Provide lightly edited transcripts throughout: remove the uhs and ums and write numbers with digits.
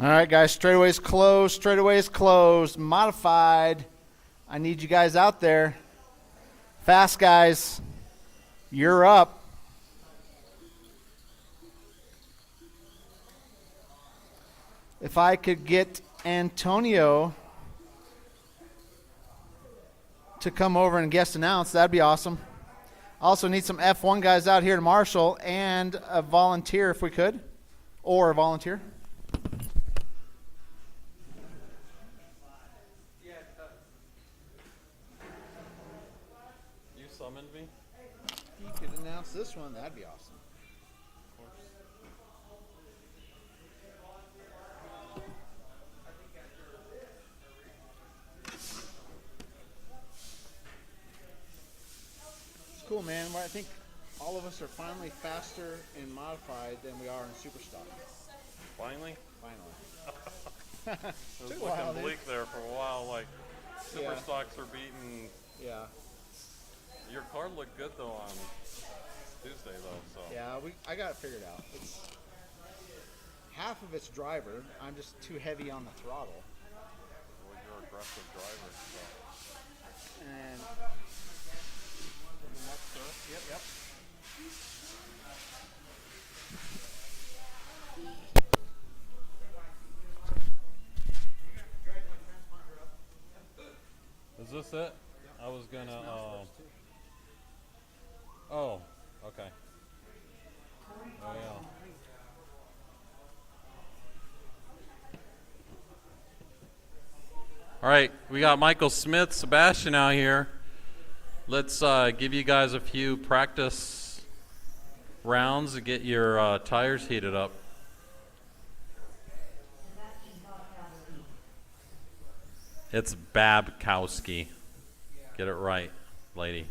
All right, guys, straightaway's closed. Straightaway's closed. Modified. I need you guys out there. Fast, guys. You're up. If I could get Antonio to come over and guest announce, that'd be awesome. Also need some F1 guys out here to marshal and a volunteer if we could, or a volunteer. You summoned me? If you could announce this one, that'd be awesome. Cool, man. Well, I think all of us are finally faster in modified than we are in superstock. Finally? Finally. It was looking bleak there for a while. Like, super stocks are beating. Yeah. Your car looked good, though, on Tuesday, though. So. Yeah, I got it figured out. It's half of it's driver. I'm just too heavy on the throttle. Well, you're an aggressive driver, so. And Yep. Is this it? I was gonna. Oh, okay. Oh yeah. All right, we got Michael Smith, Sebastian out here. Let's give you guys a few practice rounds to get your tires heated up. It's Babkowski. Get it right, lady.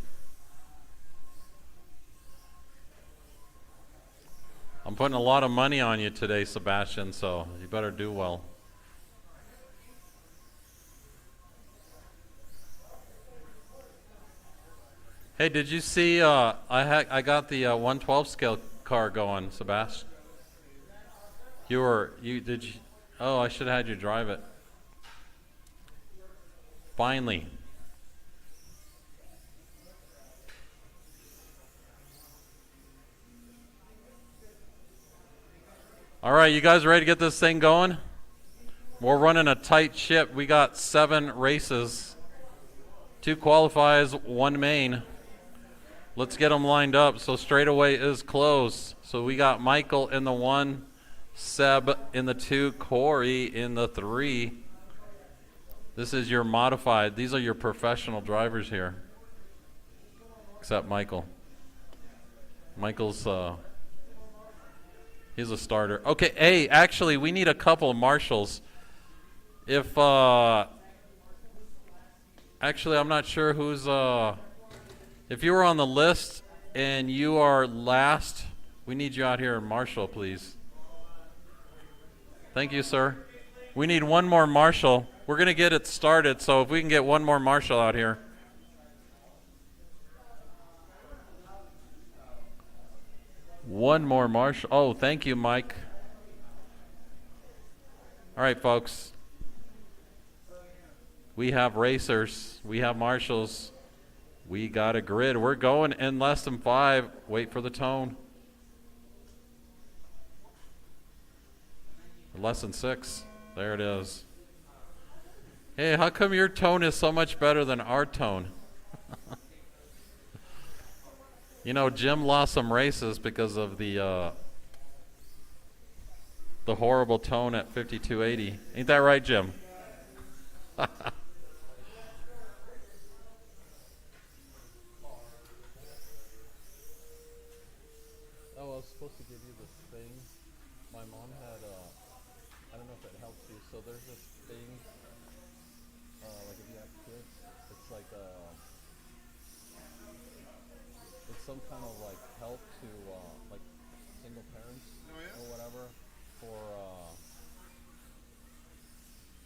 I'm putting a lot of money on you today, Sebastian, so you better do well. Hey, did you see? I got the 112 scale car going, Sebastian. Did you? Oh, I should have had you drive it. Finally. All right, you guys ready to get this thing going? We're running a tight ship. We got 7 races, 2 qualifiers, 1 main. Let's get them lined up. So straightaway is closed. So we got Michael in the 1, Seb in the 2, Corey in the 3. This is your modified. These are your professional drivers here. Except Michael. Michael's he's a starter. Okay, hey, actually we need a couple of marshals. If actually I'm not sure who's if you were on the list and you are last, we need you out here in marshal, please. Thank you, sir. We need one more marshal. We're going to get it started, so if we can get one more marshal out here. One more marshal. Oh, thank you, Mike. All right, folks. We have racers. We have marshals. We got a grid. We're going in less than 5. Wait for the tone. Less than 6. There it is. Hey, how come your tone is so much better than our tone? You know, Jim lost some races because of the horrible tone at 5280. Ain't that right, Jim? Oh, I was supposed to give you this thing. My mom had, I don't know if it helps you. So there's this thing, like if you have kids, it's like it's some kind of like help to like single parents or whatever for,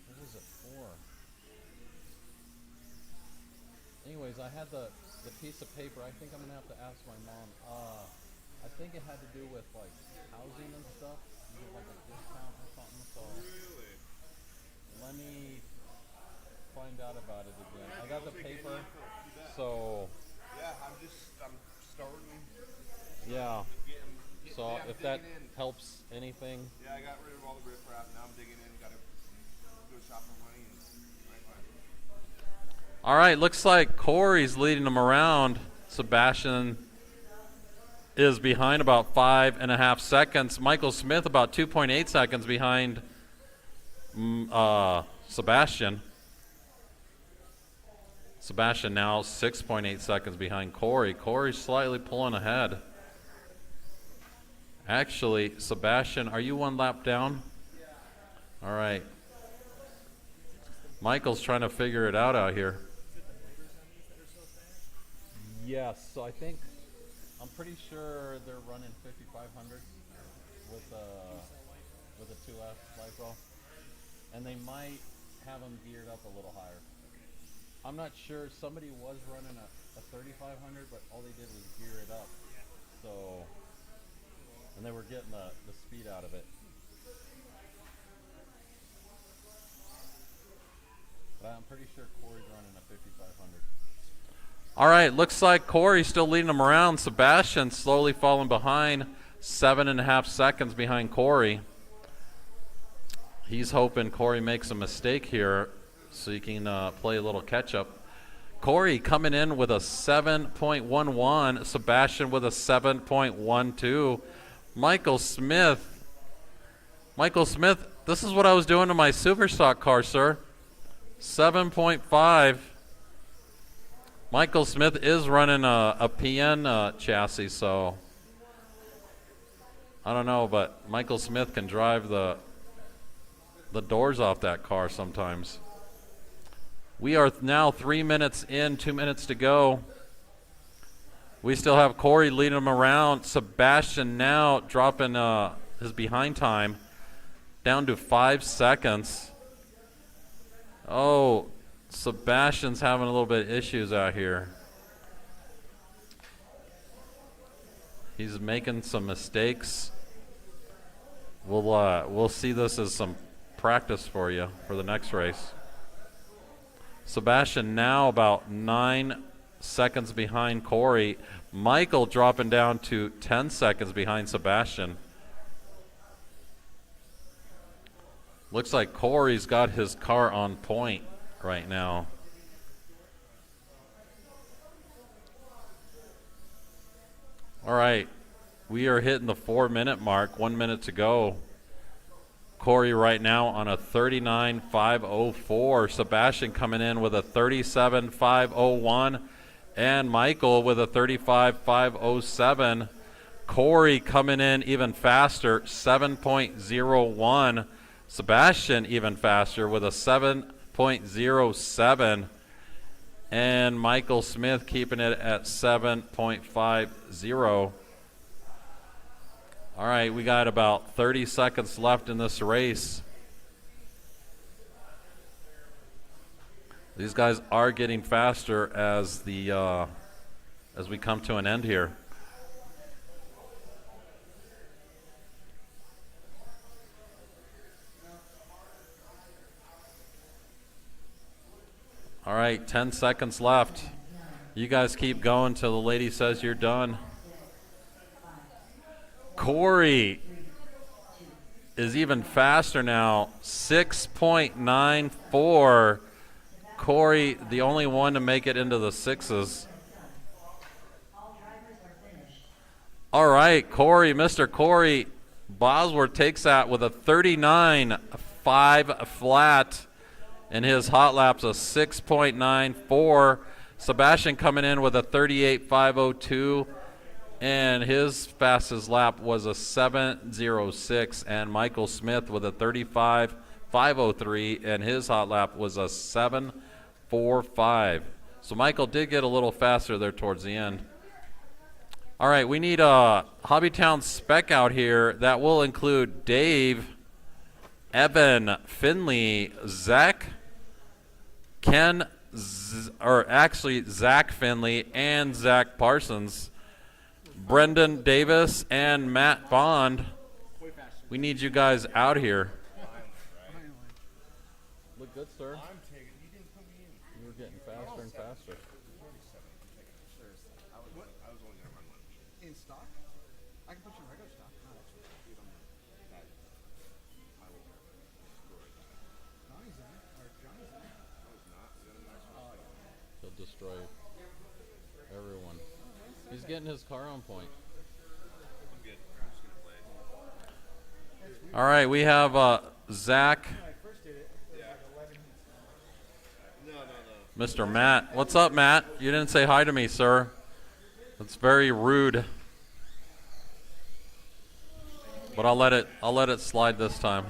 what was it for? Anyways, I had the piece of paper. I think I'm gonna have to ask my mom. I think it had to do with like housing and stuff, give like a discount or something. So let me find out about it again. I got the paper, so Yeah, I'm starting. yeah. So Yeah, if that digging in. helps anything, Yeah, I got rid of all the riffraff. Now I'm digging in. Got to go shop for money. all right. Looks like Corey's leading them around. Sebastian is behind about 5.5 seconds. Michael Smith about 2.8 seconds behind Sebastian. Sebastian now 6.8 seconds behind Corey. Corey's slightly pulling ahead. Actually, Sebastian, are you one lap down? Yeah. All right. Michael's trying to figure it out here. Yes, so I think, I'm pretty sure they're running 5500 with a 2S LiPo. And they might have them geared up a little higher. I'm not sure. Somebody was running a 3500, but all they did was gear it up. So, and they were getting the speed out of it. But I'm pretty sure Corey's running a 5500. All right, looks like Corey's still leading them around. Sebastian slowly falling behind, 7.5 seconds behind Corey. He's hoping Corey makes a mistake here so he can play a little catch-up. Corey coming in with a 7.11. Sebastian with a 7.12. Michael Smith, this is what I was doing to my Superstock car, sir. 7.5. Michael Smith is running a PN chassis, so I don't know, but Michael Smith can drive the doors off that car sometimes. We are now 3 minutes in, 2 minutes to go. We still have Corey leading him around. Sebastian now dropping his behind time down to 5 seconds. Oh, Sebastian's having a little bit of issues out here. He's making some mistakes. We'll see this as some practice for you for the next race. Sebastian now about 9 seconds behind Corey. Michael dropping down to 10 seconds behind Sebastian. Looks like Corey's got his car on point right now. All right, we are hitting the 4-minute mark, 1 minute to go. Corey right now on a 39.504. Sebastian coming in with a 37.501. And Michael with a 35.507. Corey coming in even faster, 7.01. Sebastian even faster with a 7.07. And Michael Smith keeping it at 7.50. All right, we got about 30 seconds left in this race. These guys are getting faster as we come to an end here. All right, 10 seconds left. You guys keep going till the lady says you're done. Corey is even faster now, 6.94. Corey, the only one to make it into the sixes. All right, Corey, Mr. Corey Bosworth takes that with a 39.5 flat, and his hot lap's a 6.94. Sebastian coming in with a 38.502. And his fastest lap was a 7.06, and Michael Smith with a 35.503, and his hot lap was a 7.45. So Michael did get a little faster there towards the end. All right, we need a HobbyTown spec out here that will include Dave, Evan, Finley, Zach, Ken, Zach Finley, and Zach Parsons. Brendan Davis and Matt Bond. We need you guys out here. Look good, sir. I'm taking. You didn't put me in. You were getting faster and faster. 47. I was only gonna run one. In stock? I can put you in regular stock. Not actually. That I will destroy that. Johnny's in it. Or Johnny's in it. No, it's not. We got a nice one. He'll destroy everyone. He's getting his car on point. I'm good. I'm just gonna play. All right, we have Zach, No. Mr. Matt. What's up, Matt? You didn't say hi to me, sir. That's very rude. But I'll let it slide this time.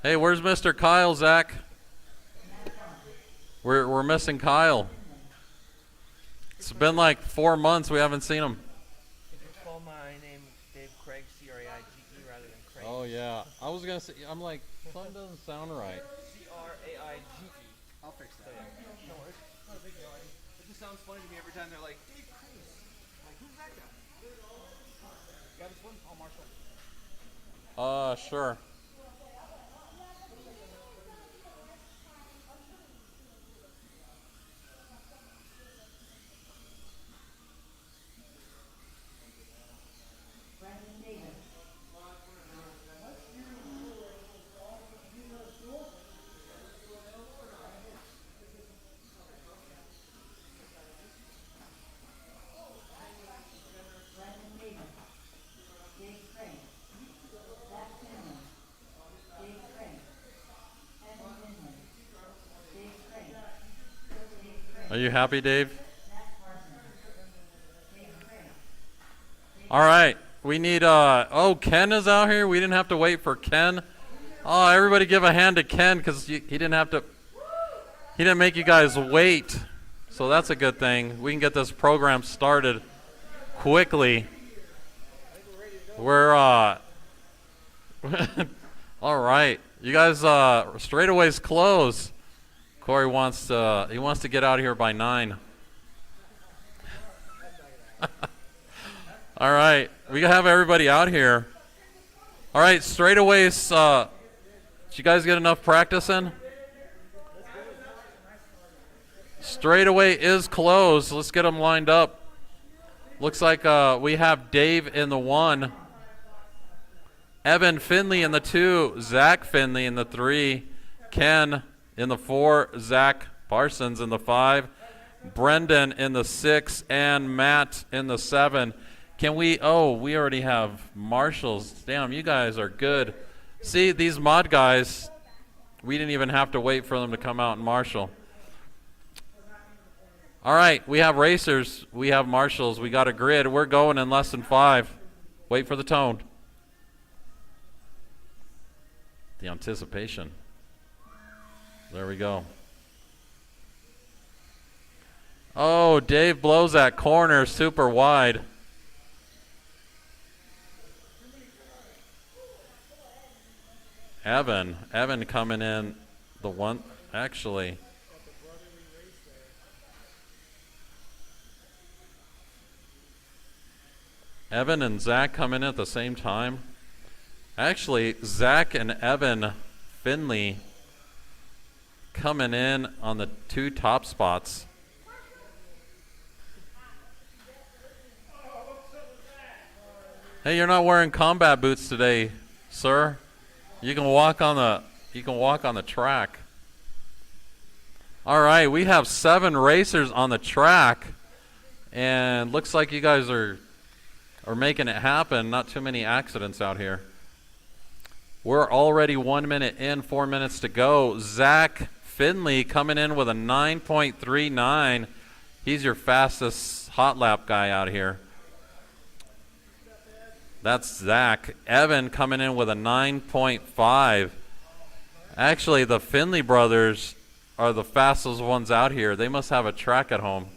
Hey, where's Mr. Kyle, Zach? We're missing Kyle. It's been like 4 months we haven't seen him. You can spell my name Dave Craig, C-R-A-I-G-E, rather than Craig. Oh yeah, I was gonna say. I'm like, something doesn't sound right. C-R-A-I-G-E. I'll fix that. No worries. Not a big deal. It just sounds funny to me every time they're like, Dave Craig. Like, who's that guy? Got this one? Oh, Marshall. Sure. Are you happy, Dave? All right. We need, Ken is out here. We didn't have to wait for Ken. Oh, everybody give a hand to Ken because he didn't make you guys wait. So that's a good thing. We can get this program started quickly. We're, all right. You guys, straightaways close. Corey wants to get out of here by 9. All right, we have everybody out here. All right, straightaways. Did you guys get enough practice in? Straightaway is closed. Let's get them lined up. Looks like we have Dave in the 1, Evan Finley in the 2, Zach Finley in the 3, Ken in the 4, Zach Parsons in the 5, Brendan in the 6, and Matt in the 7. Can we, we already have marshals. Damn, you guys are good. See, these mod guys, we didn't even have to wait for them to come out and marshal. All right, we have racers, we have marshals, we got a grid. We're going in less than 5. Wait for the tone. The anticipation. There we go. Oh, Dave blows that corner super wide. Evan coming in the 1, actually. Evan and Zach coming in at the same time. Actually, Zach and Evan Finley coming in on the 2 top spots. Hey, you're not wearing combat boots today, sir. You can walk on the track. All right, we have 7 racers on the track, and looks like you guys are making it happen. Not too many accidents out here. We're already 1 minute in, 4 minutes to go. Zach Finley coming in with a 9.39. He's your fastest hot lap guy out here. That's Zach. Evan coming in with a 9.5. Actually, the Finley brothers are the fastest ones out here. They must have a track at home.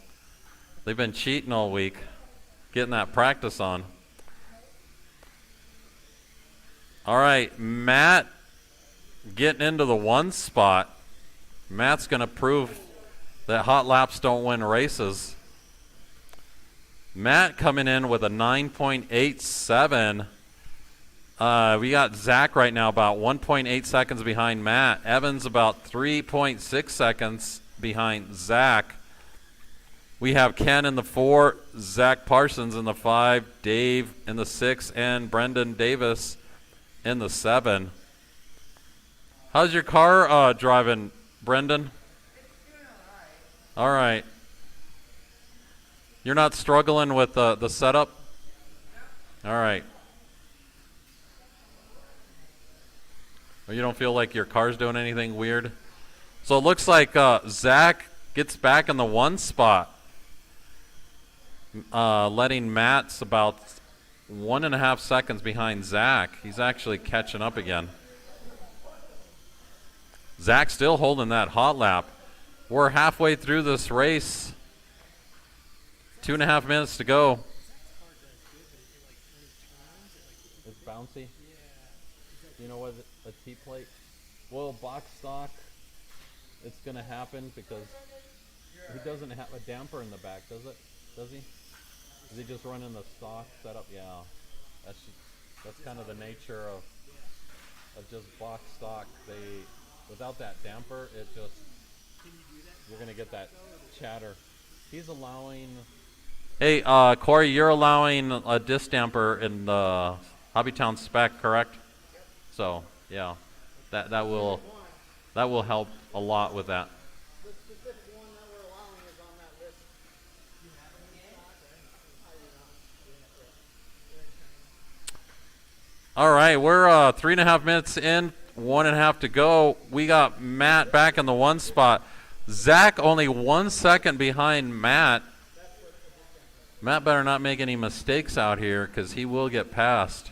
They've been cheating all week, getting that practice on. All right, Matt getting into the 1 spot. Matt's going to prove that hot laps don't win races. Matt coming in with a 9.87. We got Zach right now about 1.8 seconds behind Matt. Evans about 3.6 seconds behind Zach. We have Ken in the 4, Zach Parsons in the 5, Dave in the 6, and Brendan Davis in the 7. How's your car driving, Brendan? It's doing All right. You're not struggling with the setup? All right. Or you don't feel like your car's doing anything weird? So it looks like Zach gets back in the 1 spot, letting Matt's about 1.5 seconds behind Zach. He's actually catching up again. Zach's still holding that hot lap. We're halfway through this race. 2.5 minutes to go. It's bouncy? You know what, a T-plate? Well, box stock, it's going to happen because he doesn't have a damper in the back, does it? Does he? Is he just running the stock setup? Yeah. That's kind of the nature of just box stock. Without that damper, it just, you're going to get that chatter. He's allowing... Hey, Corey, you're allowing a disc damper in the HobbyTown spec, correct? Yep. So, yeah, that will help a lot with that. The specific one that we're allowing is on that list. All right, we're 3.5 minutes in, 1.5 to go. We got Matt back in the 1 spot. Zach only 1 second behind Matt. Matt better not make any mistakes out here because he will get passed.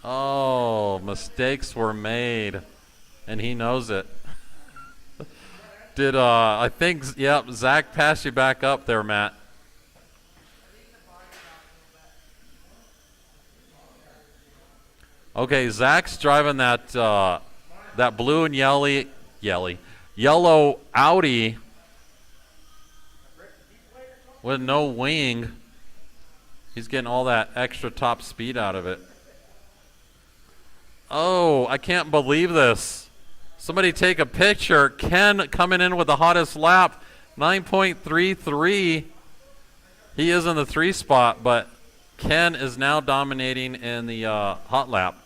Oh, mistakes were made, and he knows it. I think, yep, Zach passed you back up there, Matt. Okay, Zach's driving that blue and yellow Audi with no wing. He's getting all that extra top speed out of it. Oh, I can't believe this. Somebody take a picture. Ken coming in with the hottest lap, 9.33. He is in the 3 spot, but Ken is now dominating in the hot lap.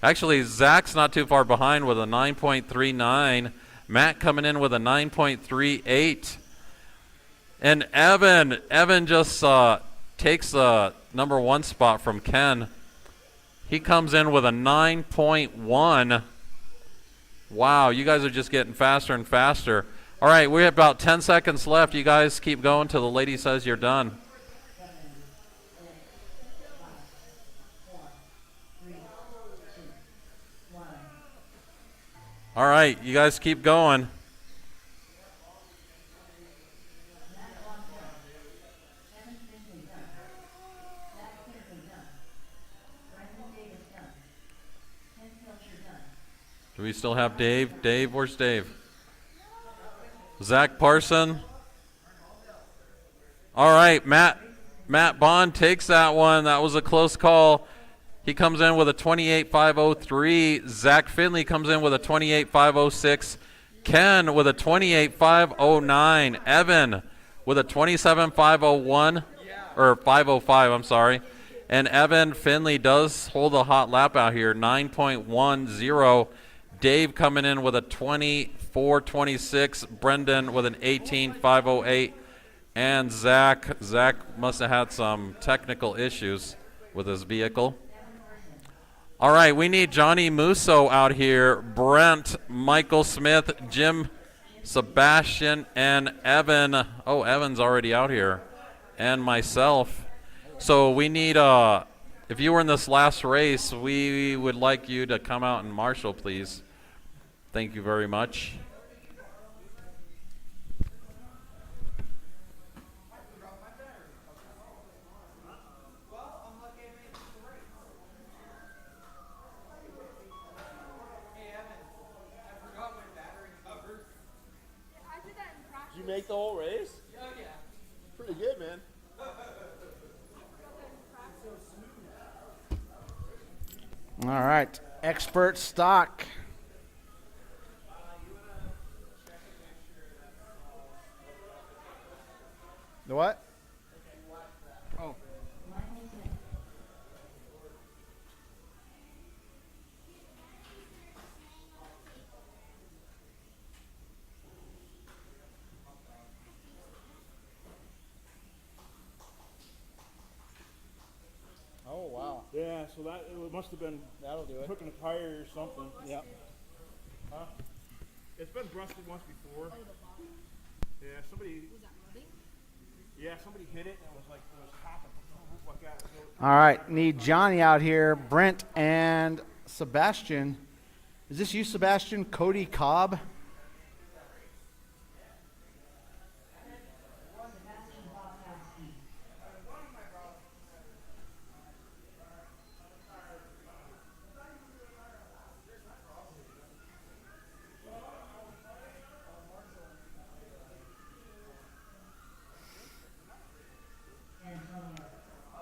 Actually, Zach's not too far behind with a 9.39. Matt coming in with a 9.38. And Evan just takes the number 1 spot from Ken. He comes in with a 9.1. Wow, you guys are just getting faster and faster. All right, we have about 10 seconds left. You guys keep going till the lady says you're done. All right, you guys keep going. Do we still have Dave? Dave, where's Dave? Zach Parson. All right, Matt Bond takes that one. That was a close call. He comes in with a 28.503. Zach Finley comes in with a 28.506. Ken with a 28.509. Evan with a 27.501 or 505, I'm sorry. And Evan Finley does hold a hot lap out here, 9.10. Dave coming in with a 24.26. Brendan with an 18.508. And Zach must have had some technical issues with his vehicle. All right, we need Johnny Musso out here, Brent, Michael Smith, Jim, Sebastian, and Evan. Oh, Evan's already out here, and myself. So we need, if you were in this last race, we would like you to come out and marshal, please. Thank you very much. Did you make the whole race? Oh, yeah. Pretty good, All right. Expert stock. The what? Oh. Oh, wow. Yeah, so that it must have been That'll do it. hooking a tire or something. Yep. Huh? It's been rusted once before. Yeah, somebody. Was that rubbing? Yeah, somebody hit it and it was like it was hopping like that. All right. Need Johnny out here. Brent and Sebastian. Is this you, Sebastian? Cody Cobb?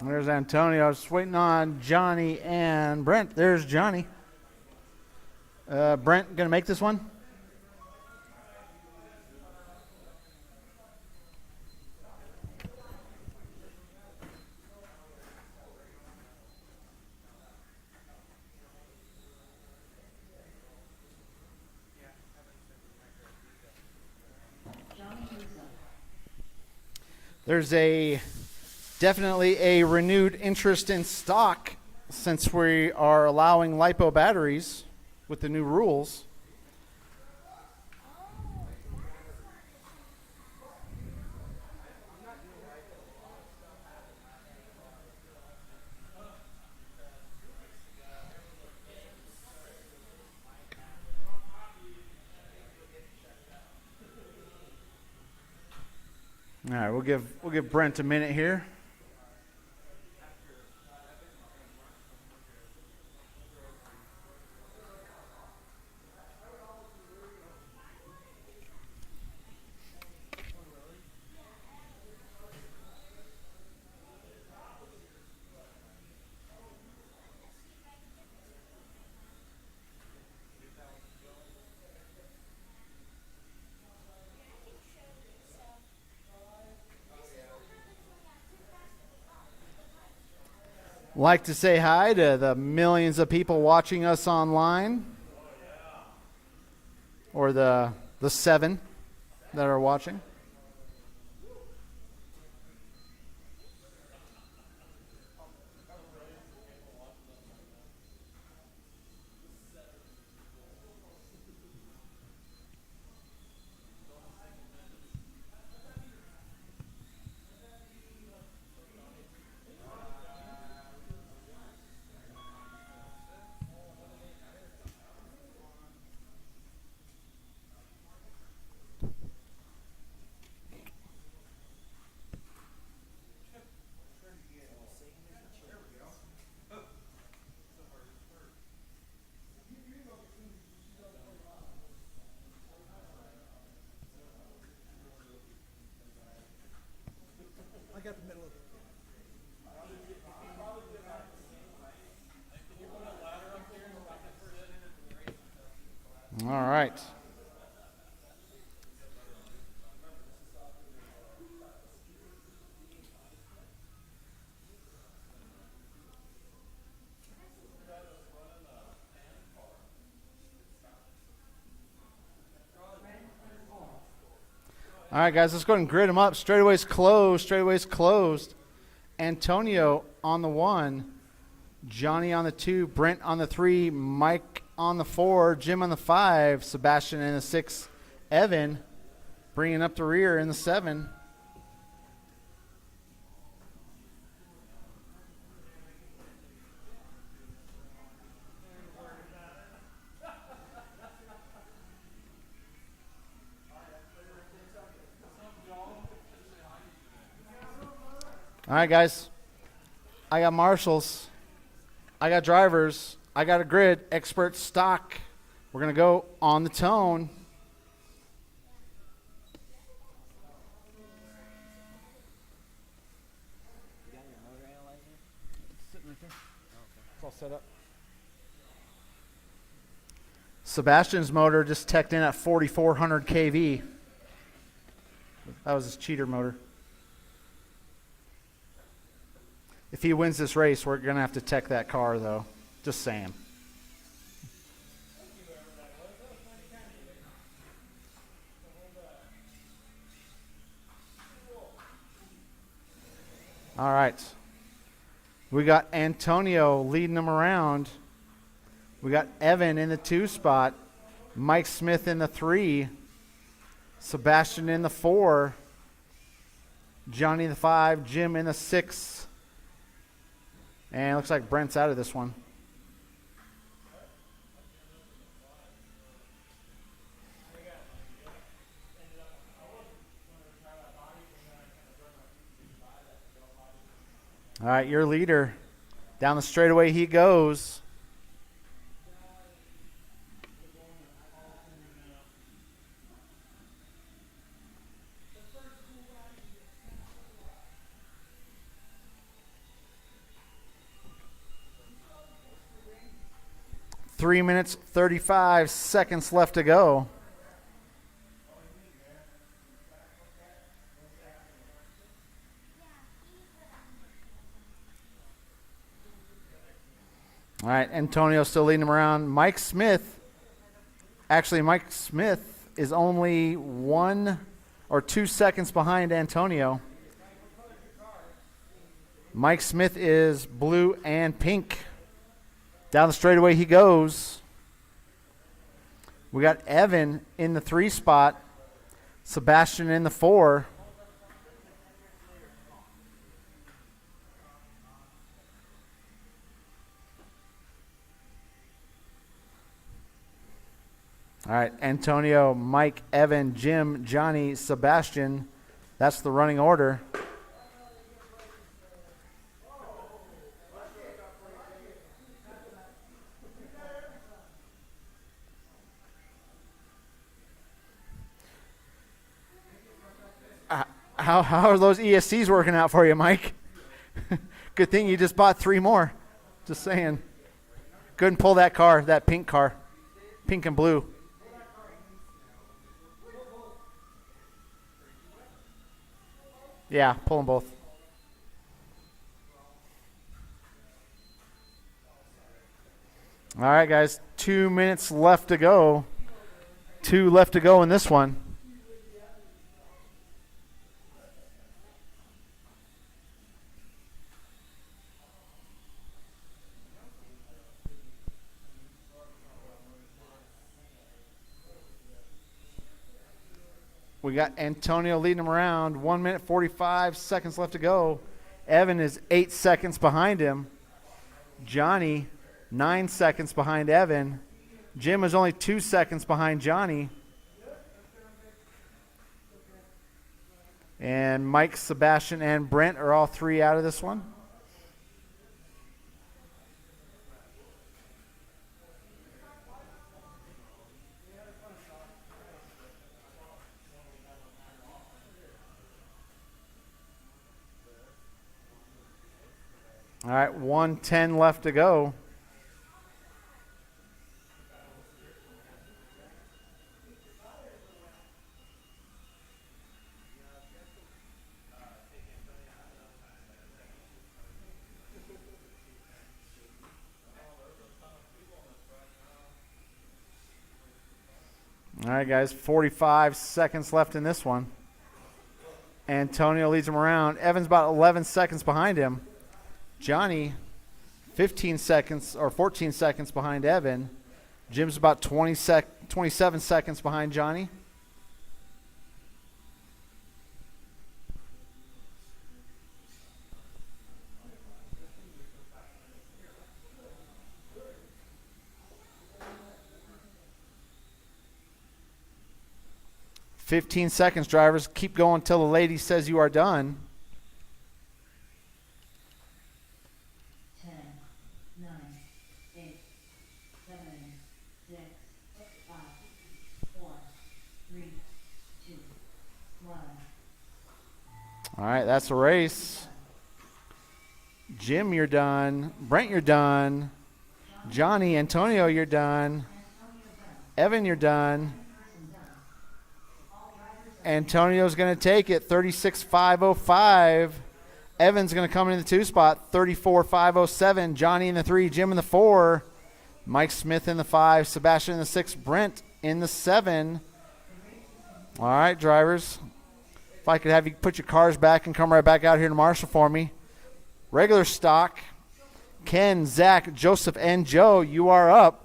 There's Antonio. I was waiting on Johnny and Brent. There's Johnny. Brent, gonna make this one? There's definitely a renewed interest in stock since we are allowing LiPo batteries with the new rules. All right, we'll give Brent a minute here. Like to say hi to the millions of people watching us online, or the 7 that are watching. I got the middle of it. All right. All right, guys, let's go ahead and grid them up. Straightaway's closed. Straightaway's closed. Antonio on the 1. Johnny on the 2. Brent on the 3. Mike on the 4. Jim on the 5. Sebastian in the 6. Evan bringing up the rear in the 7. All right, guys. I got marshals. I got drivers. I got a grid. Expert stock. We're going to go on the tone. You got your motor analyzer? It's sitting right there. Oh, okay. It's all set up. Sebastian's motor just teched in at 4,400 kV. That was his cheater motor. If he wins this race, we're going to have to tech that car, though. Just saying. All right. We got Antonio leading them around. We got Evan in the 2 spot. Mike Smith in the 3. Sebastian in the 4. Johnny in the 5. Jim in the 6. And it looks like Brent's out of this one. All right, your leader. Down the straightaway he goes. Three minutes, 35 seconds left to go. All right, Antonio still leading him around. Mike Smith is only 1 or 2 seconds behind Antonio. Mike Smith is blue and pink. Down the straightaway he goes. We got Evan in the 3 spot. Sebastian in the 4. All right, Antonio, Mike, Evan, Jim, Johnny, Sebastian. That's the running order. How are those ESCs working out for you, Mike? Good thing you just bought 3 more. Just saying. Couldn't pull that car, that pink car. Pink and blue. Yeah, pull them both. All right, guys. 2 minutes left to go. 2 left to go in this one. We got Antonio leading him around. 1 minute, 45 seconds left to go. Evan is 8 seconds behind him. Johnny, 9 seconds behind Evan. Jim is only 2 seconds behind Johnny. And Mike, Sebastian, and Brent are all 3 out of this one. All right, 1:10 left to go. All right, guys, 45 seconds left in this one. Antonio leads him around. Evan's about 11 seconds behind him. Johnny, 15 seconds or 14 seconds behind Evan. Jim's about 27 seconds behind Johnny. "15 seconds, drivers. Keep going until the lady says you are done." 10, 9, 8, 7, 6, 5, 4, 3, 2, 1. All right, that's a race. Jim, you're done. Brent, you're done. Johnny, Antonio, you're done. Evan, you're done. Antonio's going to take it, 36.505. Evan's going to come in the 2 spot, 34.507. Johnny in the 3, Jim in the 4. Mike Smith in the 5, Sebastian in the 6, Brent in the 7. All right, drivers. If I could have you put your cars back and come right back out here to Marshall for me. Regular stock, Ken, Zach, Joseph, and Joe, you are up.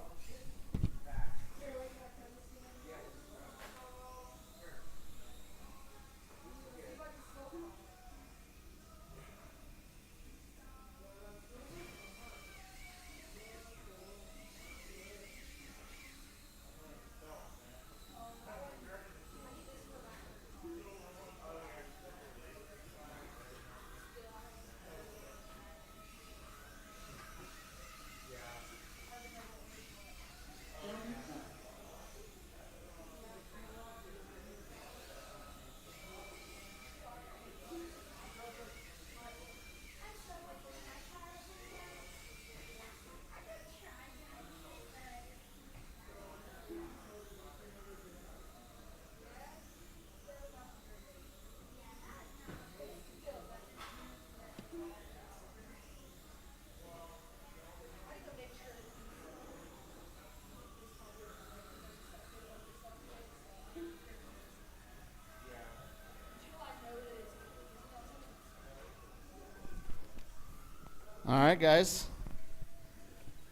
All right, guys.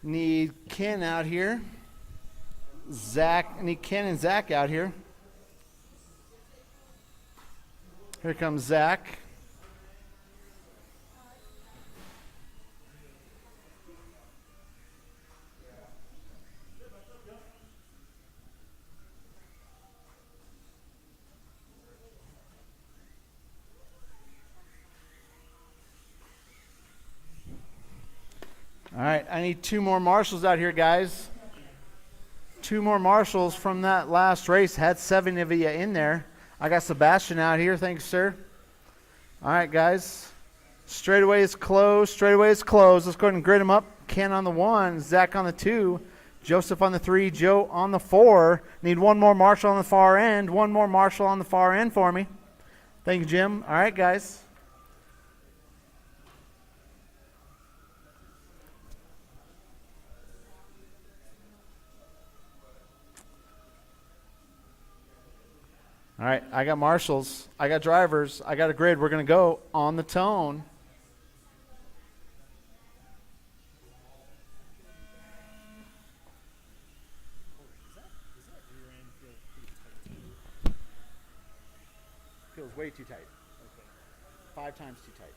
Need Ken out here. Need Ken and Zach out here. Here comes Zach. All right, I need 2 more marshals out here, guys. 2 more marshals from that last race. Had 7 of you in there. I got Sebastian out here. Thanks, sir. All right, guys. Straightaway is closed. Straightaway is closed. Let's go ahead and grid them up. Ken on the 1, Zach on the 2, Joseph on the 3, Joe on the 4. Need 1 more marshal on the far end. 1 more marshal on the far end for me. Thank you, Jim. All right, guys. All right, I got marshals, I got drivers, I got a grid. We're going to go on the tone. Feels way too tight. Okay. 5 times too tight.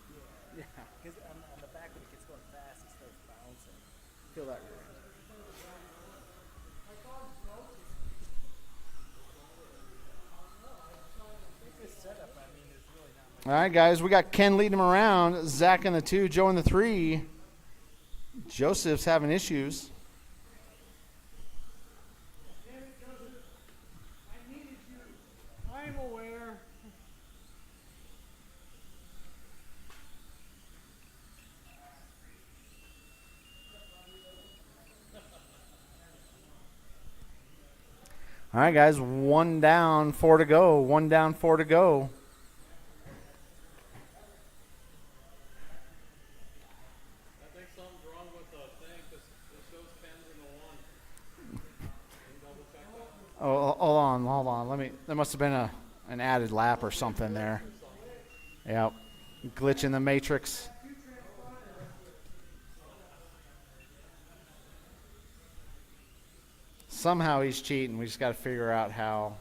Yeah. Because on the back when it gets going fast, it starts bouncing. Feel that rear end. All right, guys, we got Ken leading him around, Zach in the 2, Joe in the 3. Joseph's having issues. I'm aware. All right, guys, 1 down, 4 to go. 1 down, 4 to go. Oh, hold on. There must have been an added lap or something there. Yep. Glitch in the matrix. Somehow he's cheating. We just got to figure out how.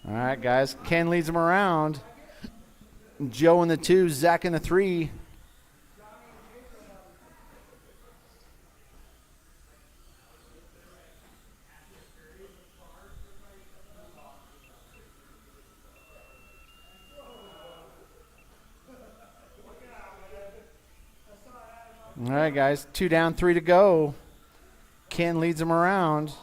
All right, guys. Ken leads him around. Joe in the 2, Zach in the 3. All right, guys. 2 down, 3 to go. Ken leads him around.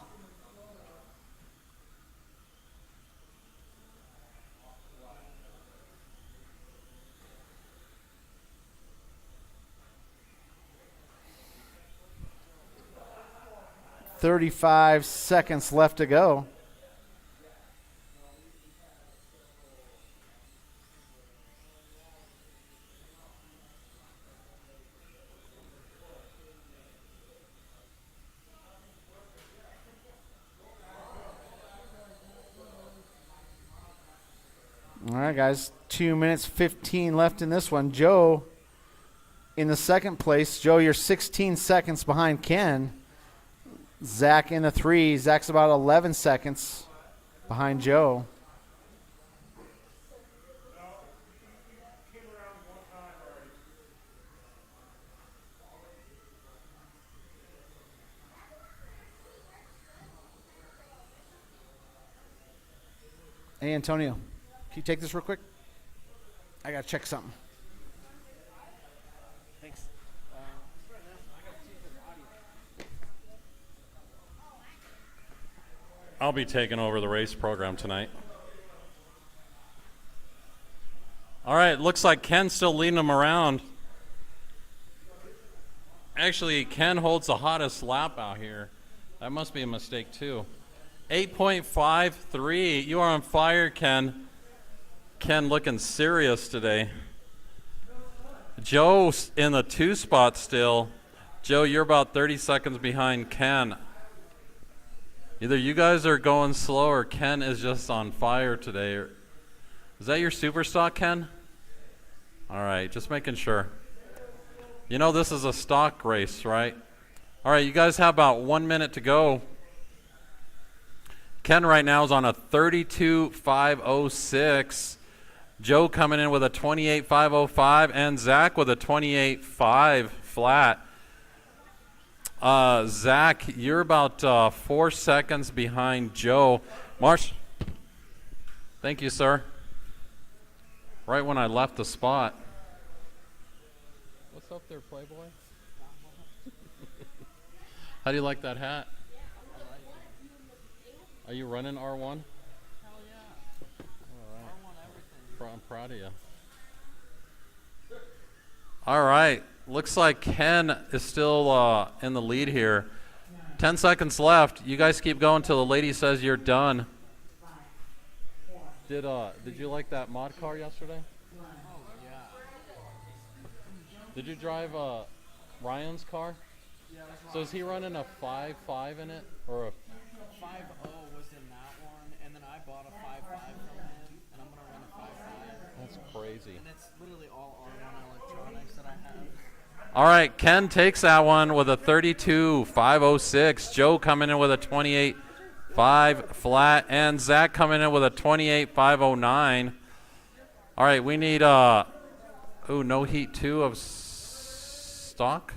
"35 seconds left to go." All right, guys. 2 minutes 15 left in this one. Joe in the second place. Joe, you're 16 seconds behind Ken. Zach in the 3. Zach's about 11 seconds behind Joe. Hey, Antonio, can you take this real quick? I got to check something. Thanks. I'll be taking over the race program tonight. All right, looks like Ken's still leading them around. Actually, Ken holds the hottest lap out here. That must be a mistake, too. 8.53. You are on fire, Ken. Ken looking serious today. Joe's in the 2 spot still. Joe, you're about 30 seconds behind Ken. Either you guys are going slow or Ken is just on fire today. Is that your super stock, Ken? All right, just making sure. You know this is a stock race, right? All right, you guys have about 1 minute to go. Ken right now is on a 32.506. Joe coming in with a 28.505, and Zach with a 28.5 flat. Zach, you're about 4 seconds behind Joe. Marsh, thank you, sir. Right when I left the spot. What's up there, Playboy? How do you like that hat? Are you running R1? Hell yeah. All right. I want everything. I'm proud of you. All right. Looks like Ken is still in the lead here. 10 seconds left. You guys keep going till the lady says you're done. Did you like that mod car yesterday? Oh, yeah. Did you drive Ryan's car? Yeah, that's So is he running a 5.5 in it, or a 5.0 was in that one, and then I bought a 5.5 from him, and I'm going to run a 5.5. That's crazy. And it's literally all R1 electronics that I have. All right, Ken takes that one with a 32.506. Joe coming in with a 28.5 flat, and Zach coming in with a 28.509. All right, we need no heat 2 of stock.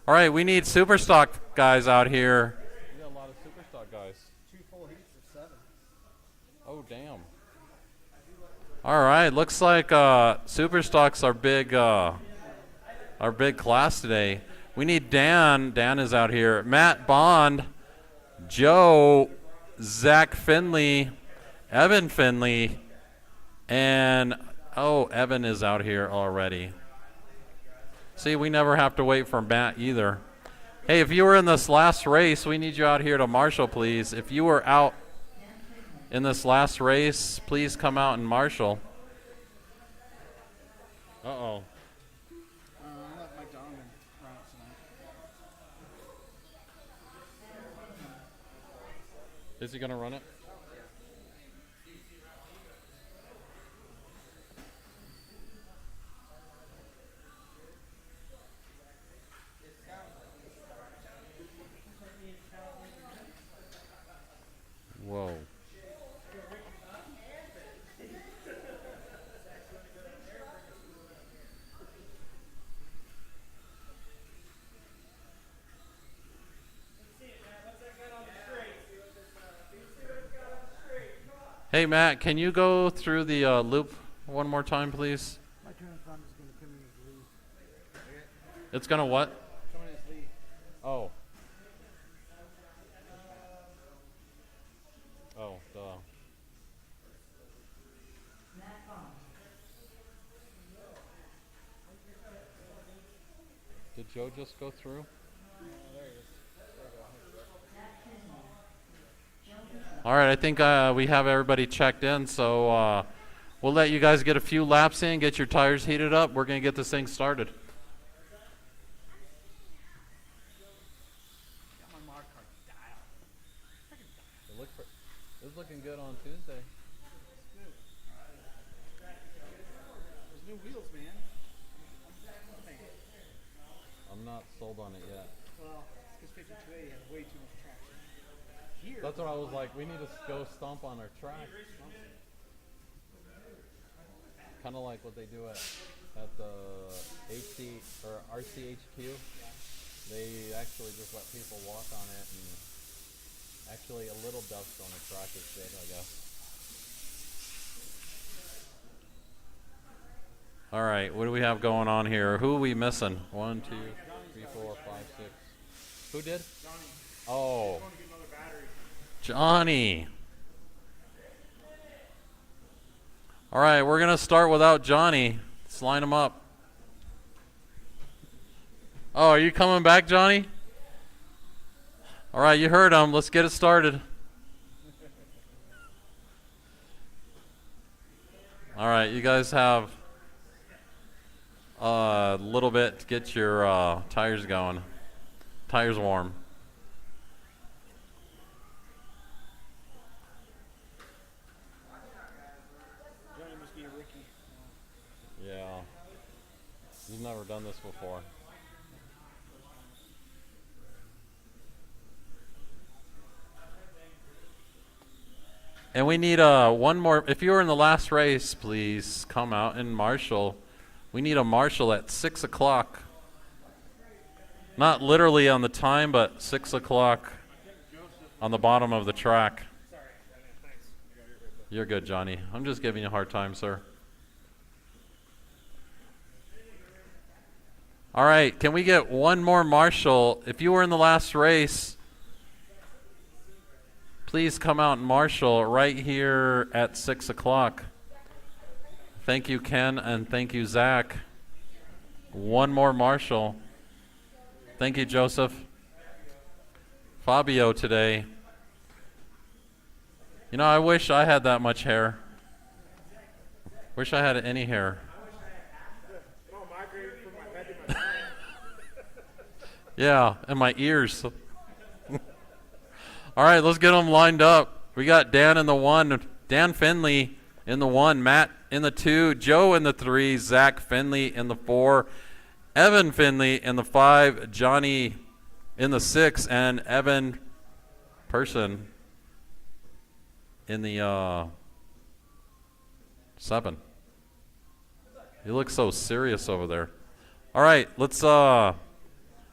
All right, we need super stock guys out here. We got a lot of super stock guys. 2 full heats of 7. Oh, damn. All right, looks like super stocks are big. Our big class today. We need Dan. Dan is out here. Matt Bond, Joe, Zach Finley, Evan Finley, and Evan is out here already. See, we never have to wait for Matt either. Hey, if you were in this last race, we need you out here to marshal, please. If you were out in this last race, please come out and marshal. Uh-oh. I let Mike Donovan run it tonight. Is he going to run it? Whoa. Hey, Matt, can you go through the loop one more time, please? My turn front is going to come in as lead. It's going to what? Oh. Oh, duh. Matt Bond. Did Joe just go through? All right, I think we have everybody checked in, so we'll let you guys get a few laps in, get your tires heated up. We're going to get this thing started. It's looking good on Tuesday. There's new wheels, man. I'm not sold on it yet. Well, it's because 5280 has way too much traction. Here, That's what I was like, we need to go stomp on our track. Kind of like what they do at the HC or RCHQ. They actually just let people walk on it, and actually a little dust on the track is good, I guess. All right, what do we have going on here? Who are we missing? 1, 2, 3, 4, 5, 6. Who did? Johnny. Oh, Going to get another battery. Johnny. All right, we're going to start without Johnny. Let's line him up. Oh, are you coming back, Johnny? All right, you heard him. Let's get it started. All right, you guys have a little bit to get your tires going. Tires warm. Johnny must be a rookie. Yeah. You've never done this before. And we need one more. If you were in the last race, please come out and marshal. We need a marshal at 6 o'clock. Not literally on the time, but 6 o'clock on the bottom of the track. You're good, Johnny. I'm just giving you a hard time, sir. All right, can we get one more marshal? If you were in the last race, please come out and marshal right here at 6 o'clock. Thank you, Ken, and thank you, Zach. One more marshal. Thank you, Joseph. Fabio today. You know, I wish I had that much hair. Wish I had any hair. No, migrated from my head to my back. Yeah, and my ears. All right, let's get them lined up. We got Dan in the 1, Dan Finley in the 1, Matt in the 2, Joe in the 3, Zach Finley in the 4, Evan Finley in the 5, Johnny in the 6, and Evan Person in the 7. You look so serious over there. All right, let's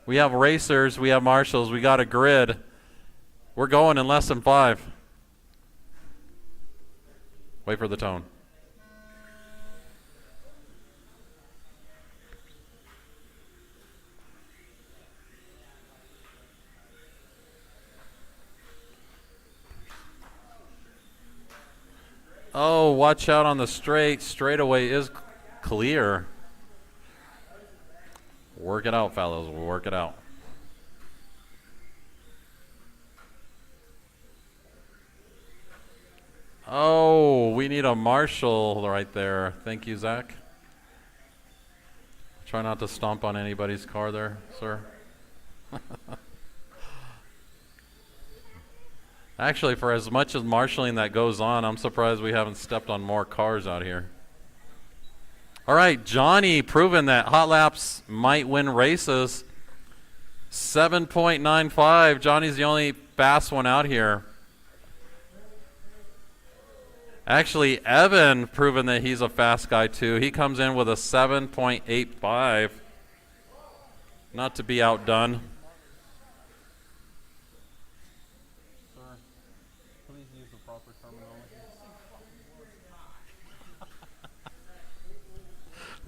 we have racers, we have marshals, we got a grid. We're going in less than 5. Wait for the tone. Oh, watch out on the straight. Straightaway is clear. Work it out, fellas. We'll work it out. Oh, we need a marshal right there. Thank you, Zach. Try not to stomp on anybody's car there, sir. Actually, for as much as marshaling that goes on, I'm surprised we haven't stepped on more cars out here. All right, Johnny proving that hot laps might win races. 7.95. Johnny's the only fast one out here. Actually, Evan proving that he's a fast guy too. He comes in with a 7.85. Not to be outdone. Sir, please use the proper terminology.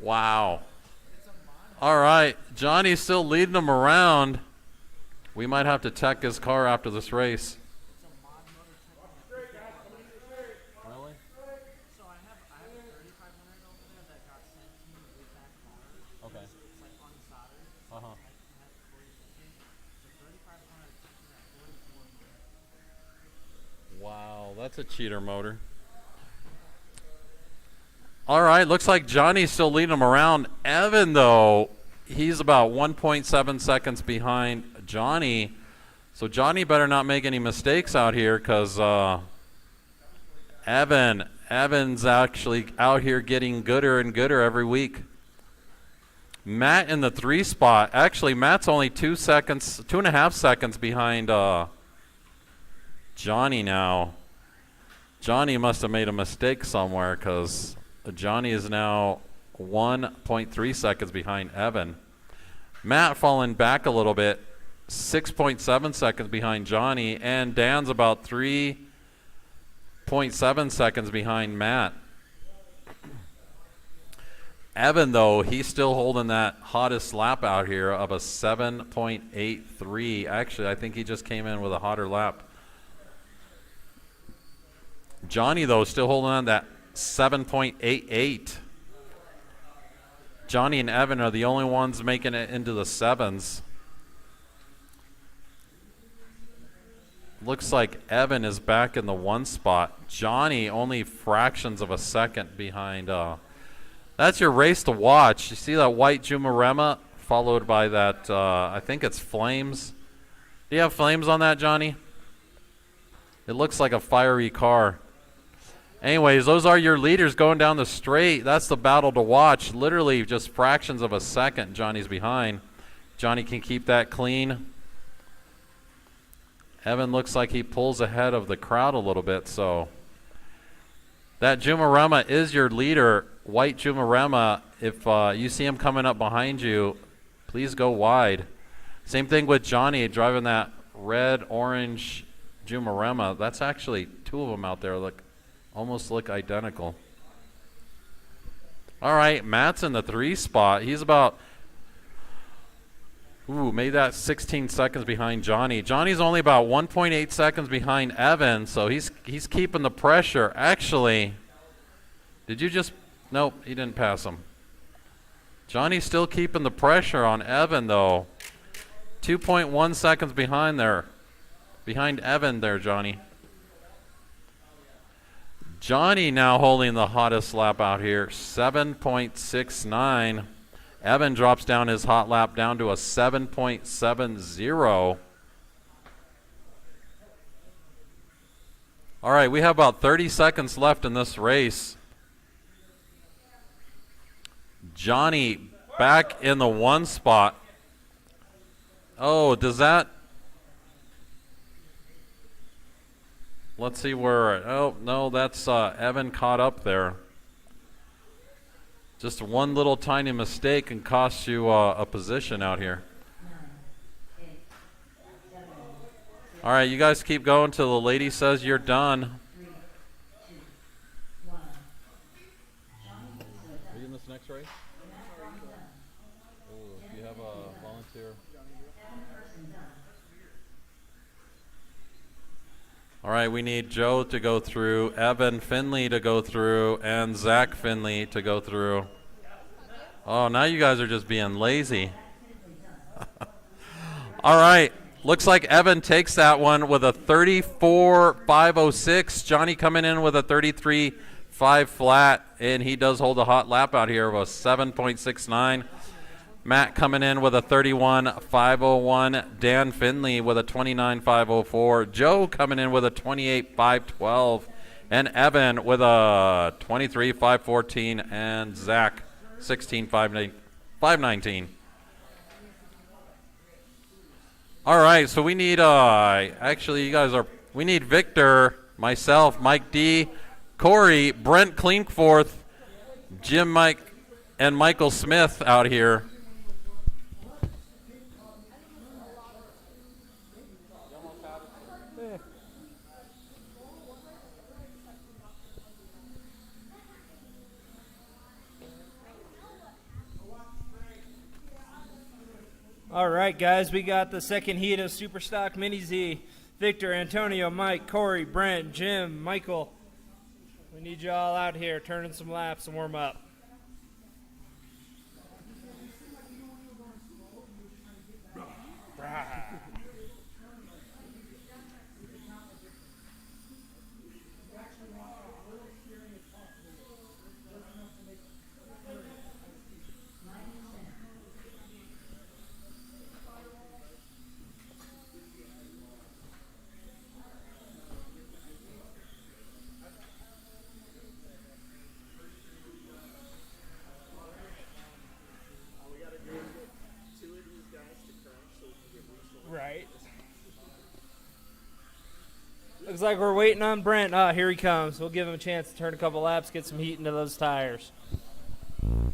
Wow. All right, Johnny's still leading them around. We might have to tech his car after this race. Really? So I have a 3500 over there that got sent to me with that car. Okay. It's like unsoldered. Uh-huh. It has 40 seconds. So 3500 takes me at 4400. Wow, that's a cheater motor. All right, looks like Johnny's still leading him around. Evan, though, he's about 1.7 seconds behind Johnny. So Johnny better not make any mistakes out here because Evan's actually out here getting gooder and gooder every week. Matt in the 3 spot. Actually, Matt's only 2.5 seconds behind Johnny now. Johnny must have made a mistake somewhere because Johnny is now 1.3 seconds behind Evan. Matt falling back a little bit, 6.7 seconds behind Johnny, and Dan's about 3.7 seconds behind Matt. Evan, though, he's still holding that hottest lap out here of a 7.83. Actually, I think he just came in with a hotter lap. Johnny, though, still holding on that 7.88. Johnny and Evan are the only ones making it into the 7s. Looks like Evan is back in the 1 spot. Johnny only fractions of a second behind. That's your race to watch. You see that white Jumarema followed by that, I think it's Flames. Do you have Flames on that, Johnny? It looks like a fiery car. Anyways, those are your leaders going down the straight. That's the battle to watch. Literally just fractions of a second Johnny's behind. Johnny can keep that clean. Evan looks like he pulls ahead of the crowd a little bit. So that Jumarema is your leader, white Jumarema. If you see him coming up behind you, please go wide. Same thing with Johnny driving that red-orange Jumarema. That's actually 2 of them out there. Almost look identical. All right, Matt's in the 3 spot. He's about, made that 16 seconds behind Johnny. Johnny's only about 1.8 seconds behind Evan, so he's keeping the pressure. Actually, did you just, nope, he didn't pass him. Johnny's still keeping the pressure on Evan, though. 2.1 seconds behind Evan there, Johnny. Johnny now holding the hottest lap out here, 7.69. Evan drops down his hot lap down to a 7.70. All right, we have about 30 seconds left in this race. Johnny back in the 1 spot. Oh, does that... Let's see where, oh, no, that's Evan caught up there. Just one little tiny mistake can cost you a position out here. All right, you guys keep going till the lady says you're done. Are you in this next race? Oh, do you have a volunteer? All right, we need Joe to go through, Evan Finley to go through, and Zach Finley to go through. Oh, now you guys are just being lazy. All right, looks like Evan takes that one with a 34.506. Johnny coming in with a 33.5 flat, and he does hold a hot lap out here of a 7.69. Matt coming in with a 31.501. Dan Finley with a 29.504. Joe coming in with a 28.512. And Evan with a 23.514. And Zach 16.519. All right, so we need, we need Victor, myself, Mike D, Corey, Brent Klinkforth, Jim Mike, and Michael Smith out here. All right, guys, we got the second heat of Superstock Mini Z. Victor, Antonio, Mike, Corey, Brent, Jim, Michael. We need you all out here turning some laps and warm up. Right. Looks like we're waiting on Brent. Ah, here he comes. We'll give him a chance to turn a couple laps, get some heat into those tires. Antonio.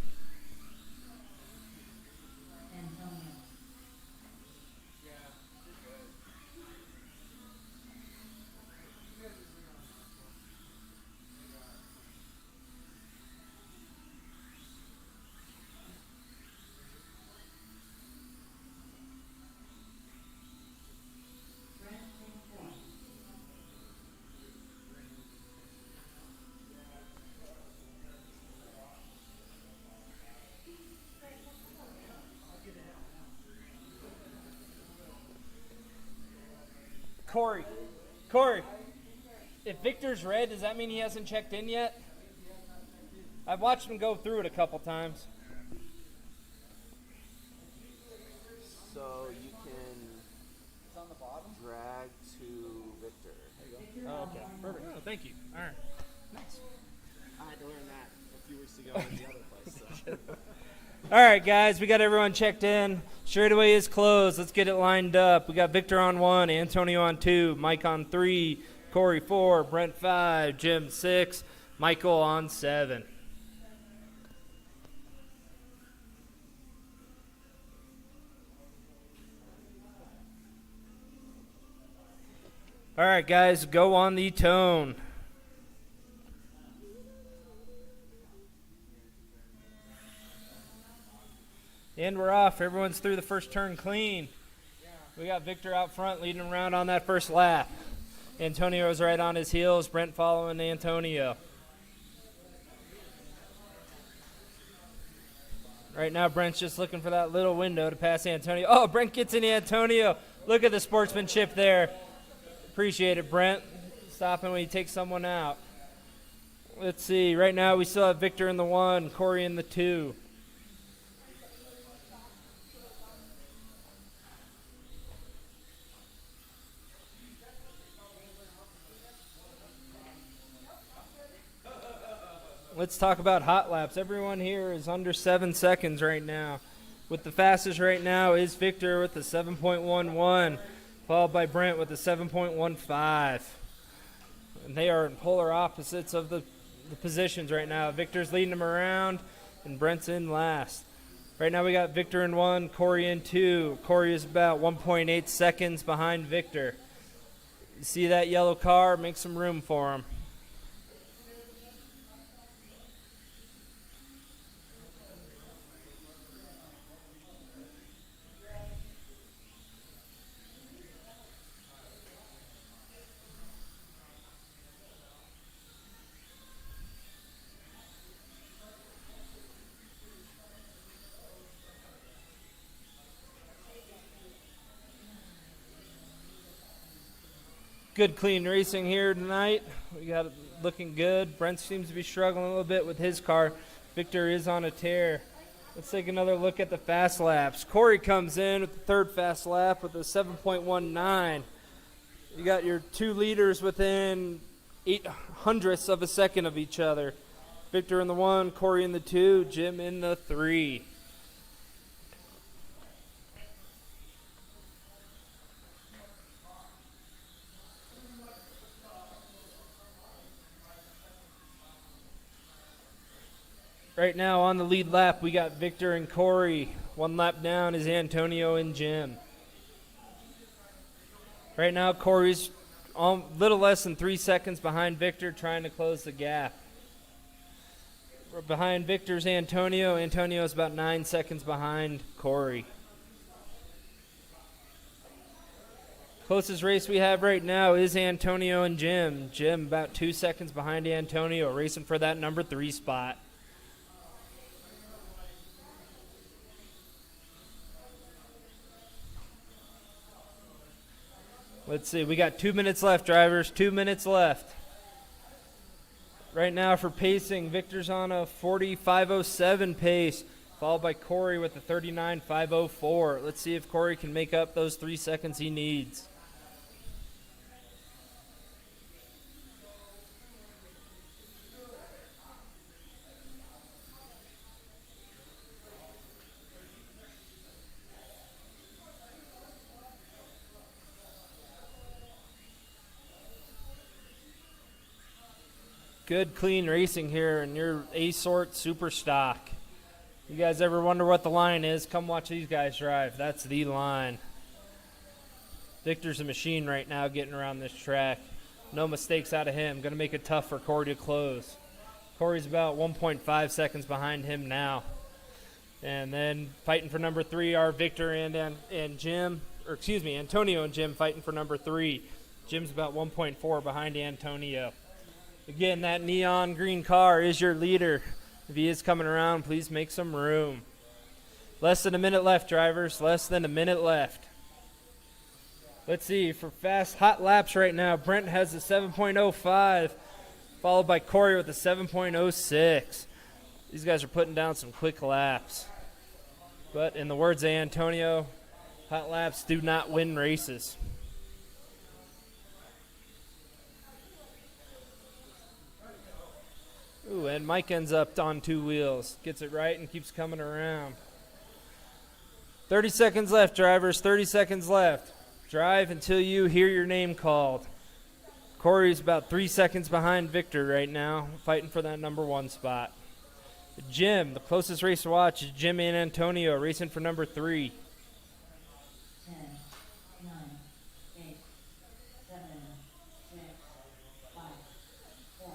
Brent in fourth. Corey, if Victor's red, does that mean he hasn't checked in yet? I've watched him go through it a couple times. So you can drag to Victor. Oh, okay. Perfect. Oh, thank you. All right. I had to learn that a few weeks ago in the other place. So. All right, guys, we got everyone checked in. Straightaway is closed. Let's get it lined up. We got Victor on 1, Antonio on 2, Mike on 3, Corey 4, Brent 5, Jim 6, Michael on 7. All right, guys, go on the tone. And we're off. Everyone's through the first turn clean. We got Victor out front leading around on that first lap. Antonio's right on his heels. Brent following Antonio. Right now, Brent's just looking for that little window to pass Antonio. Oh, Brent gets in Antonio. Look at the sportsmanship there. Appreciate it, Brent. Stopping when you take someone out. Let's see. Right now, we still have Victor in the 1, Corey in the 2. Let's talk about hot laps. Everyone here is under 7 seconds right now. With the fastest right now is Victor with the 7.11, followed by Brent with the 7.15. And they are in polar opposites of the positions right now. Victor's leading them around, and Brent's in last. Right now we got Victor in 1, Corey in 2. Corey is about 1.8 seconds behind Victor. You see that yellow car? Make some room for him. Good clean racing here tonight. We got it looking good. Brent seems to be struggling a little bit with his car. Victor is on a tear. Let's take another look at the fast laps. Corey comes in with the third fast lap with a 7.19. You got your two leaders within 0.08 of a second of each other. Victor in the 1, Corey in the 2, Jim in the 3. Right now on the lead lap, we got Victor and Corey. 1 lap down is Antonio and Jim. Right now, Corey's a little less than 3 seconds behind Victor, trying to close the gap. Behind Victor's Antonio. Antonio's about 9 seconds behind Corey. Closest race we have right now is Antonio and Jim. Jim about 2 seconds behind Antonio, racing for that number 3 spot. Let's see, we got 2 minutes left, drivers, 2 minutes left. Right now for pacing, Victor's on a 40.507 pace, followed by Corey with a 39.504. Let's see if Corey can make up those 3 seconds he needs. Good, clean racing here in your A-Sort Super Stock. You guys ever wonder what the line is? Come watch these guys drive. That's the line. Victor's a machine right now getting around this track. No mistakes out of him. Going to make it tough for Corey to close. Corey's about 1.5 seconds behind him now. And then fighting for number 3 are Victor and Jim, or excuse me, Antonio and Jim fighting for number 3. Jim's about 1.4 behind Antonio. Again, that neon green car is your leader. If he is coming around, please make some room. Less than a minute left, drivers. Less than a minute left. Let's see. For fast hot laps right now, Brent has a 7.05, followed by Corey with a 7.06. These guys are putting down some quick laps. But in the words of Antonio, hot laps do not win races. Ooh, and Mike ends up on 2 wheels. Gets it right and keeps coming around. 30 seconds left, drivers. 30 seconds left. Drive until you hear your name called. Corey's about 3 seconds behind Victor right now, fighting for that number 1 spot. Jim, the closest race to watch is Jim and Antonio, racing for number 3. 10, 9, 8, 7, 6, 5, 4,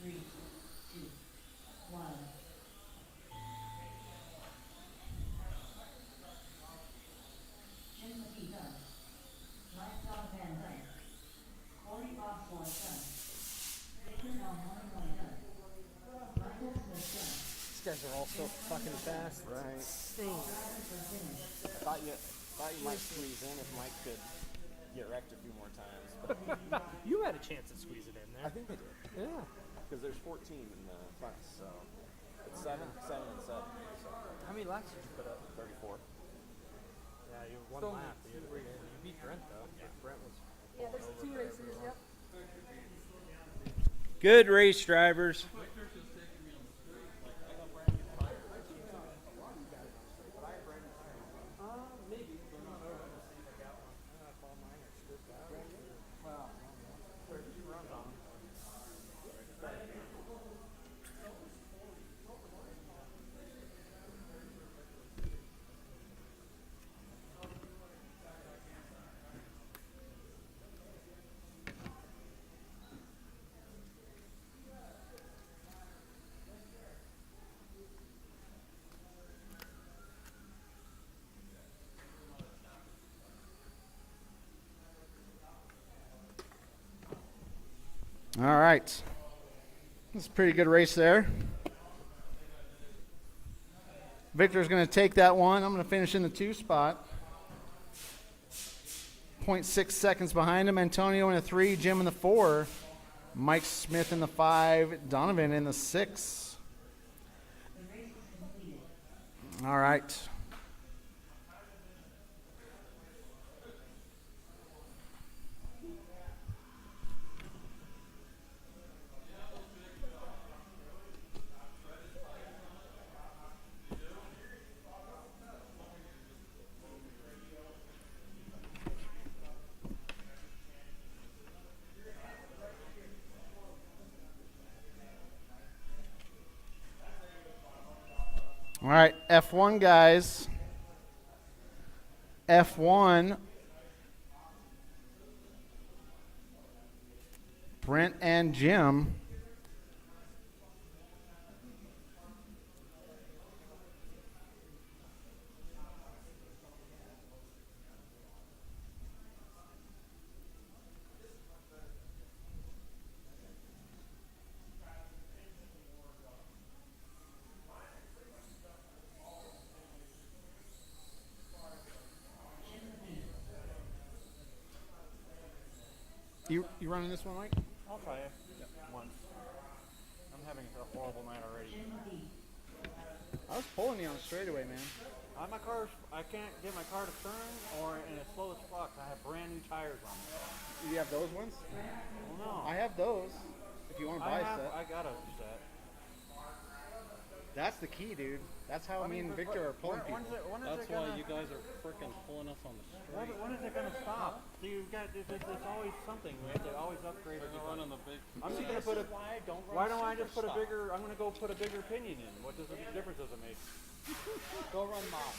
3, 2, 1. Jim McKee done. Mike Dog Van done. Corey Osborne done. Victor Almonte done. Michael Smith done. These guys are all so fucking fast. Right. Insane. Thought you might squeeze in if Mike could get wrecked a few more times. But You had a chance to squeeze it in I there. think they did. Yeah. Because there's 14 in the class, so it's 7 and 7. So How many laps did you put up? 34. Yeah, you won lap. You beat Brent, though. Yeah. Brent was. Yeah, there's 2 races, yep. Good race, drivers. All right. That's a pretty good race there. Victor's going to take that one. I'm going to finish in the 2 spot. 0.6 seconds behind him. Antonio in the 3, Jim in the 4, Mike Smith in the 5, Donovan in the 6. All right. All right, F1 guys. F1. Brent and Jim. You running this one, Mike? I'll try it once. I'm having a horrible night already. I was pulling you on straightaway, man. My car, I can't get my car to turn, or and it's slow as fuck. I have brand new tires on it. Do you have those ones? Well, no. I have those. If you want to buy a set. I got a set. That's the key, dude. That's how me and but Victor are pulling people. When is That's it why gonna, you guys are freaking pulling us on the street. when is it gonna stop? So you got it's always something. We have to always upgrade it. Running the big. I'm just gonna put a. Why don't I just put a bigger? I'm gonna go put a bigger pinion in. What difference does it make? Go run mob.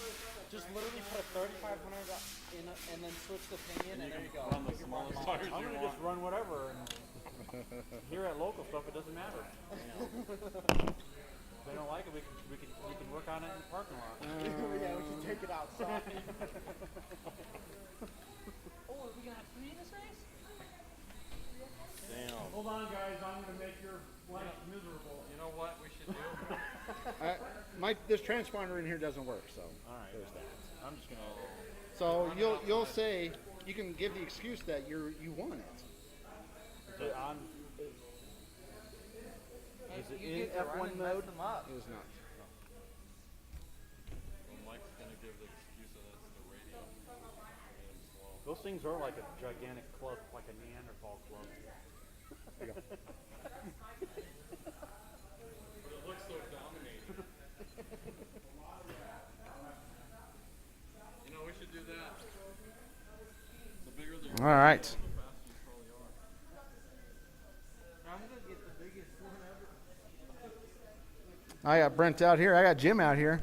Just literally put a 3500 in and then switch the pinion, and there you go. Run the smallest tires I'm gonna just run whatever. And here at local stuff, it doesn't matter. If they don't like it, we can work on it in the parking lot. Yeah, we can take it outside. Oh, are we gonna have 3 in this race? Damn. Hold on, guys. I'm gonna make your life miserable. You know what we should do? Mike, this transponder in here doesn't work, so All right. there's that. I'm just gonna. So you'll say you can give the excuse that you won it. Is it on? Is it in F1 mode? It was not. Mike's gonna give the excuse that it's the radio. Those things are like a gigantic club, like a Neanderthal club. But it looks so dominating. You know, we should do that. The bigger the All right. the faster you probably are. I'm gonna get the biggest one ever. I got Brent out here. I got Jim out here.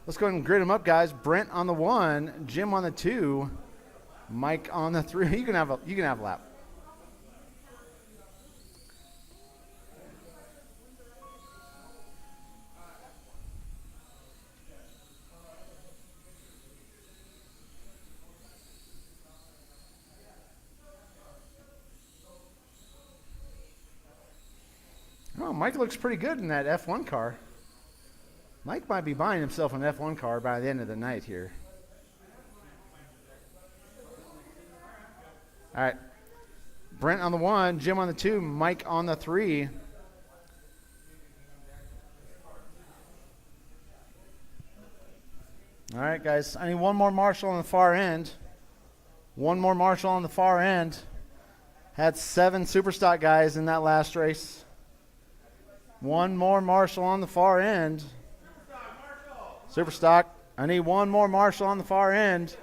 Let's go ahead and grid them up, guys. Brent on the 1, Jim on the 2, Mike on the 3. You can have a lap. Oh, Mike looks pretty good in that F1 car. Mike might be buying himself an F1 car by the end of the night here. All right. Brent on the 1, Jim on the 2, Mike on the 3. All right, guys. I need one more Marshall on the far end. One more Marshall on the far end. Had 7 Superstock guys in that last race. One more Marshall on the far end. Superstock. I need one more Marshall on the far end.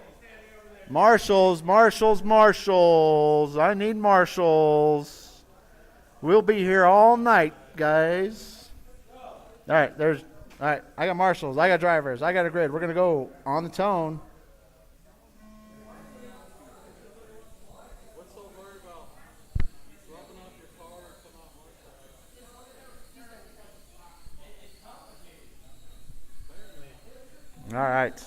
Marshalls, Marshalls, Marshalls. I need Marshalls. We'll be here all night, guys. All right, all right, I got Marshalls. I got drivers. I got a grid. We're going to go on the tone. What's so worried about dropping off your car or putting off All right.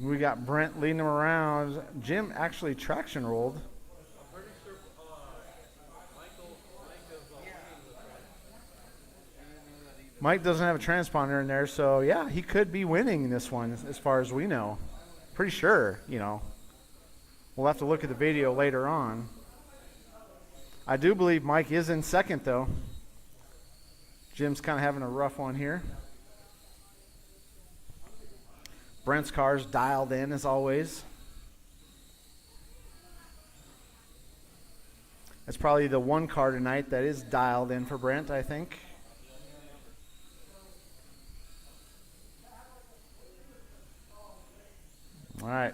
We got Brent leading him around. Jim actually traction rolled. I'm pretty sure Mike is Mike doesn't have a transponder in there, so yeah, he could be winning this one as far as we know. Pretty sure, you know. We'll have to look at the video later on. I do believe Mike is in second, though. Jim's kind of having a rough one here. Brent's car's dialed in, as always. That's probably the one car tonight that is dialed in for Brent, I think. All right.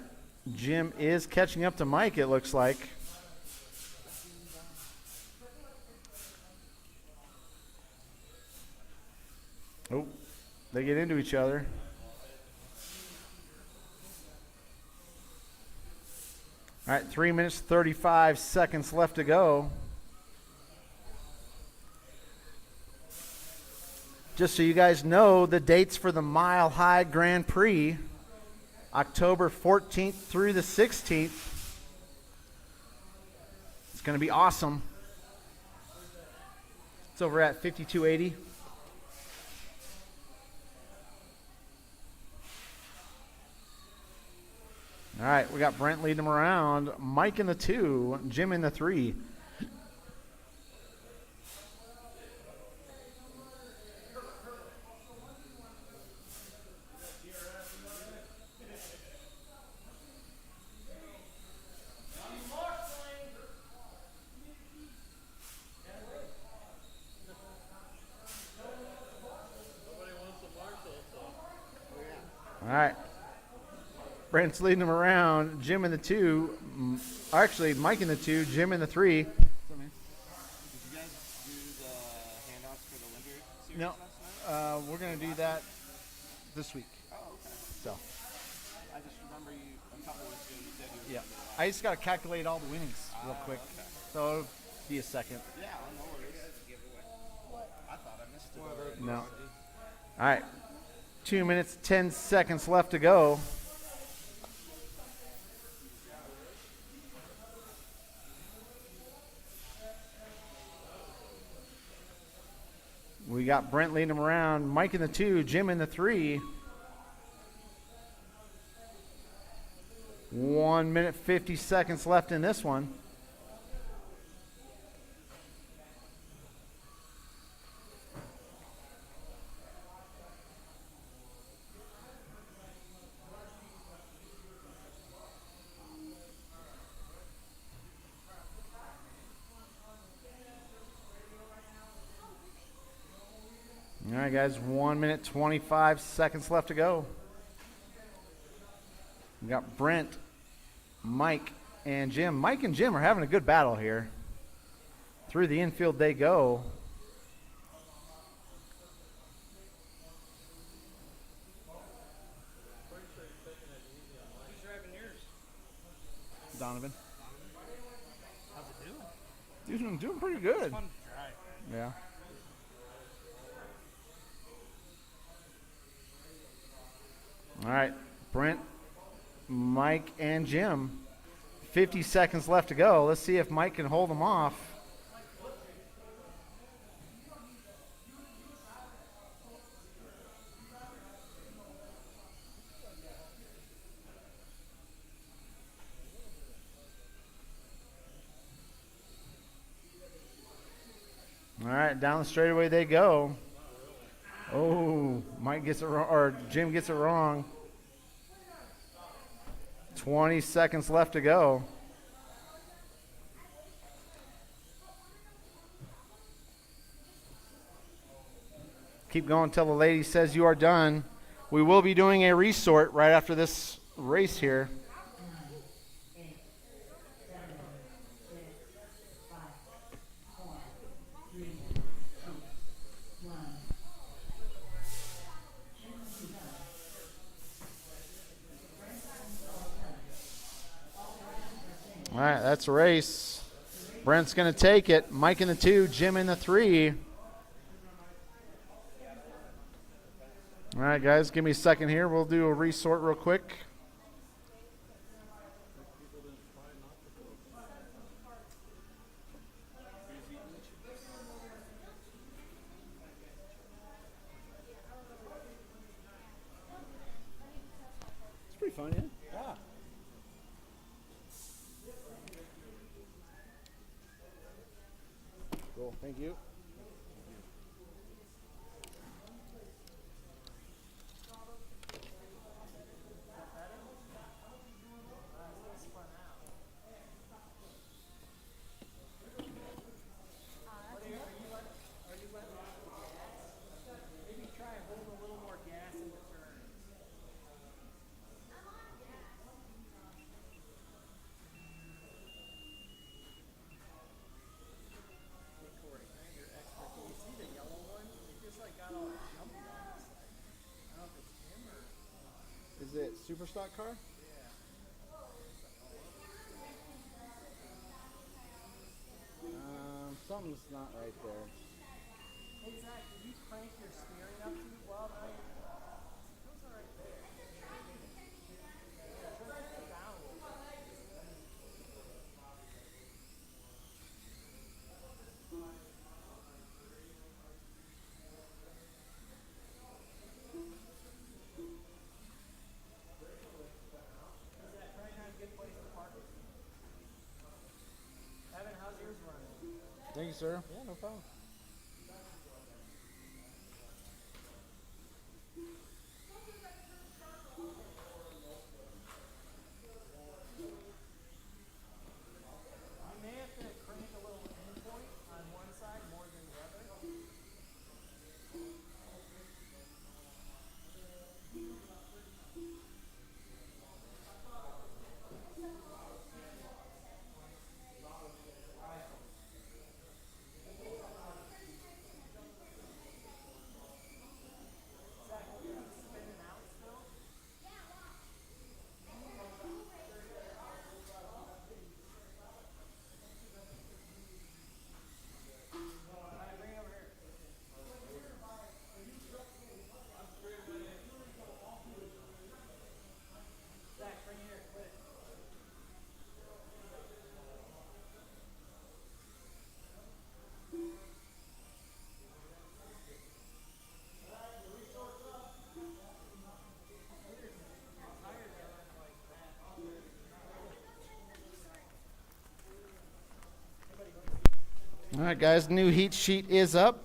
Jim is catching up to Mike, it looks like. Oh, they get into each other. All right, 3 minutes, 35 seconds left to go. Just so you guys know, the dates for the Mile High Grand Prix, October 14th through the 16th. It's going to be awesome. It's over at 5280. All right, we got Brent leading him around. Mike in the 2, Jim in the 3. All right. Brent's leading him around. Jim in the 2. Actually, Mike in the 2. Jim in the 3. Did you guys do the handouts for the winter series No, last night? we're going to do that this week. Oh, okay. So, I just remember you a couple weeks ago you said you were yeah. gonna do I just got to calculate all the winnings real quick. okay. So, it'll be a second. that. Yeah, no worries. I thought I missed it. No. All right. 2 minutes, 10 seconds left to go. We got Brent leading him around. Mike in the 2, Jim in the 3. 1 minute, 50 seconds left in this one. All right, guys, 1 minute, 25 seconds left to go. We got Brent, Mike, and Jim. Mike and Jim are having a good battle here. Through the infield they go. Donovan. How's it doing? Dude, I'm doing pretty good. Fun to drive. Yeah. All right, Brent, Mike, and Jim. 50 seconds left to go. Let's see if Mike can hold them off. All right, down the straightaway they go. Oh, Mike gets it wrong, or Jim gets it wrong. 20 seconds left to go. Keep going until the lady says you are done. We will be doing a resort right after this race here. 9, 8, 7, 6, 5, 4, 3, 2, 1. All right, that's a race. Brent's going to take it. Mike in the 2, Jim in the 3. All right, guys, give me a second here. We'll do a resort real quick. It's pretty fun, yeah? Yeah. Cool, thank you. Maybe try holding a little more gas in the turn. Hey Corey, can I have your expert? Can you see the yellow one? It just like got all jumpy on this side. I don't know if it's him or. Is it super stock car? Something's not right there. Hey Zach, did you crank your steering up too well? Those are right there. Yeah, try to put it down a little bit. Zach, try Thank you, sir. Yeah, no problem. You may have to crank a little endpoint on one side more than the other. All right, guys. New heat sheet is up.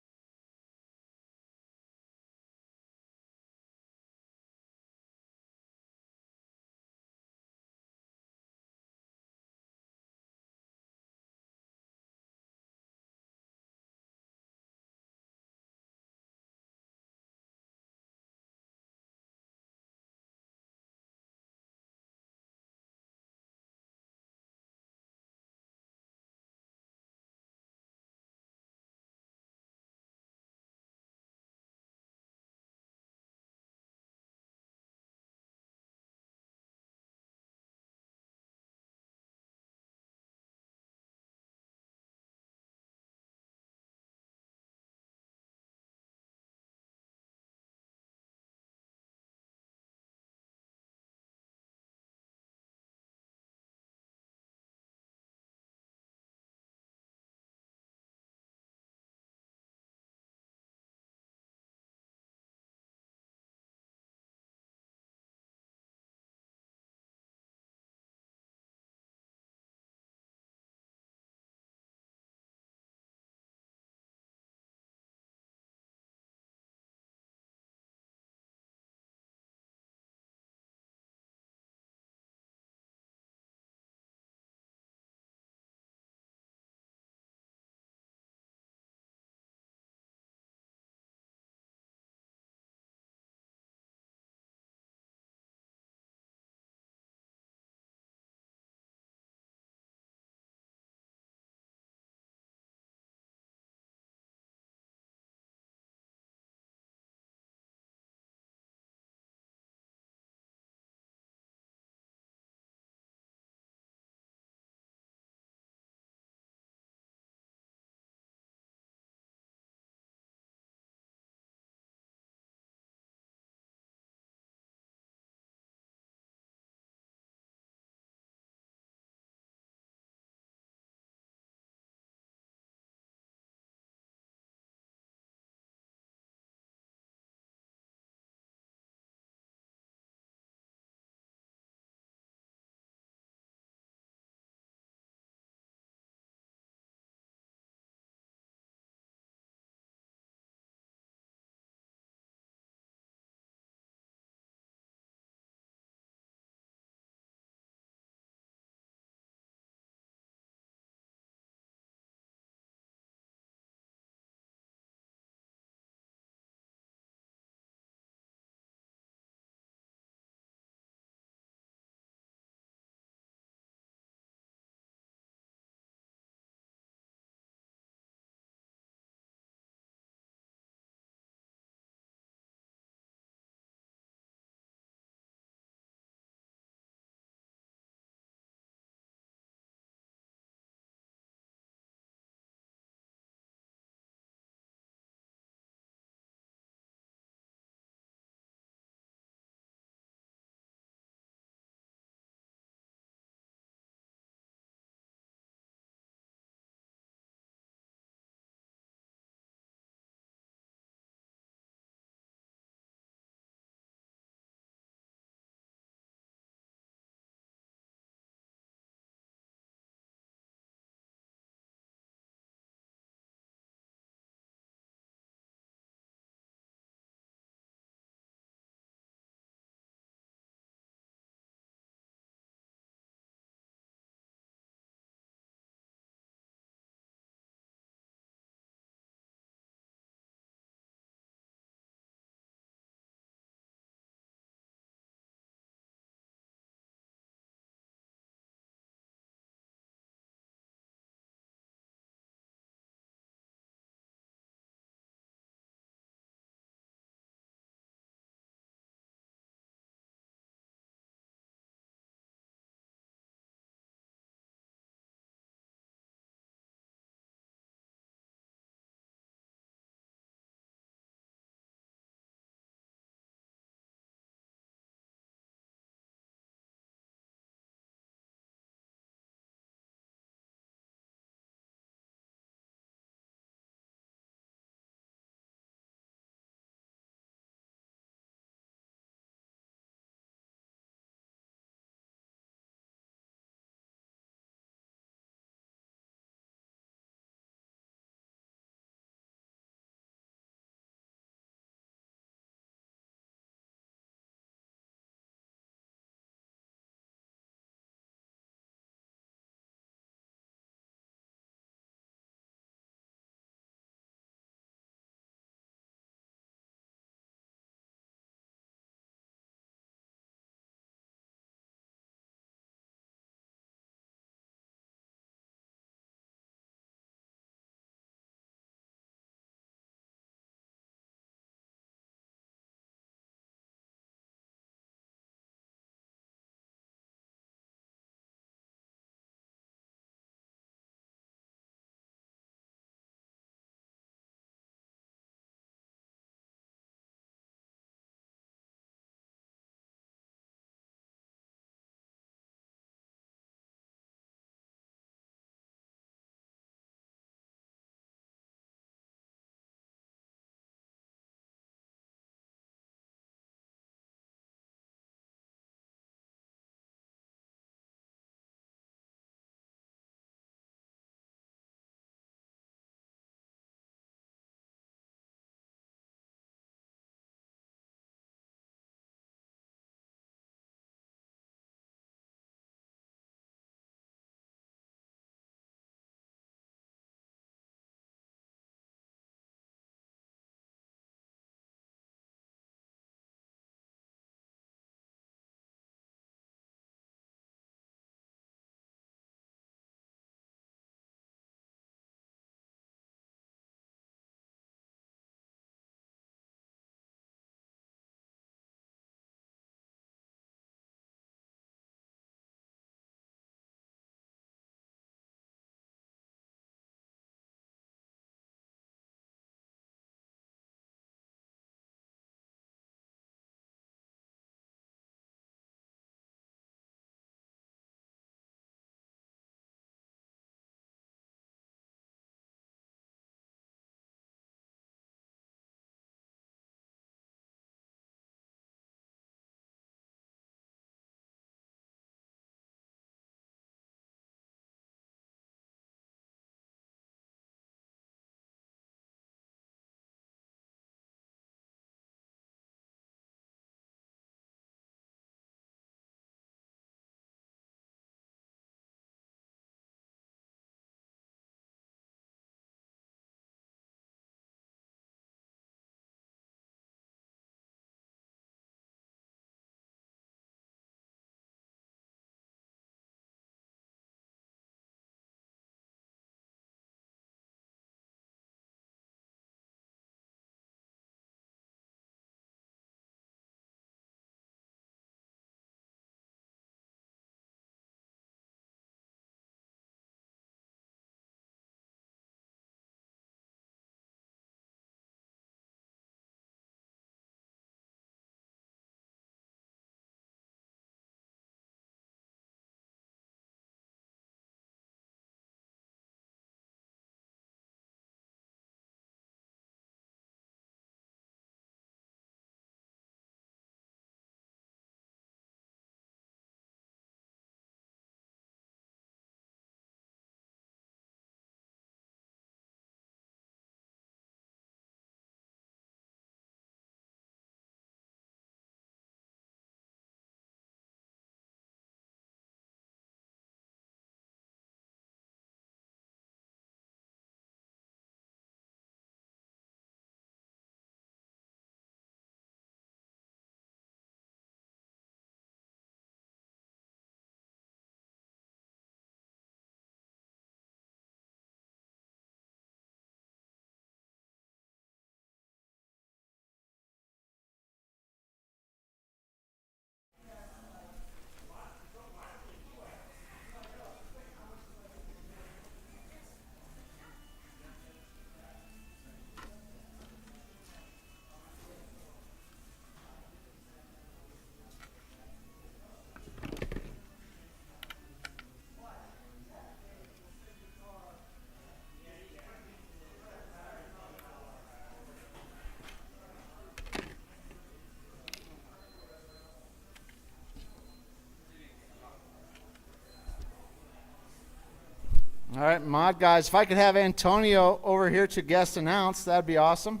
All right, mod guys, if I could have Antonio over here to guest announce, that'd be awesome.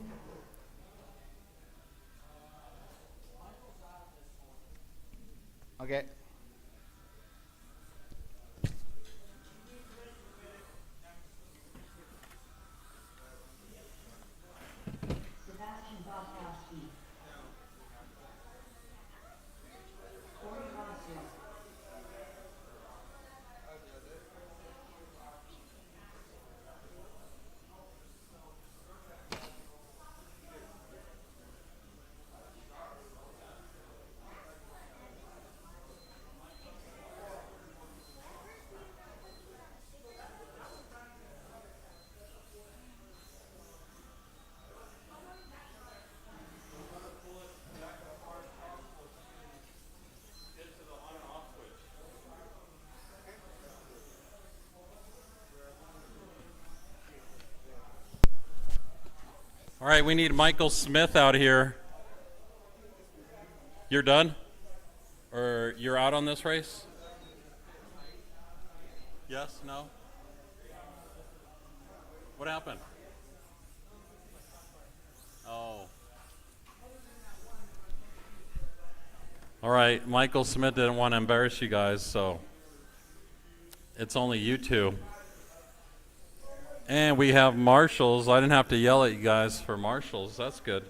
Okay. Sebastian Bobkowski. Corey Rosser. All right, we need Michael Smith out here. You're done? Or you're out on this race? Yes? No? What happened? Oh. All right, Michael Smith didn't want to embarrass you guys, so it's only you two. And we have marshals. I didn't have to yell at you guys for marshals. That's good.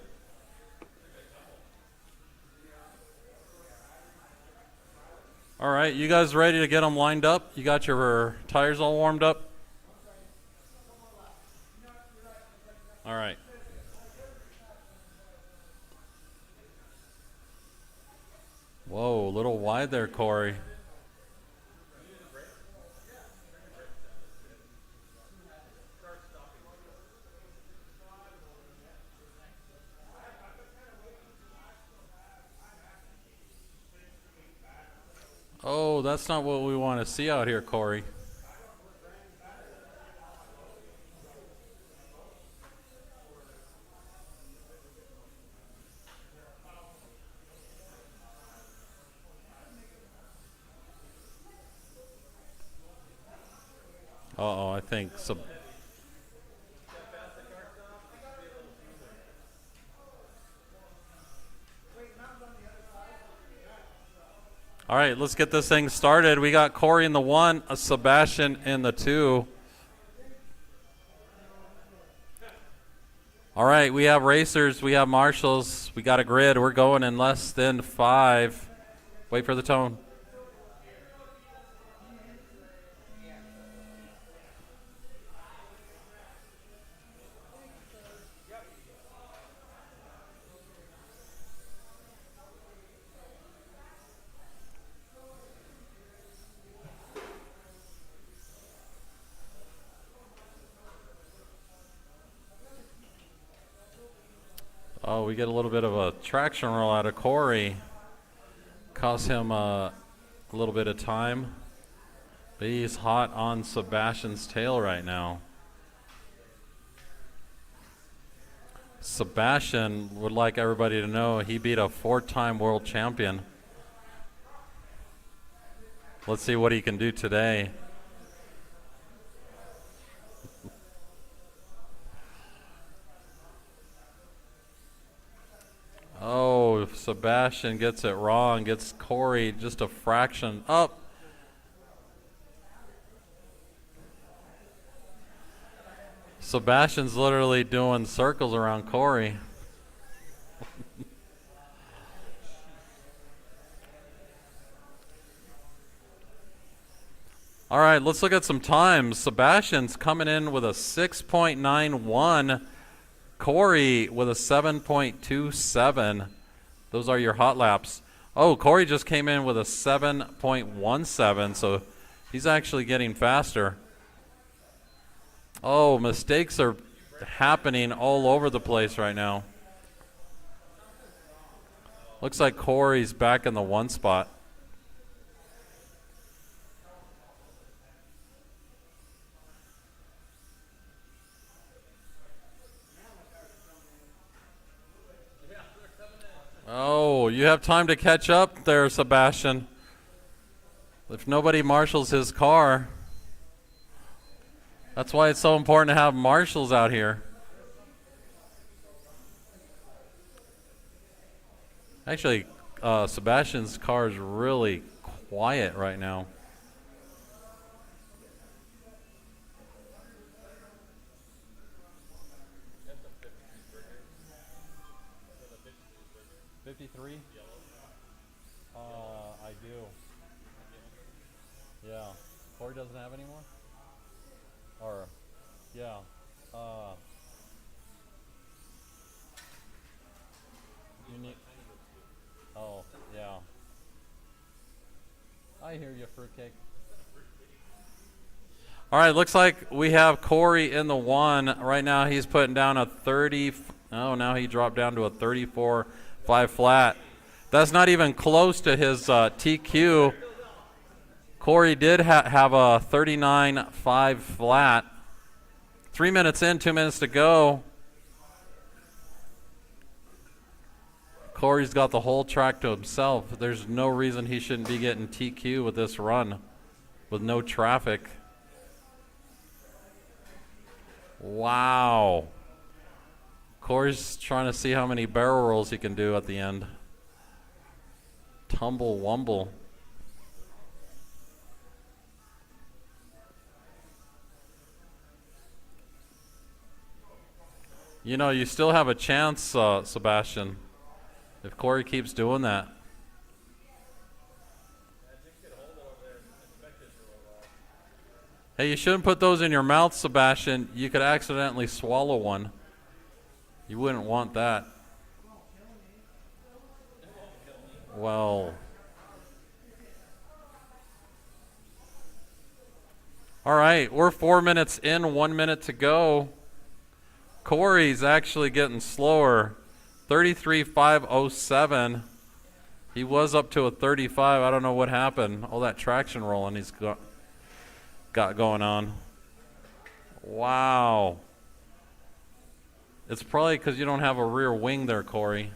All right, you guys ready to get them lined up? You got your tires all warmed up? All right. Whoa, a little wide there, Corey. Oh, that's not what we want to see out here, Corey. Uh-oh, I think some... All right, let's get this thing started. We got Corey in the 1, Sebastian in the 2. All right, we have racers, we have marshals, we got a grid. We're going in less than 5. Wait for the tone. Oh, we get a little bit of a traction roll out of Corey. Cost him a little bit of time. But he's hot on Sebastian's tail right now. Sebastian would like everybody to know he beat a 4-time world champion. Let's see what he can do today. Oh, Sebastian gets it wrong, gets Corey just a fraction up. Sebastian's literally doing circles around Corey. All right, let's look at some times. Sebastian's coming in with a 6.91. Corey with a 7.27. Those are your hot laps. Oh, Corey just came in with a 7.17, so he's actually getting faster. Oh, mistakes are happening all over the place right now. Looks like Corey's back in the 1 spot. Oh, you have time to catch up there, Sebastian. If nobody marshals his car. That's why it's so important to have marshals out here. Actually, Sebastian's car is really quiet right now. '53. I do. Yeah. Corey doesn't have any more? Or, yeah. You need. Oh, yeah. I hear you, fruitcake. All right, looks like we have Corey in the 1. Right now he's putting down a 30. Oh, now he dropped down to a 34.5 flat. That's not even close to his TQ. Corey did have a 39.5 flat. 3 minutes in, 2 minutes to go. Corey's got the whole track to himself. There's no reason he shouldn't be getting TQ with this run with no traffic. Wow. Corey's trying to see how many barrel rolls he can do at the end. Tumble wumble. You know, you still have a chance, Sebastian, if Corey keeps doing that. Hey, you shouldn't put those in your mouth, Sebastian. You could accidentally swallow one. You wouldn't want that. Well. All right, we're 4 minutes in, 1 minute to go. Corey's actually getting slower. 33.507. He was up to a 35. I don't know what happened. All that traction rolling he's got going on. Wow. It's probably because you don't have a rear wing there, Corey.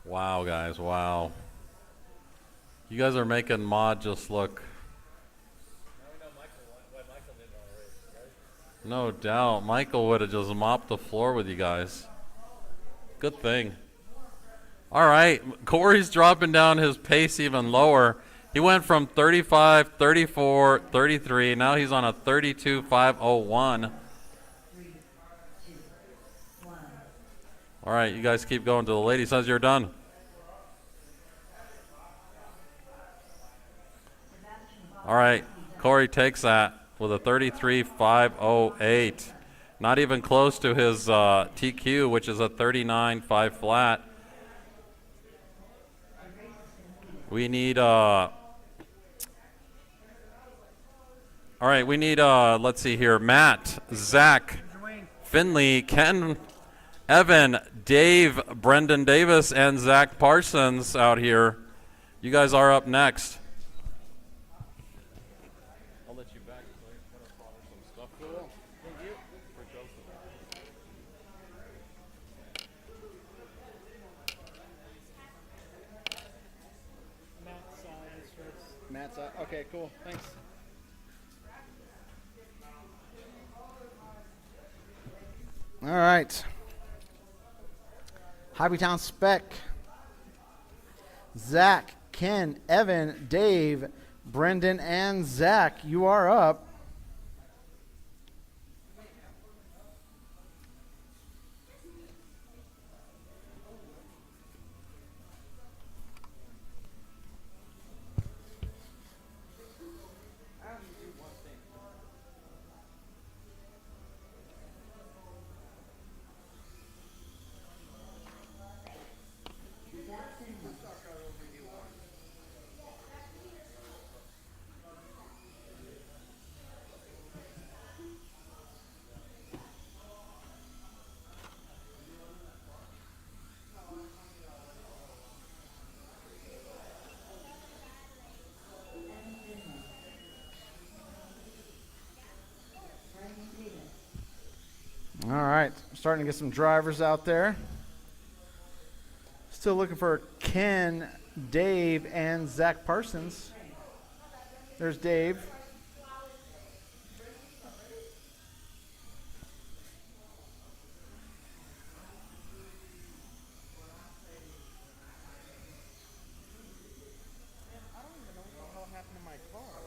Wow, guys, wow. You guys are making Mod just look. No doubt. Michael would have just mopped the floor with you guys. Good thing. All right. Corey's dropping down his pace even lower. He went from 35, 34, 33. Now he's on a 32.501. All right. You guys keep going till the lady says you're done. All right. Corey takes that with a 33.508. Not even close to his TQ, which is a 39.5 flat. We need all right, we need let's see here. Matt, Zach, Finley, Ken, Evan, Dave, Brendan Davis, and Zach Parsons out here. You guys are up next. I'll let you back. Some stuff. Cool. Thank you. Matt's okay, cool. Thanks. All right. HobbyTown Spec. Zach, Ken, Evan, Dave, Brendan, and Zach, you are up. All right, starting to get some drivers out there. Still looking for Ken, Dave, and Zach Parsons. There's Dave. I don't even know what the hell happened to my car.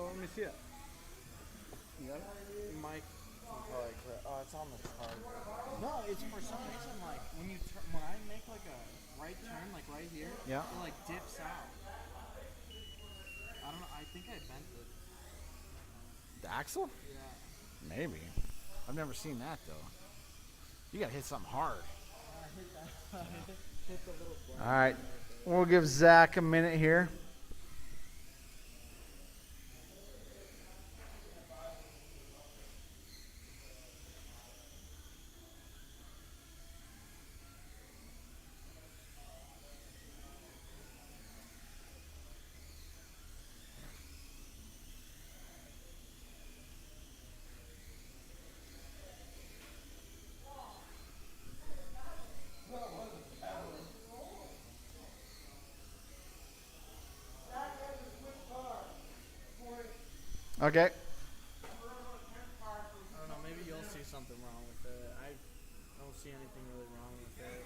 Let me see it. Mike, oh, it's on the chart. No, it's for some reason like when I make like a right turn, like right here, Yeah. it like dips out. I don't know. I think I bent it. The axle? Yeah. Maybe. I've never seen that though. You gotta hit something hard. Hit the little block. All right. We'll give Zach a minute here. Okay. I don't know. Maybe you'll see something wrong with it. I don't see anything really wrong with it.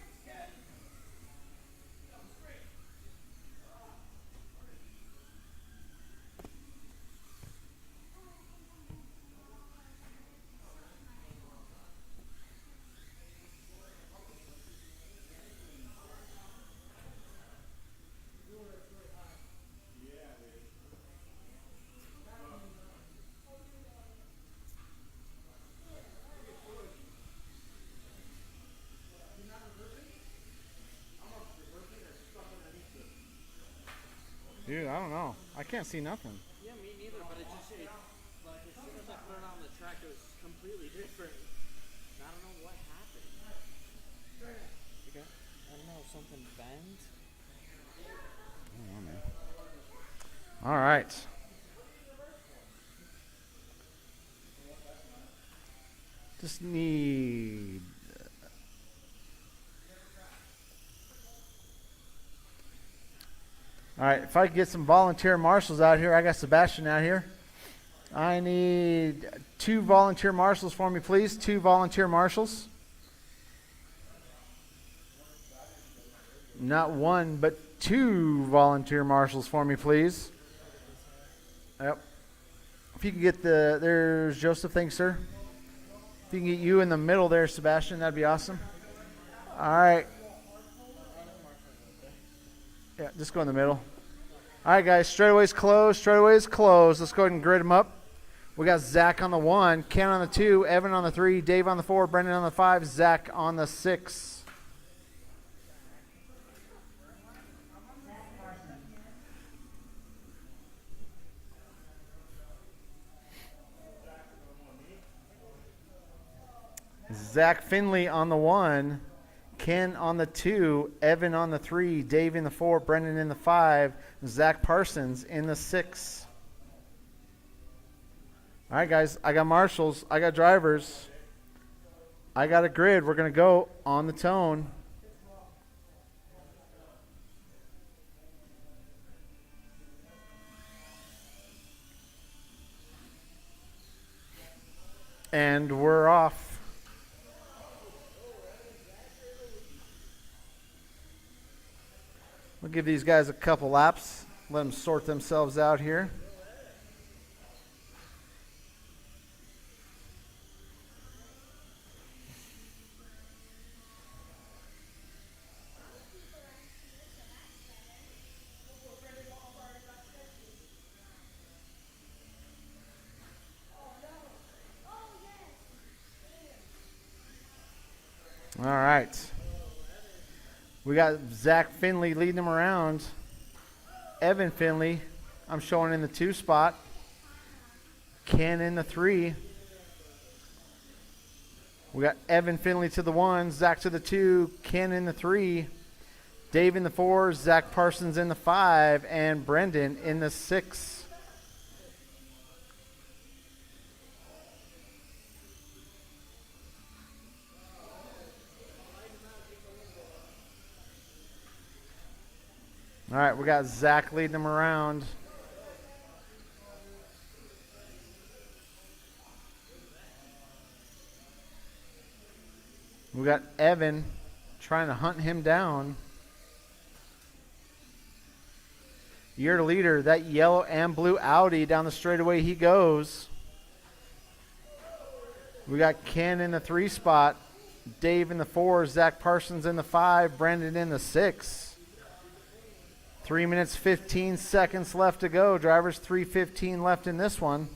Dude, I don't know. I can't see nothing. Yeah, me neither. But it just like as soon as I put it on the track, it was completely different. And I don't know what happened. Okay. I don't know if something bent. All right. Just need. All right, if I could get some volunteer marshals out here, I got Sebastian out here. I need 2 volunteer marshals for me, please. 2 volunteer marshals. Not 1, but 2 volunteer marshals for me, please. Yep. If you can get there's Joseph, thanks, sir. If you can get you in the middle there, Sebastian, that'd be awesome. All right. Yeah, just go in the middle. All right, guys, straightaway's closed. Straightaway's closed. Let's go ahead and grid them up. We got Zach on the 1, Ken on the 2, Evan on the 3, Dave on the 4, Brendan on the 5, Zach on the 6. Zach Finley on the 1, Ken on the 2, Evan on the 3, Dave in the 4, Brendan in the 5, Zach Parsons in the 6. All right, guys, I got marshals, I got drivers, I got a grid. We're going to go on the tone. And we're off. We'll give these guys a couple laps, let them sort themselves out here. All right. We got Zach Finley leading them around. Evan Finley, I'm showing in the 2 spot. Ken in the 3. We got Evan Finley to the 1, Zach to the 2, Ken in the 3, Dave in the 4, Zach Parsons in the 5, and Brendan in the 6. All right, we got Zach leading them around. We got Evan trying to hunt him down. Your leader, that yellow and blue Audi down the straightaway he goes. We got Ken in the 3 spot, Dave in the 4, Zach Parsons in the 5, Brandon in the 6. 3 minutes, 15 seconds left to go. Drivers, 3:15 left in this one.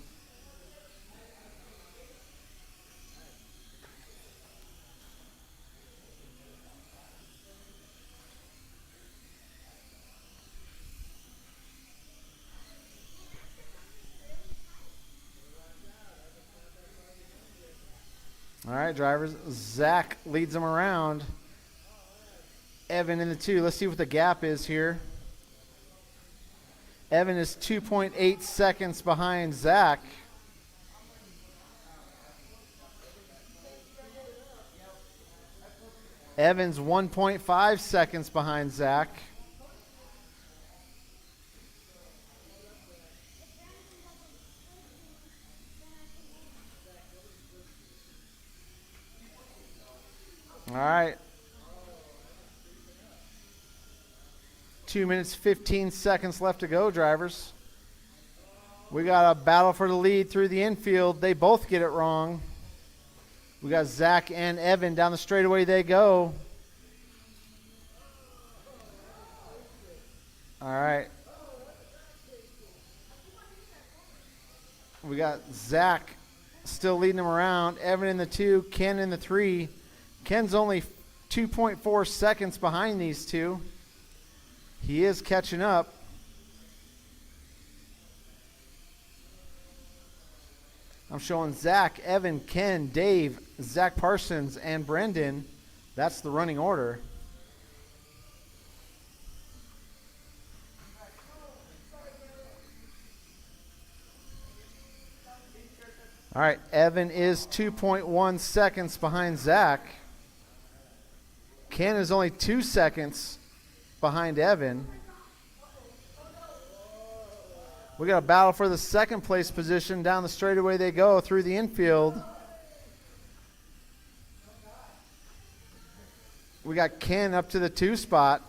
All right, drivers. Zach leads them around. Evan in the 2. Let's see what the gap is here. Evan is 2.8 seconds behind Zach. Evan's 1.5 seconds behind Zach. All right. 2 minutes, 15 seconds left to go, drivers. We got a battle for the lead through the infield. They both get it wrong. We got Zach and Evan down the straightaway they go. All right. We got Zach still leading them around. Evan in the 2, Ken in the 3. Ken's only 2.4 seconds behind these two. He is catching up. I'm showing Zach, Evan, Ken, Dave, Zach Parsons, and Brendan. That's the running order. All right, Evan is 2.1 seconds behind Zach. Ken is only 2 seconds behind Evan. We got a battle for the second place position. Down the straightaway they go through the infield. We got Ken up to the 2 spot.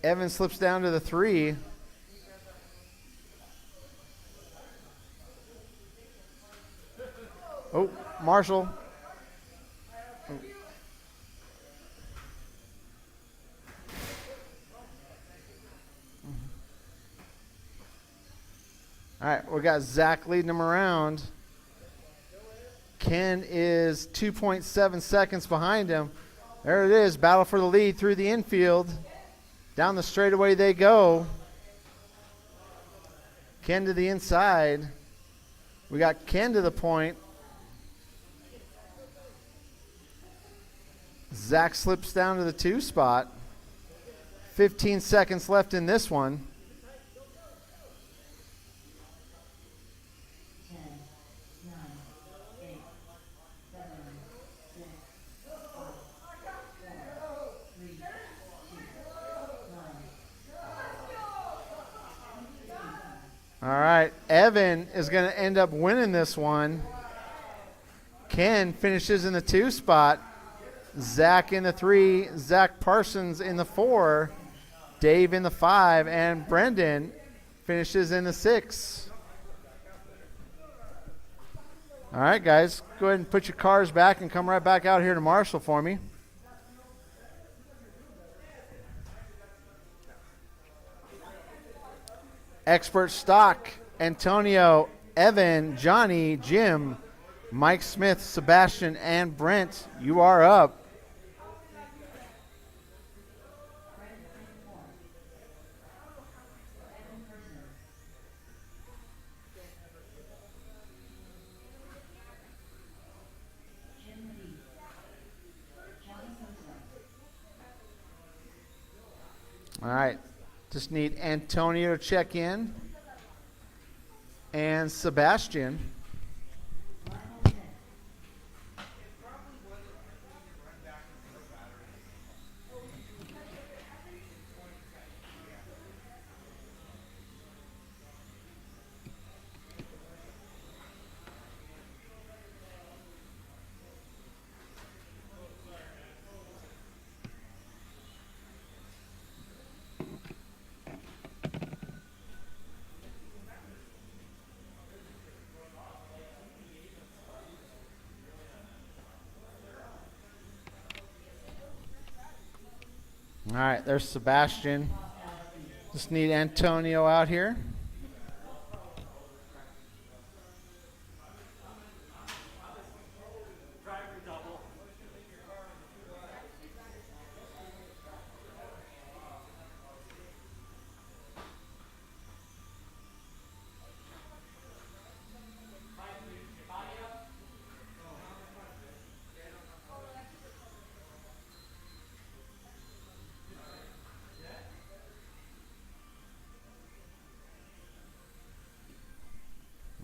Evan slips down to the 3. Oh, Marshall. All right, we got Zach leading them around. Ken is 2.7 seconds behind him. There it is, battle for the lead through the infield. Down the straightaway they go. Ken to the inside. We got Ken to the point. Zach slips down to the 2 spot. 15 seconds left in this one. 10, 9, 8, 7, 6, 5, 4, 3, 2, 1. All right, Evan is going to end up winning this one. Ken finishes in the 2 spot. Zach in the 3, Zach Parsons in the 4, Dave in the 5, and Brendan finishes in the 6. All right, guys, go ahead and put your cars back and come right back out here to Marshall for me. Expert stock, Antonio, Evan, Johnny, Jim, Mike Smith, Sebastian, and Brent, you are up. All right, just need Antonio to check in and Sebastian. All right, there's Sebastian. Just need Antonio out here.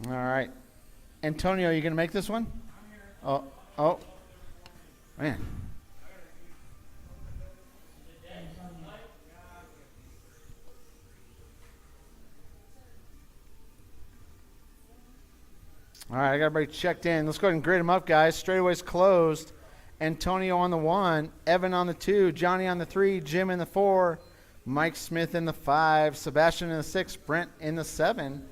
All right. Antonio, you going to make this one? Oh, man. All right, I got everybody checked in. Let's go ahead and grade them up, guys. Straightaway's closed. Antonio on the 1, Evan on the 2, Johnny on the 3, Jim in the 4, Mike Smith in the 5, Sebastian in the 6, Brent in the 7.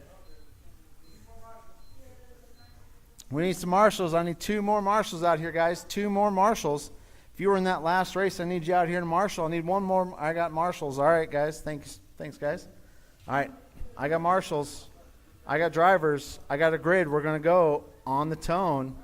We need some marshals. I need 2 more marshals out here, guys. 2 more marshals. If you were in that last race, I need you out here to marshal. I need 1 more. I got marshals. All right, guys. Thanks, guys. All right, I got marshals. I got drivers. I got a grid. We're going to go on the tone.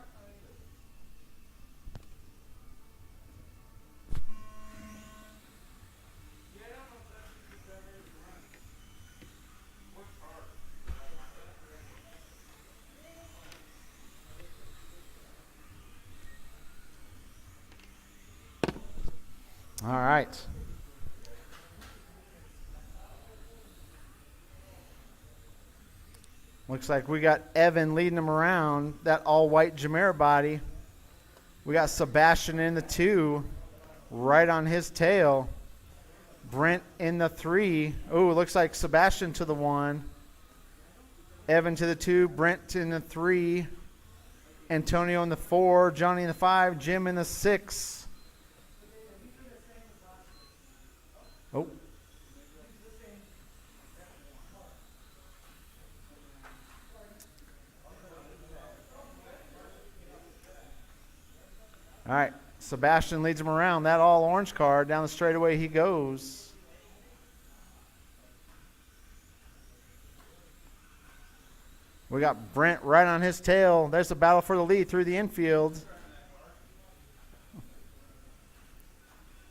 All right. Looks like we got Evan leading him around, that all-white Jamera body. We got Sebastian in the 2, right on his tail. Brent in the 3. Oh, it looks like Sebastian to the 1. Evan to the 2, Brent in the 3. Antonio in the 4, Johnny in the 5, Jim in the 6. Oh. All right, Sebastian leads him around. That all orange car, down the straightaway he goes. We got Brent right on his tail. There's the battle for the lead through the infield.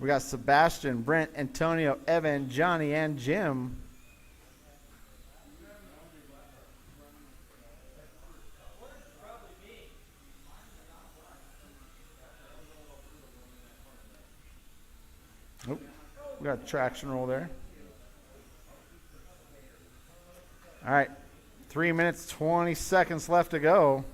We got Sebastian, Brent, Antonio, Evan, Johnny, and Jim. Nope. We got a traction roll there. All right. 3 minutes, 20 seconds left to go.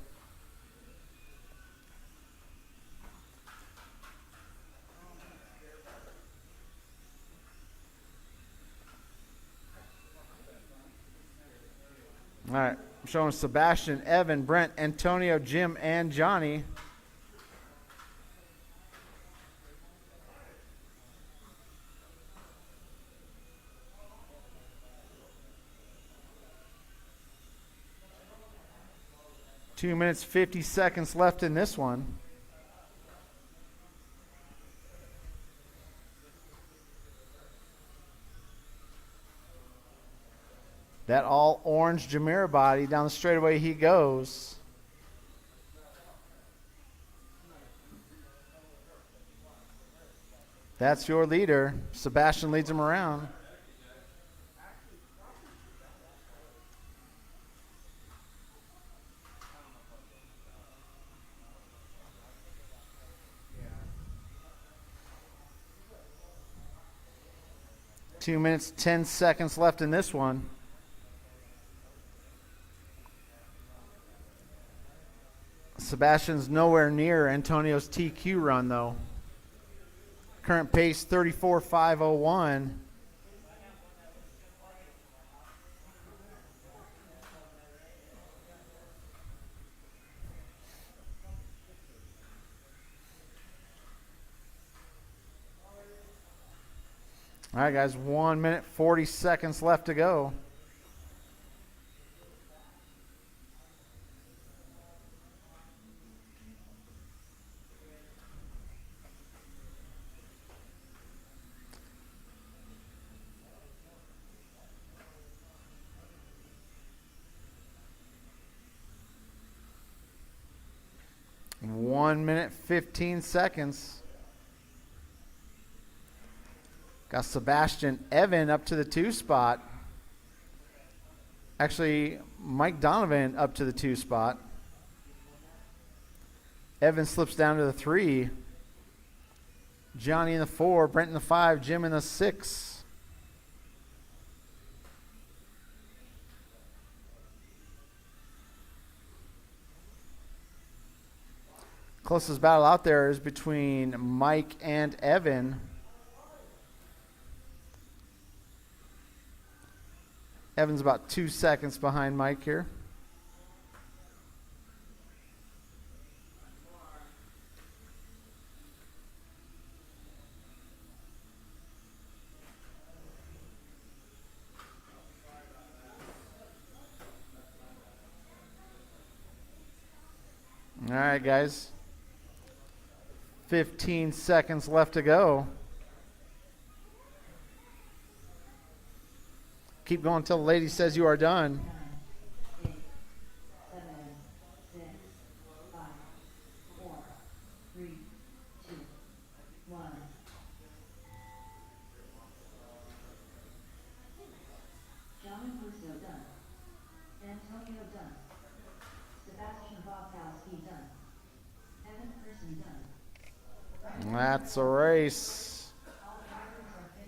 All right, I'm showing Sebastian, Evan, Brent, Antonio, Jim, and Johnny. Two minutes, 50 seconds left in this one. That all orange Jamera body, down the straightaway he goes. That's your leader. Sebastian leads him around. Two minutes, 10 seconds left in this one. Sebastian's nowhere near Antonio's TQ run, though. Current pace 34.501. All right, guys, 1 minute, 40 seconds left to go. 1 minute, 15 seconds. Got Sebastian Evan up to the 2 spot. Actually, Mike Donovan up to the 2 spot. Evan slips down to the 3. Johnny in the 4, Brent in the 5, Jim in the 6. Closest battle out there is between Mike and Evan. Evan's about 2 seconds behind Mike here. All right, guys. 15 seconds left to go. Keep going until the lady says you are done. 9, 8, 7, 6, 5, 4, 3, 2, 1. Johnny Russo done. Antonio done. Sebastian Bobkowski done. Evan Person done. That's a race.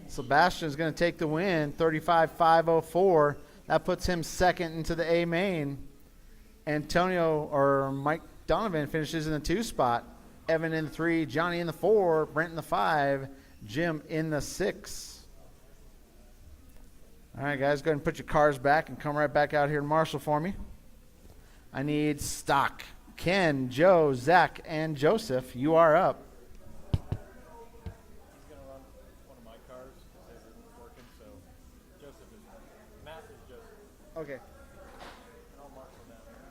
Sebastian's going to take the win, 35-504. That puts him second into the A main. Antonio or Mike Donovan finishes in the 2 spot. Evan in the 3, Johnny in the 4, Brent in the 5, Jim in the 6. All right, guys, go ahead and put your cars back and come right back out here to Marshall for me. I need stock. Ken, Joe, Zach, and Joseph, you are up. He's gonna run one of my cars because his isn't working. So Joseph is Matt is Joseph. Okay. And I'll Marshall down here.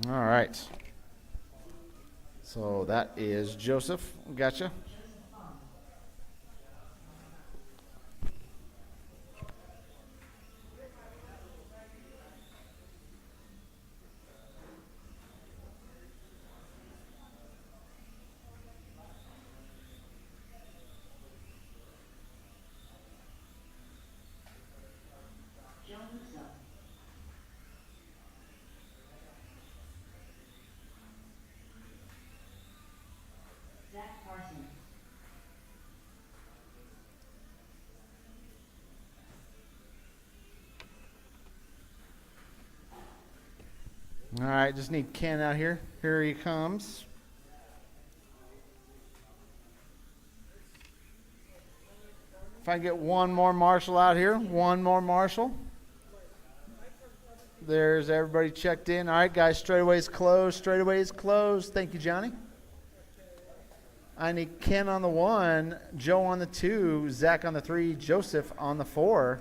All right. So that is Joseph. Gotcha. Joe Russo. Zach Parson. All right, just need Ken out here. Here he comes. If I get one more Marshall out here, one more Marshall. There's everybody checked in. All right, guys, straightaway's closed. Straightaway's closed. Thank you, Johnny. I need Ken on the 1, Joe on the 2, Zach on the 3, Joseph on the 4.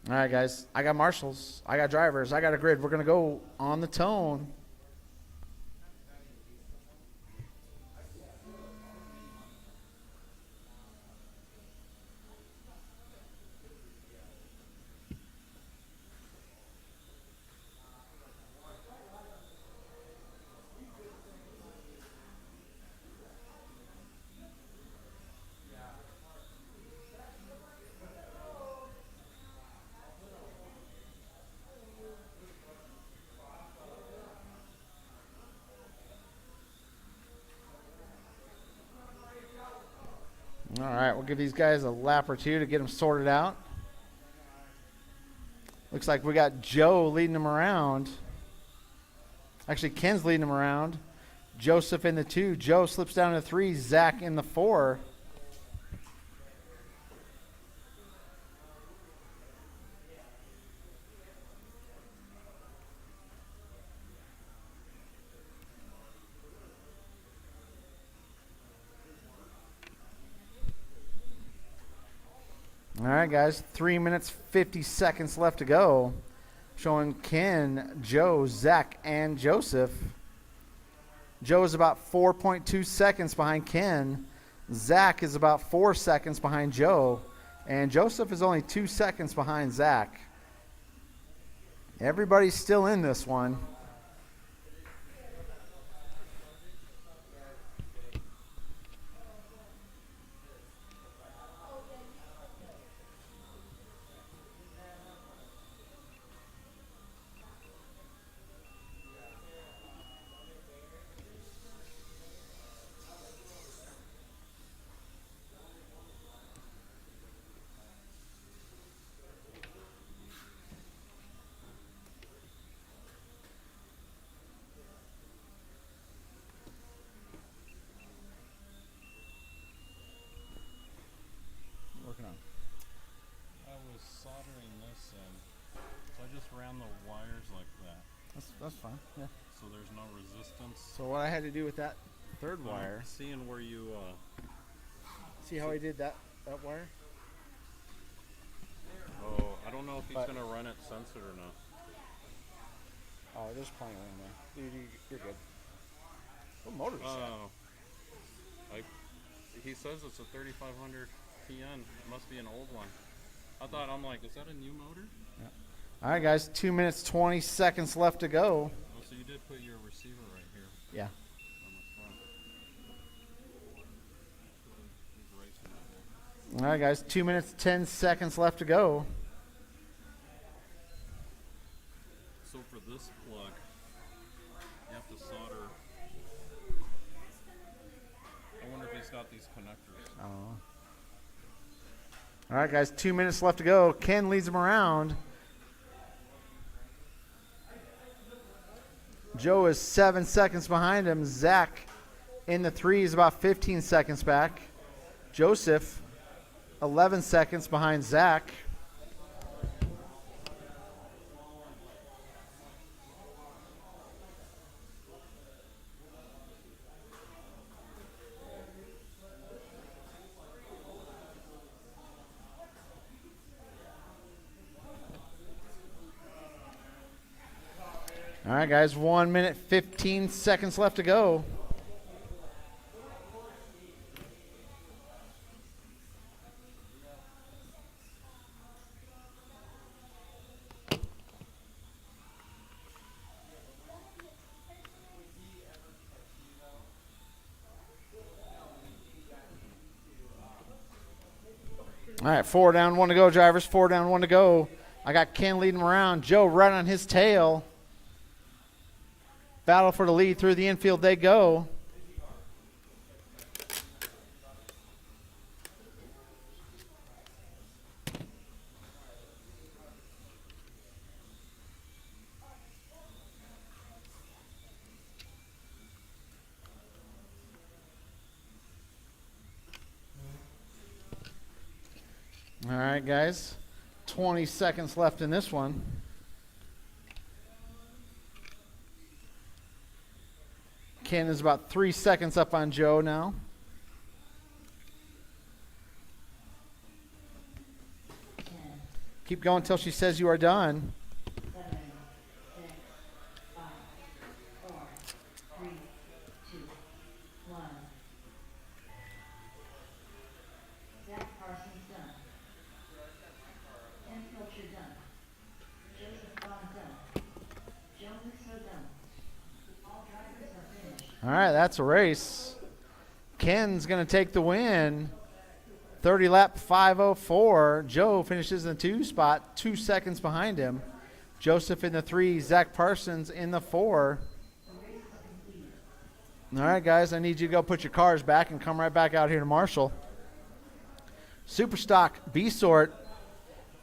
All right, guys. I got marshals. I got drivers. I got a grid. We're going to go on the tone. All right, we'll give these guys a lap or two to get them sorted out. Looks like we got Joe leading them around. Actually, Ken's leading them around. Joseph in the 2. Joe slips down to 3. Zach in the 4. All right, guys. 3 minutes, 50 seconds left to go. Showing Ken, Joe, Zach, and Joseph. Joe is about 4.2 seconds behind Ken. Zach is about 4 seconds behind Joe. And Joseph is only 2 seconds behind Zach. Everybody's still in this one. Working on. I was soldering this in, so I just ran the wires like that, That's fine. Yeah. so there's no resistance. So what I had to do with that third wire, Seeing where you, see how I did that wire? I don't know if he's But- gonna run it censored or not. Oh, there's plenty in there. Dude, you're good. What motor is that? Oh, he says it's a 3500 PN. It must be an old one. I'm like, is that a new motor? All right, guys. 2 minutes, 20 seconds left to go. Oh, so you did put your receiver right here Yeah. on the front. He's racing that there. All right, guys. 2 minutes, 10 seconds left to go. So for this plug, you have to solder. I wonder if he's got these connectors. Oh. All right, guys. 2 minutes left to go. Ken leads him around. Joe is 7 seconds behind him. Zach in the 3 is about 15 seconds back. Joseph, 11 seconds behind Zach. All right, guys, 1 minute, 15 seconds left to go. All right, 4 down, 1 to go, drivers. 4 down, 1 to go. I got Ken leading him around. Joe right on his tail. Battle for the lead through the infield they go. All right, guys. 20 seconds left in this one. Ken is about 3 seconds up on Joe now. Keep going until she says you are done. 7, 6, 5, 4, 3, 2, 1. Zach Parsons done. Ken Pilcher done. Joseph Bond done. Joe Mixo done. All drivers are finished. All right, that's a race. Ken's going to take the win. 30 lap 5:04. Joe finishes in the 2 spot, 2 seconds behind him. Joseph in the 3, Zach Parsons in the 4. All right, guys, I need you to go put your cars back and come right back out here to Marshall. Superstock, B-Sort,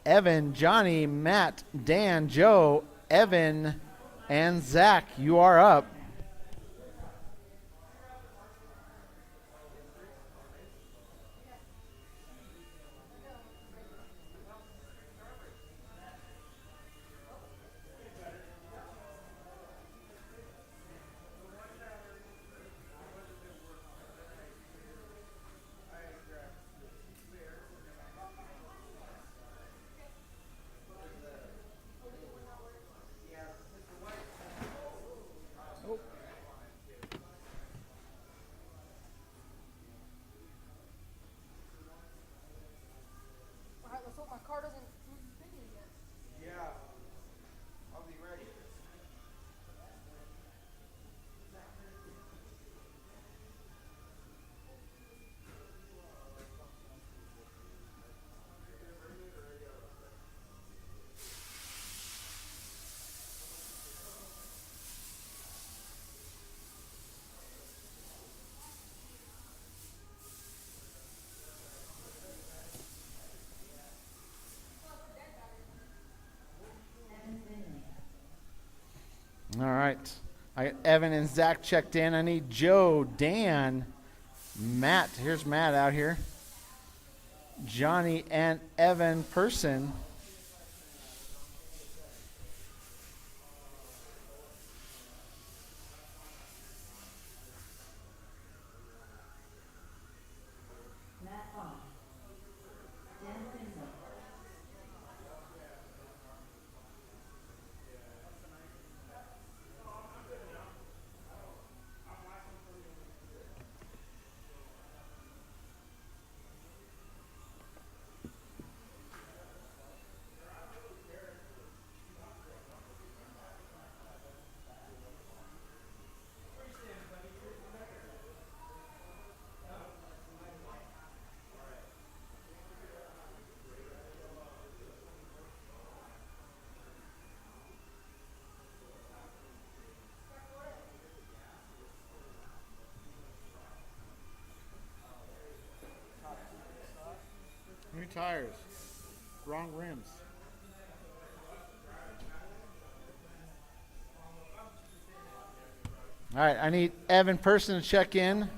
Evan, Johnny, Matt, Dan, Joe, Evan, and Zach, you are up. right. I got Evan and Zach checked in. I need Joe, Dan, Matt. Here's Matt out here. Johnny and Evan Person. Matt Bond, Dan Finzel, New tires. Wrong rims. All right, I need Evan Person to check in.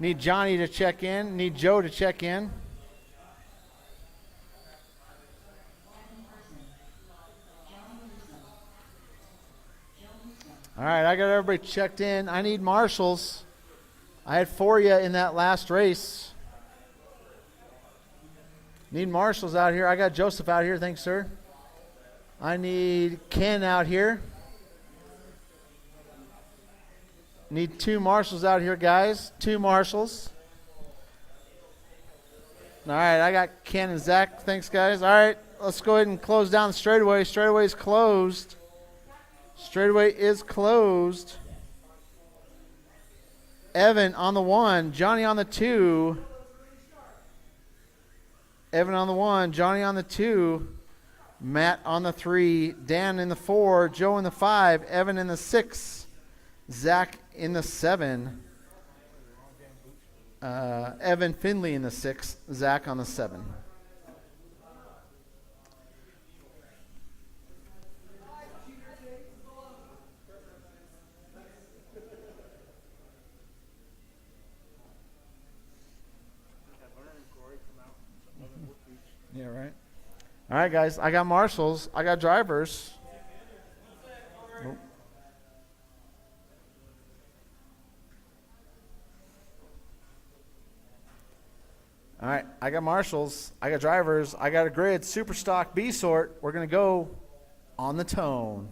Need Johnny to check in. Need Joe to check in. All right, I got everybody checked in. I need marshals. I had 4 you in that last race. Need marshals out here. I got Joseph out here. Thanks, sir. I need Ken out here. Need 2 marshals out here, guys. 2 marshals. All right, I got Ken and Zach. Thanks, guys. All right, let's go ahead and close down the straightaway. Straightaway is closed. Straightaway is closed. Evan on the 1, Johnny on the 2. Evan on the 1, Johnny on the 2, Matt on the 3, Dan in the 4, Joe in the 5, Evan in the 6, Zach in the 7, Evan Finley in the 6, Zach on the 7. Yeah, right. All right, guys. I got marshals. I got drivers. Nope. All right, I got marshals. I got drivers. I got a grid. Super stock B sort. We're going to go on the tone.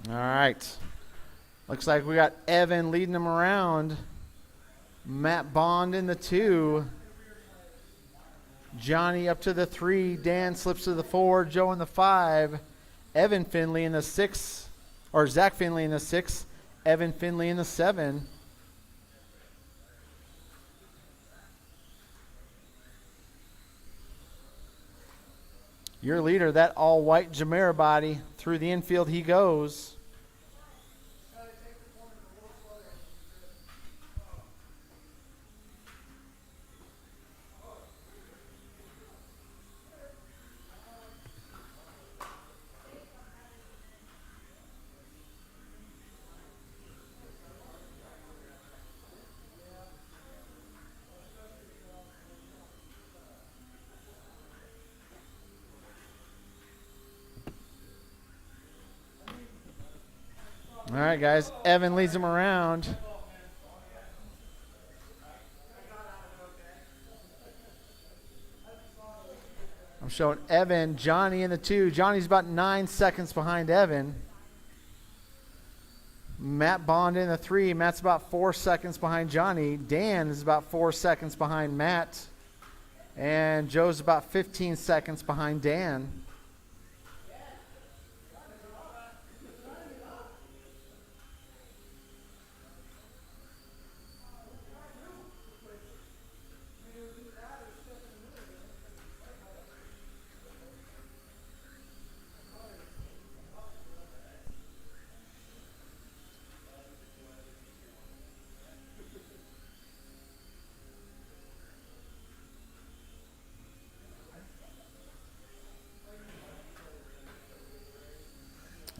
All right. Looks like we got Evan leading them around. Matt Bond in the 2. Johnny up to the 3. Dan slips to the 4. Joe in the 5. Evan Finley in the 6. Or Zach Finley in the 6. Evan Finley in the 7. Your leader, that all-white Jamera body. Through the infield he goes. All right, guys. Evan leads them around. I'm showing Evan, Johnny in the 2. Johnny's about 9 seconds behind Evan. Matt Bond in the 3. Matt's about 4 seconds behind Johnny. Dan is about 4 seconds behind Matt. And Joe's about 15 seconds behind Dan.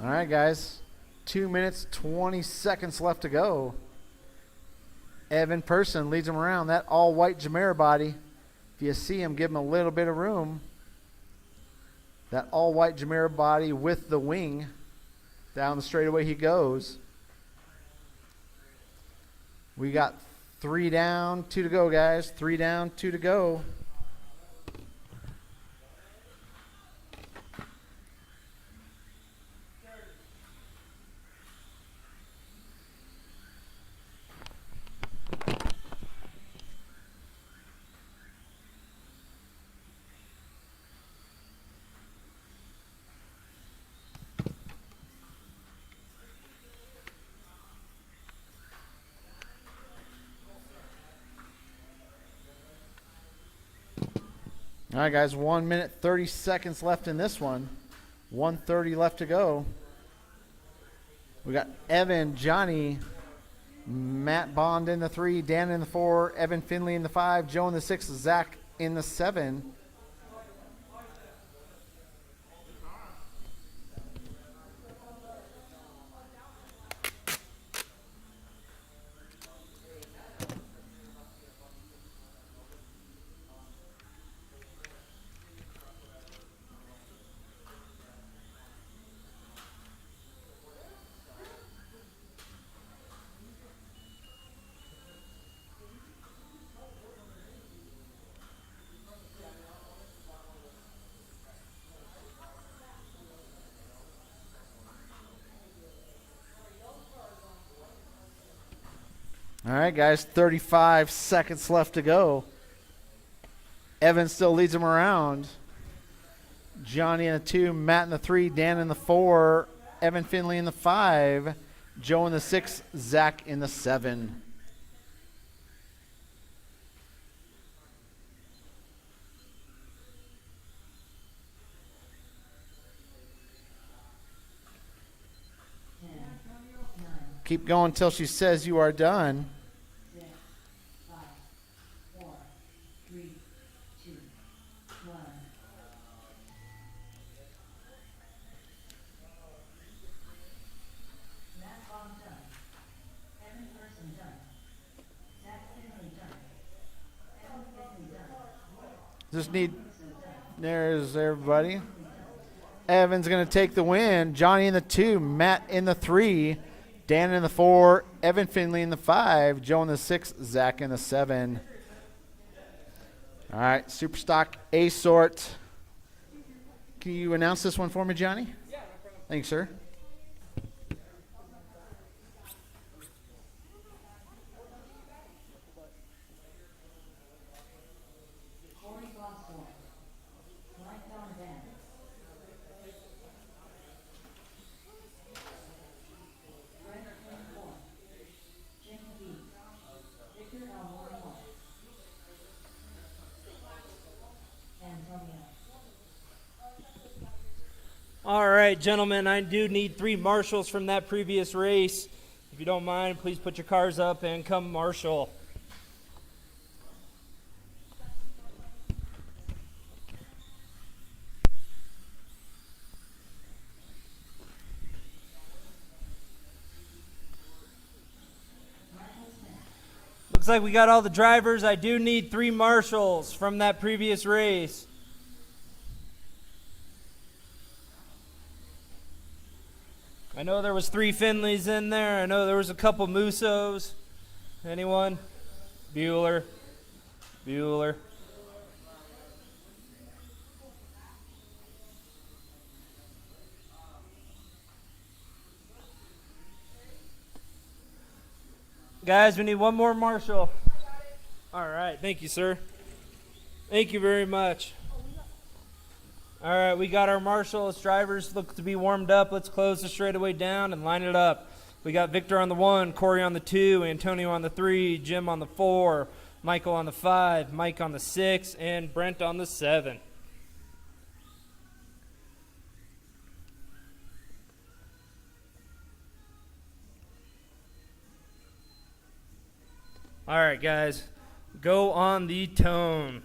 All right, guys. 2 minutes, 20 seconds left to go. Evan Person leads him around. That all-white Jamera body. If you see him, give him a little bit of room. That all-white Jamera body with the wing. Down the straightaway he goes. We got 3 down, 2 to go, guys. 3 down, 2 to go. All right, guys, 1 minute, 30 seconds left in this one. 1:30 left to go. We got Evan, Johnny, Matt Bond in the 3, Dan in the 4, Evan Finley in the 5, Joe in the 6, Zach in the 7. All right, guys, 35 seconds left to go. Evan still leads him around. Johnny in the 2, Matt in the 3, Dan in the 4, Evan Finley in the 5, Joe in the 6, Zach in the 7. Keep going until she says you are done. 6, 5, 4, 3, 2, 1. Matt Bond done. Evan Person done. Zach Finley done. Evan Finley done. Just need, there's everybody. Evan's going to take the win. Johnny in the 2, Matt in the 3, Dan in the 4, Evan Finley in the 5, Joe in the 6, Zach in the 7. All right, Super Stock A sort. Can you announce this one for me, Johnny? Yeah, no problem. Thanks, sir. Corey Boswell. Mike Donovan. Brent Moore. Jim B. Victor Almora. Antonio. All right, gentlemen, I do need 3 marshals from that previous race. If you don't mind, please put your cars up and come marshal. Looks like we got all the drivers. I do need 3 marshals from that previous race. I know there was 3 Finleys in there. I know there was a couple Musos. Anyone? Bueller. Bueller. Guys, we need one more marshal. All right, thank you, sir. Thank you very much. All right, we got our marshals. Drivers look to be warmed up. Let's close the straightaway down and line it up. We got Victor on the 1, Corey on the 2, Antonio on the 3, Jim on the 4, Michael on the 5, Mike on the 6, and Brent on the 7. All right, guys, go on the tone.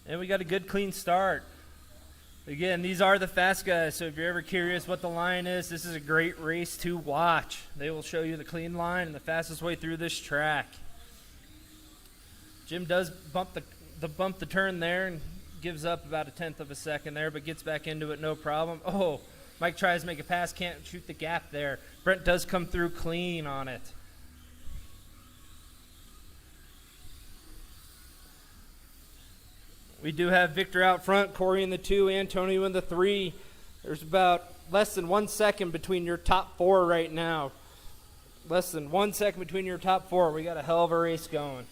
And we got a good, clean start. Again, these are the fast guys, so if you're ever curious what the line is, this is a great race to watch. They will show you the clean line and the fastest way through this track. Jim does bump the turn there and gives up about 1/10 of a second there, but gets back into it no problem. Oh, Mike tries to make a pass, can't shoot the gap there. Brent does come through clean on it. We do have Victor out front, Corey in the 2, Antonio in the 3. There's about less than 1 second between your top 4 right now. Less than 1 second between your top 4. We got a hell of a race going.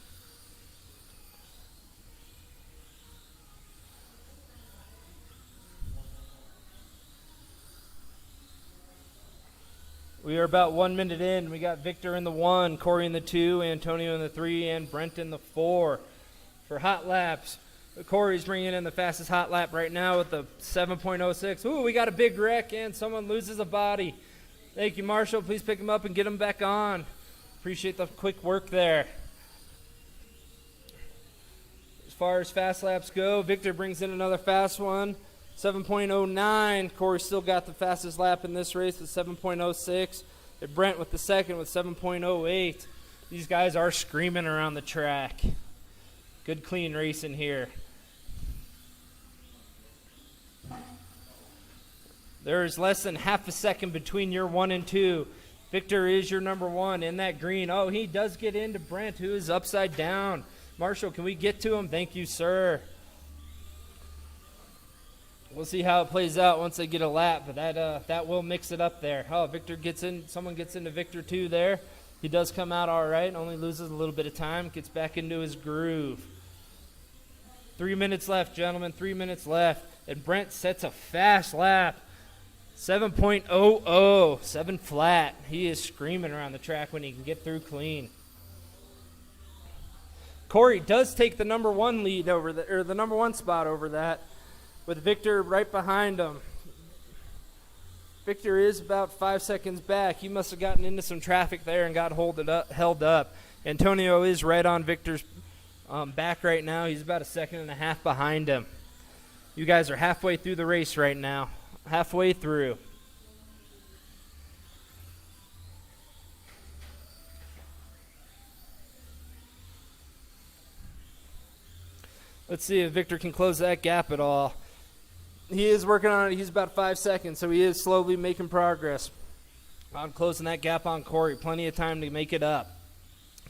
We are about 1 minute in. We got Victor in the 1, Corey in the 2, Antonio in the 3, and Brent in the 4. For hot laps, Corey's bringing in the fastest hot lap right now with the 7.06. Ooh, we got a big wreck and someone loses a body. Thank you, Marshall. Please pick him up and get him back on. Appreciate the quick work there. As far as fast laps go, Victor brings in another fast one, 7.09. Corey still got the fastest lap in this race with 7.06. And Brent with the second with 7.08. These guys are screaming around the track. Good, clean racing here. There is less than half a second between your 1 and 2. Victor is your number 1 in that green. Oh, he does get into Brent, who is upside down. Marshall, can we get to him? Thank you, sir. We'll see how it plays out once they get a lap, but that will mix it up there. Oh, Victor gets in. Someone gets into Victor, too, there. He does come out all right, only loses a little bit of time, gets back into his groove. 3 minutes left, gentlemen, 3 minutes left. And Brent sets a fast lap. 7.00, 7 flat. He is screaming around the track when he can get through clean. Corey does take the number 1 lead over the number 1 spot over that, with Victor right behind him. Victor is about 5 seconds back. He must have gotten into some traffic there and got held up. Antonio is right on Victor's back right now. He's about 1.5 seconds behind him. You guys are halfway through the race right now. Halfway through. Let's see if Victor can close that gap at all. He is working on it. He's about 5 seconds, so he is slowly making progress on closing that gap on Corey. Plenty of time to make it up.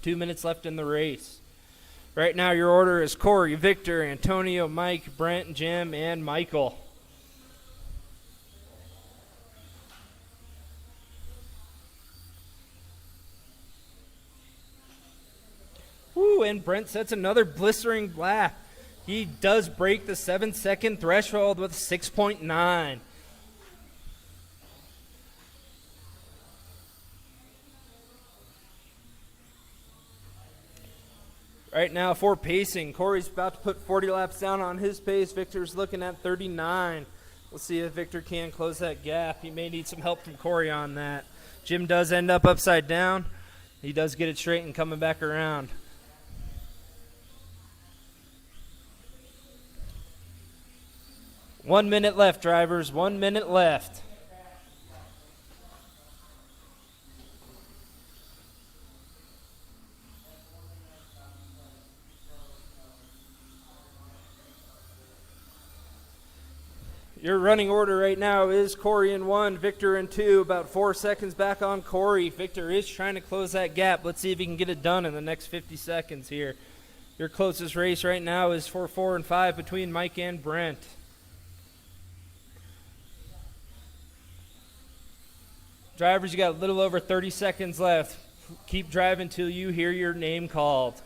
2 minutes left in the race. Right now, your order is Corey, Victor, Antonio, Mike, Brent, Jim, and Michael. Woo, and Brent sets another blistering lap. He does break the 7-second threshold with 6.9. Right now for pacing, Corey's about to put 40 laps down on his pace. Victor's looking at 39. We'll see if Victor can close that gap. He may need some help from Corey on that. Jim does end up upside down. He does get it straight and coming back around. One minute left, drivers. 1 minute left. Your running order right now is Corey in 1, Victor in 2, about 4 seconds back on Corey. Victor is trying to close that gap. Let's see if he can get it done in the next 50 seconds here. Your closest race right now is for 4 and 5 between Mike and Brent. Drivers, you got a little over 30 seconds left. Keep driving till you hear your name called.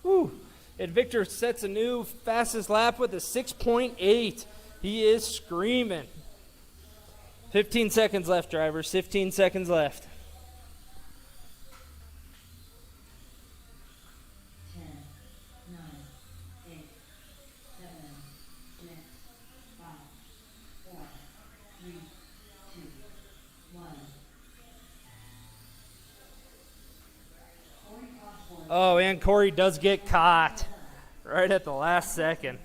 Woo. And Victor sets a new fastest lap with a 6.8. He is screaming. 15 seconds left, drivers. 15 seconds left. 10, 9, 8, 7, 6, 5, 4, 3, 2, 1. Oh, and Corey does get caught right at the last second.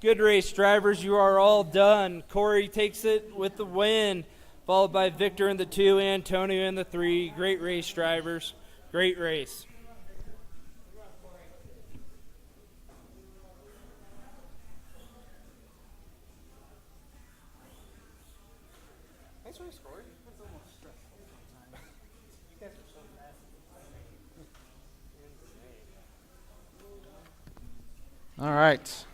Good race, drivers. You are all done. Corey takes it with the win, followed by Victor in the 2, Antonio in the 3. Great race, drivers. Great race. Nice race, Corey. That's almost stressful sometimes. You guys are so fast. All right.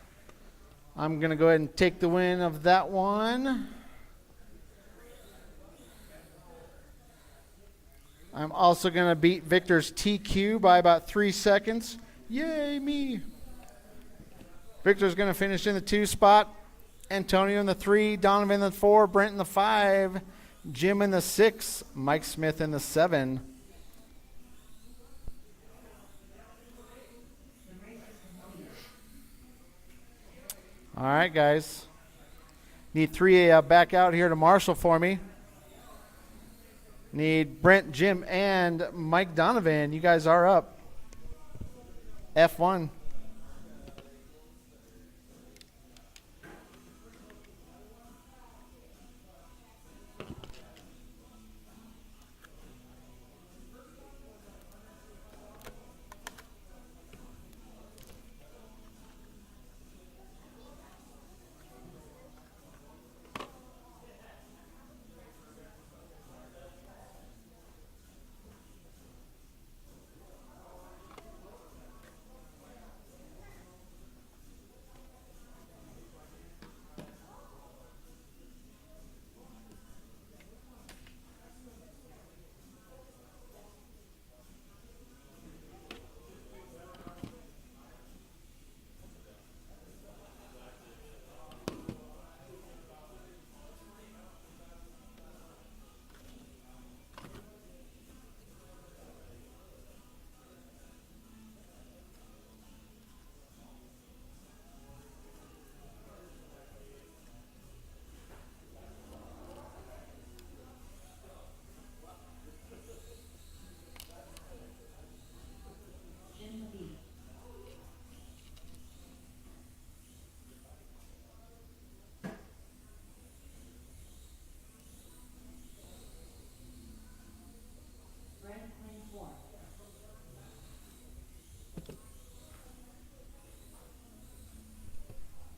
I'm going to go ahead and take the win of that one. I'm also going to beat Victor's TQ by about 3 seconds. Yay, me. Victor's going to finish in the 2 spot. Antonio in the 3, Donovan in the 4, Brent in the 5, Jim in the 6, Mike Smith in the 7. All right, guys. Need 3 back out here to Marshall for me. Need Brent, Jim, and Mike Donovan. You guys are up. F1.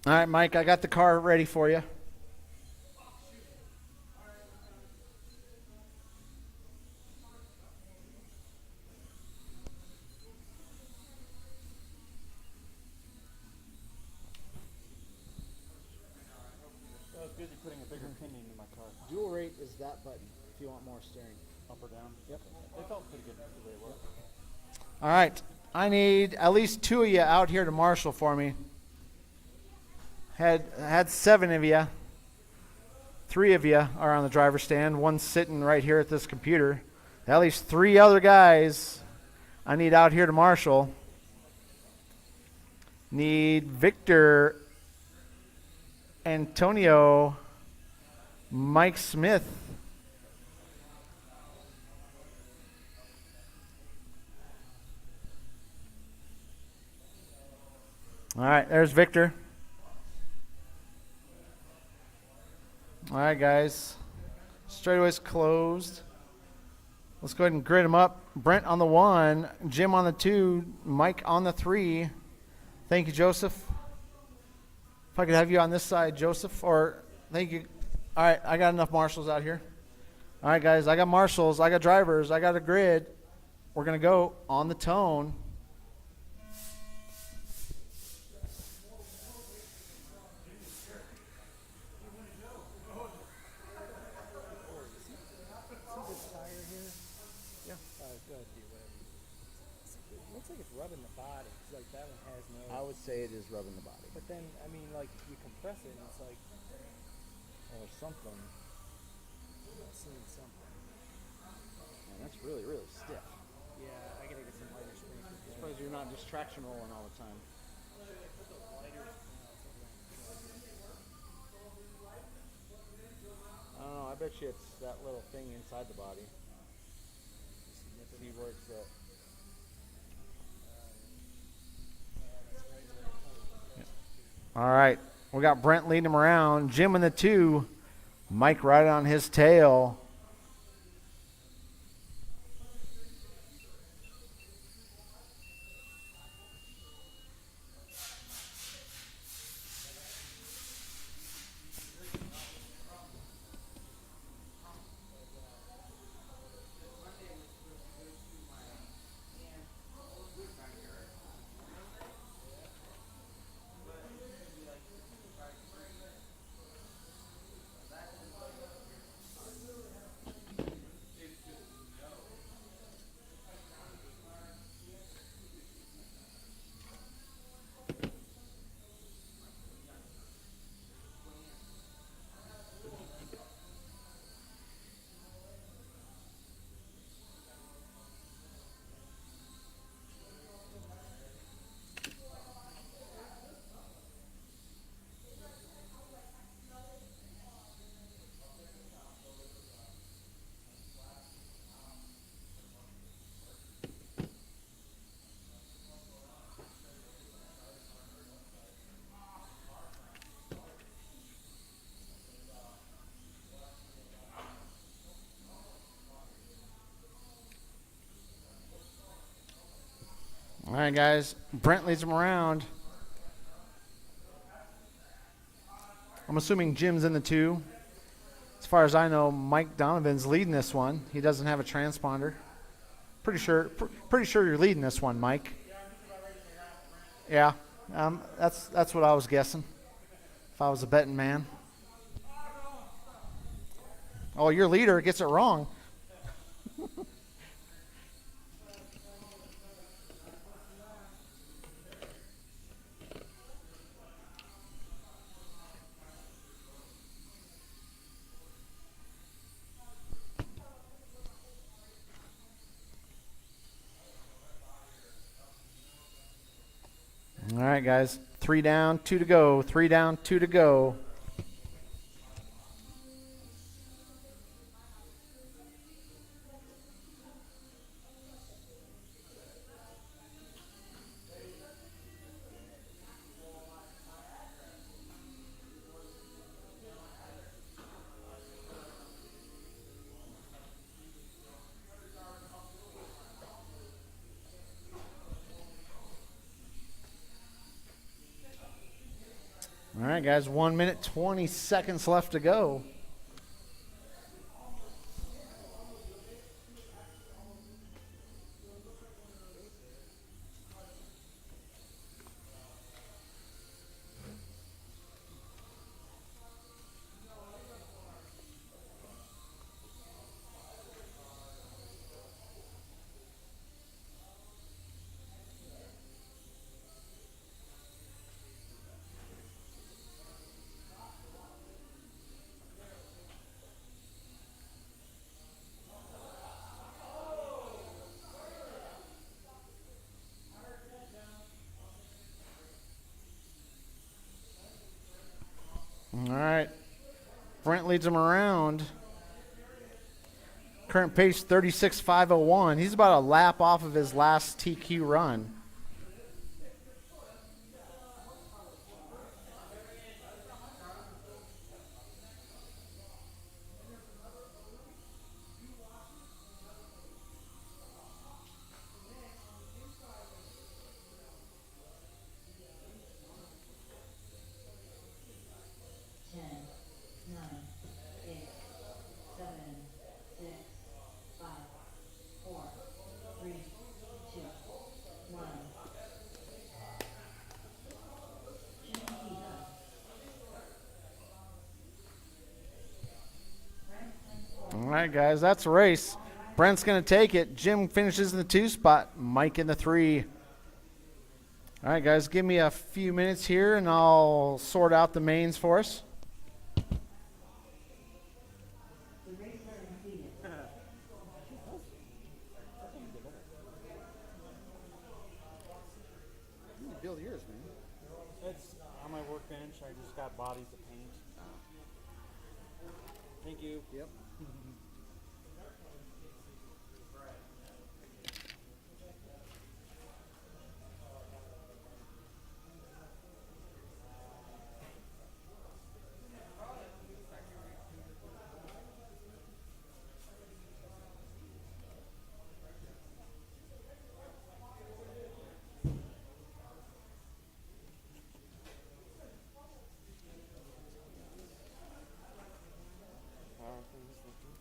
All right, Mike, I got the car ready for you. I was busy putting a bigger pin into my car. Dual rate is that button if you want more steering. Up or down? Yep. It felt pretty good the way it worked. All right. I need at least 2 of you out here to Marshall for me. Had 7 of you. 3 of you are on the driver's stand. 1 sitting right here at this computer. At least 3 other guys I need out here to Marshall. Need Victor, Antonio, Mike Smith. All right, there's Victor. All right, guys. Straightaway's closed. Let's go ahead and grid them up. Brent on the 1, Jim on the 2, Mike on the 3. Thank you, Joseph. If I could have you on this side, Joseph, or thank you. All right, I got enough marshals out here. All right, guys, I got marshals, I got drivers, I got a grid. We're going to go on the tone. like it's rubbing the body. 'Cause, like that one has no. I would say it is rubbing the body. But then, I mean, like you compress it, and it's like Or something. I'm seeing something. Man, that's really, really stiff. Yeah, I gotta get some lighter springs. I suppose you're not just traction rolling all the time. I don't know. I bet you it's that little thing inside the body. See where it's at. All right. We got Brent leading him around. Jim in the 2. Mike right on his tail. All right, guys. Brent leads him around. I'm assuming Jim's in the 2. As far as I know, Mike Donovan's leading this one. He doesn't have a transponder. Pretty sure you're leading this one, Mike. Yeah, that's what I was guessing. If I was a betting man. Oh, your leader gets it wrong. All right, guys. 3 down, 2 to go. 3 down, 2 to go. All right, guys, 1 minute, 20 seconds left to go. All right. Brent leads him around. Current pace 36.501. He's about a lap off of his last TQ run. All right, guys, that's a race. Brent's going to take it. Jim finishes in the 2 spot. Mike in the 3. All right, guys, give me a few minutes here, and I'll sort out the mains for us. The racer completed. You build yours, man. It's on my workbench. I just got bodies to paint. Thank you. Yep. Power things looking.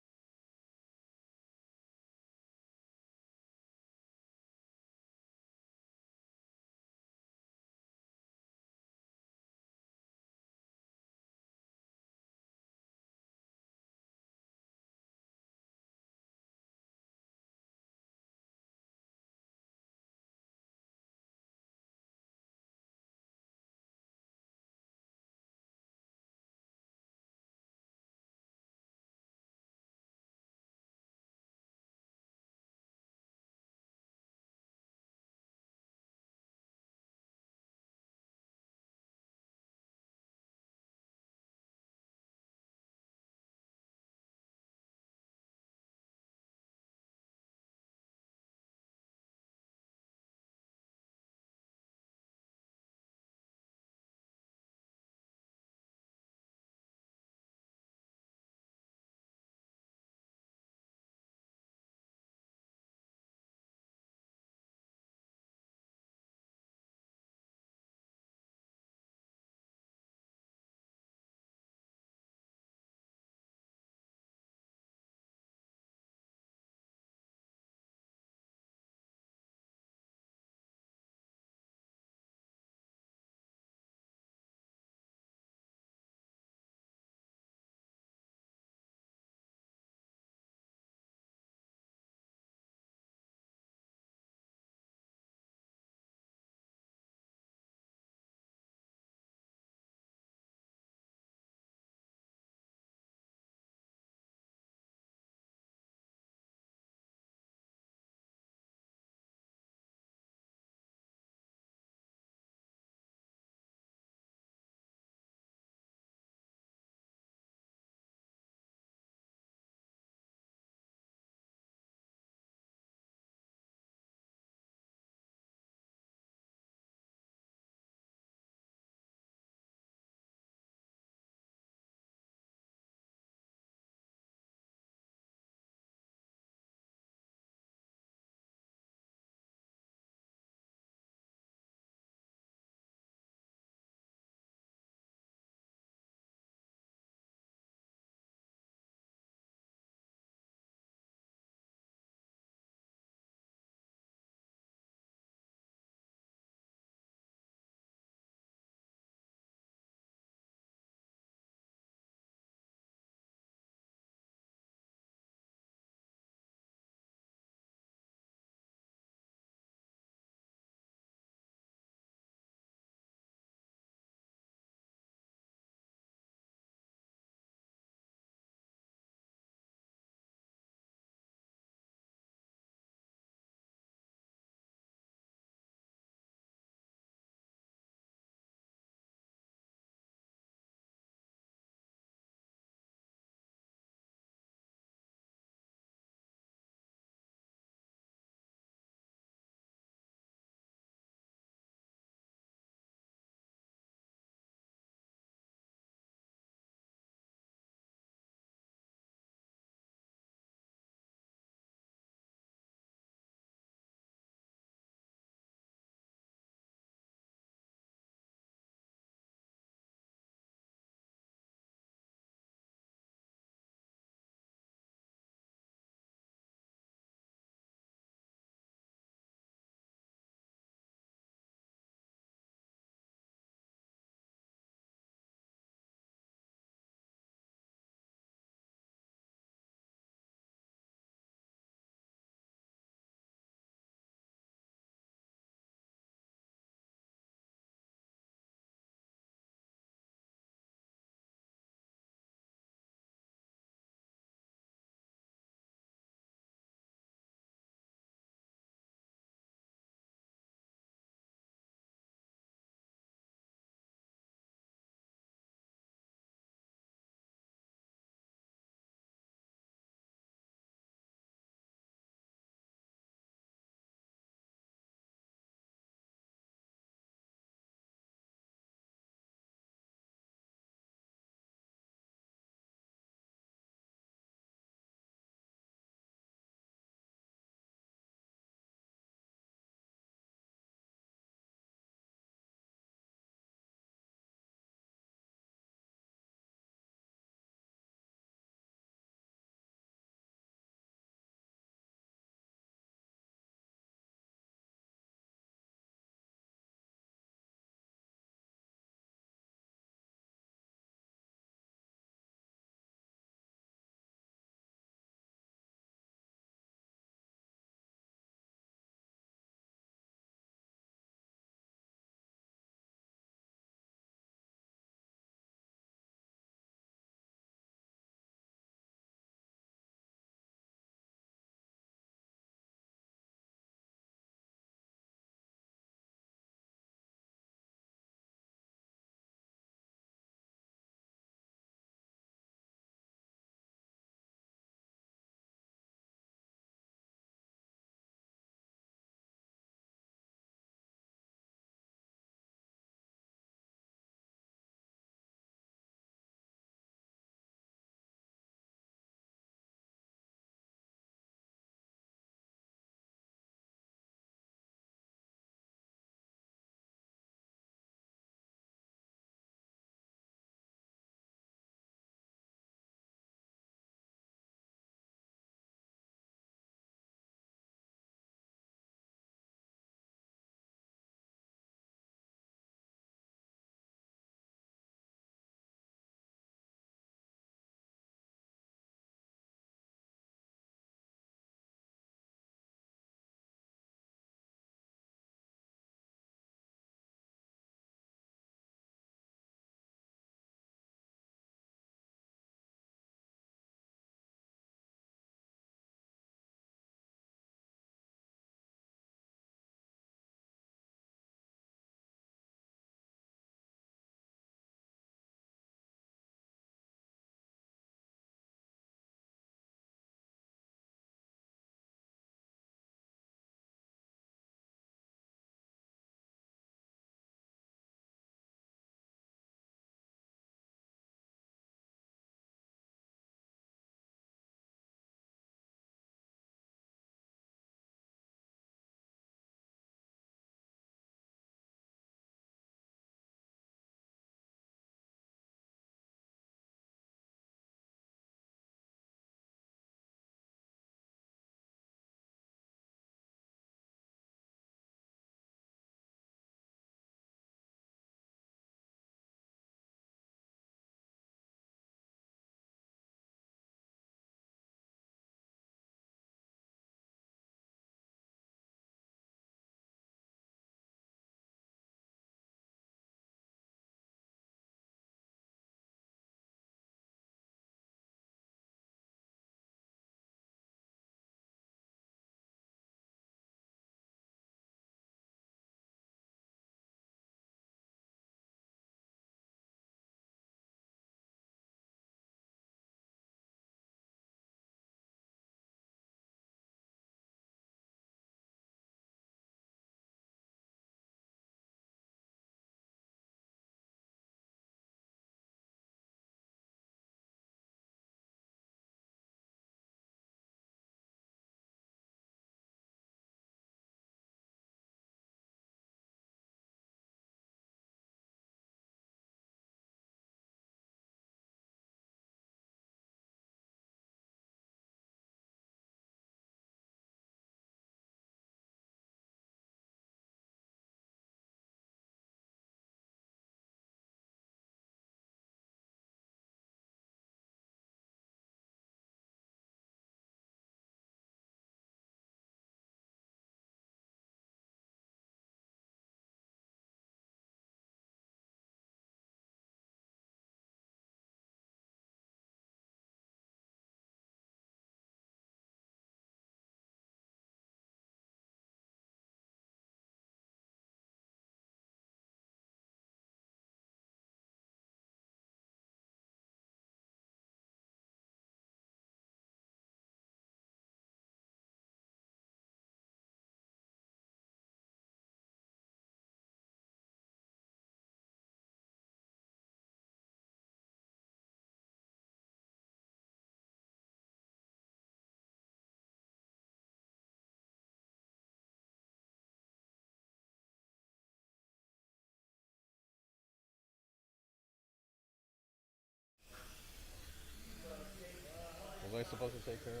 take care of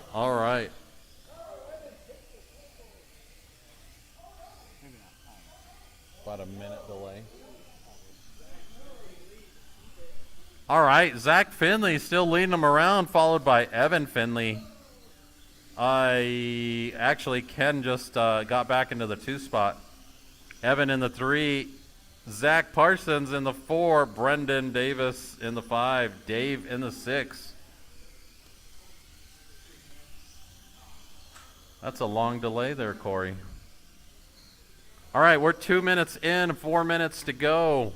that. All right. About a minute delay. All right, Zach Finley still leading him around, followed by Evan Finley. Actually, Ken just got back into the 2 spot. Evan in the 3, Zach Parsons in the 4, Brendan Davis in the 5, Dave in the 6. That's a long delay there, Corey. All right, we're 2 minutes in, 4 minutes to go.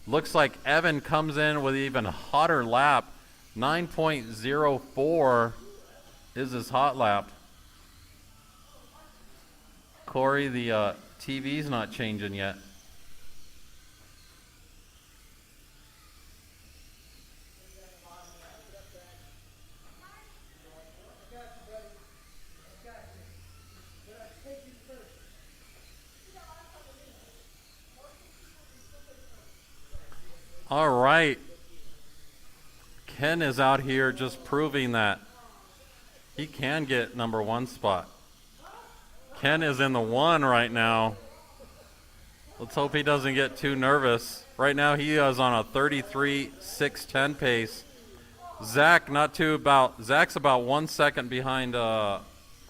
Looks like Evan comes in with even hotter lap. 9.04 is his hot lap. Corey, the TV's not changing yet. All right. Ken is out here just proving that he can get number 1 spot. Ken is in the 1 right now. Let's hope he doesn't get too nervous. Right now he is on a 33.610 pace. Zach's about 1 second behind.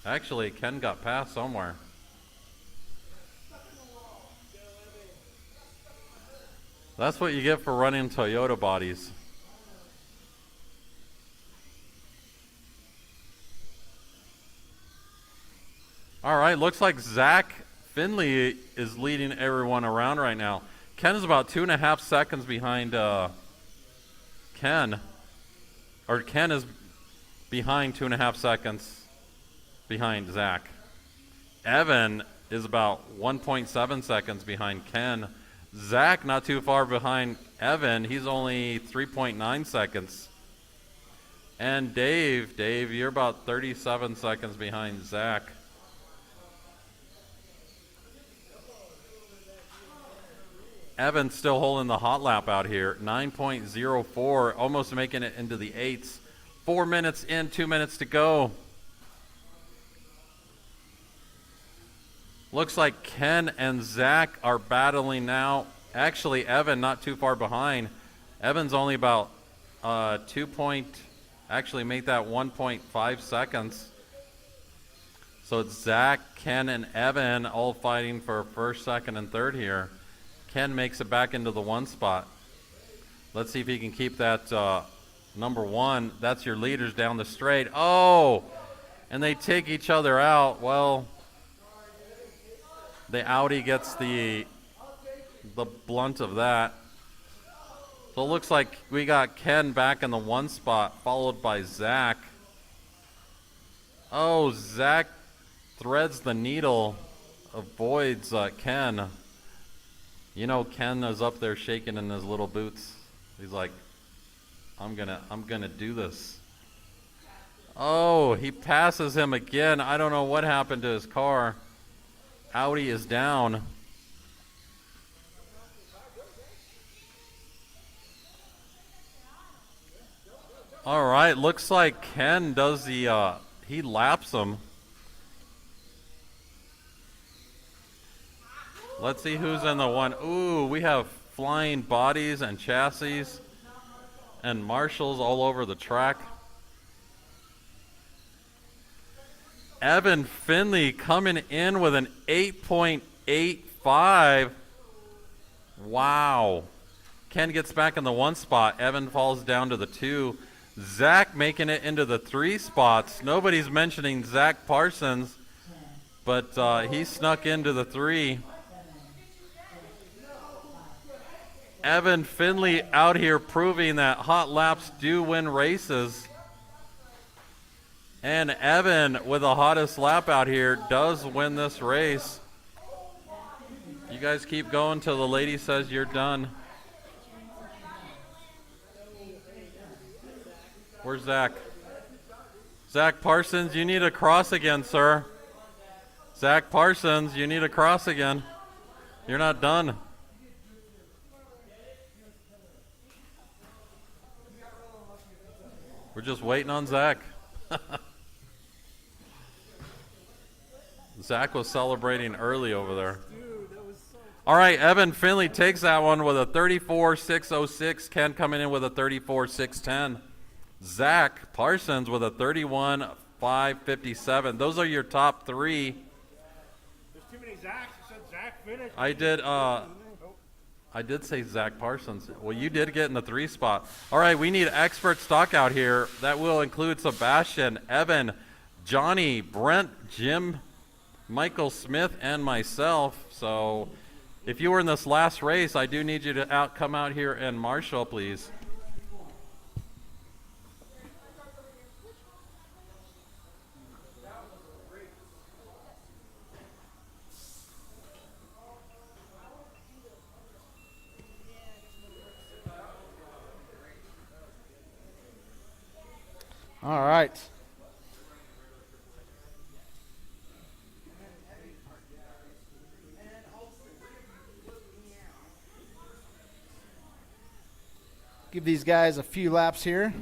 Actually, Ken got past somewhere. That's what you get for running Toyota bodies. All right, looks like Zach Finley is leading everyone around right now. Ken is about 2.5 seconds behind Ken. Or Ken is behind 2.5 seconds behind Zach. Evan is about 1.7 seconds behind Ken. Zach not too far behind Evan. He's only 3.9 seconds. And Dave, you're about 37 seconds behind Zach. Evan's still holding the hot lap out here. 9.04, almost making it into the 8s. 4 minutes in, 2 minutes to go. Looks like Ken and Zach are battling now. Actually, Evan not too far behind. Evan's only about actually make that 1.5 seconds. So it's Zach, Ken, and Evan all fighting for first, second, and third here. Ken makes it back into the 1 spot. Let's see if he can keep that number 1. That's your leaders down the straight. Oh, and they take each other out. Well, the Audi gets the blunt of that. So it looks like we got Ken back in the 1 spot, followed by Zach. Oh, Zach threads the needle, avoids Ken. You know, Ken is up there shaking in his little boots. He's like, I'm gonna do this. Oh, he passes him again. I don't know what happened to his car. Audi is down. All right, looks like Ken does the, he laps him. Let's see who's in the 1. Ooh, we have flying bodies and chassis and marshals all over the track. Evan Finley coming in with an 8.85. Wow. Ken gets back in the 1 spot. Evan falls down to the 2. Zach making it into the 3 spots. Nobody's mentioning Zach Parsons, but he snuck into the 3. Evan Finley out here proving that hot laps do win races. And Evan, with the hottest lap out here, does win this race. You guys keep going till the lady says you're done. Where's Zach? Zach Parsons, you need to cross again, sir. Zach Parsons, you need to cross again. You're not done. We're just waiting on Zach. Zach was celebrating early over there. All right, Evan Finley takes that one with a 34.606. Ken coming in with a 34.610. Zach Parsons with a 31.557. Those are your top three. There's too many Zachs. You said Zach finished. I did say Zach Parsons. Well, you did get in the 3 spot. All right, we need expert stock out here. That will include Sebastian, Evan, Johnny, Brent, Jim, Michael Smith, and myself. So if you were in this last race, I do need you to come out here and marshal, please. All right. Give these guys a few laps here.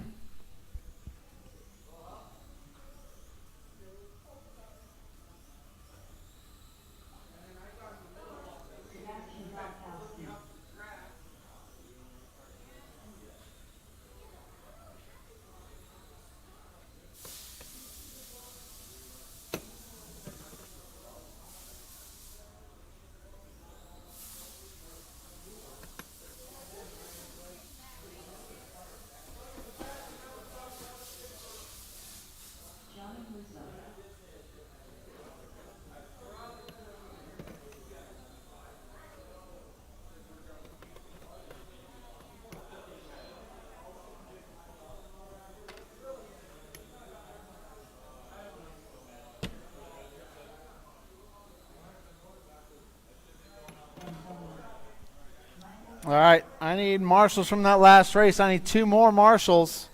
All right, I need marshals from that last race. I need 2 more marshals.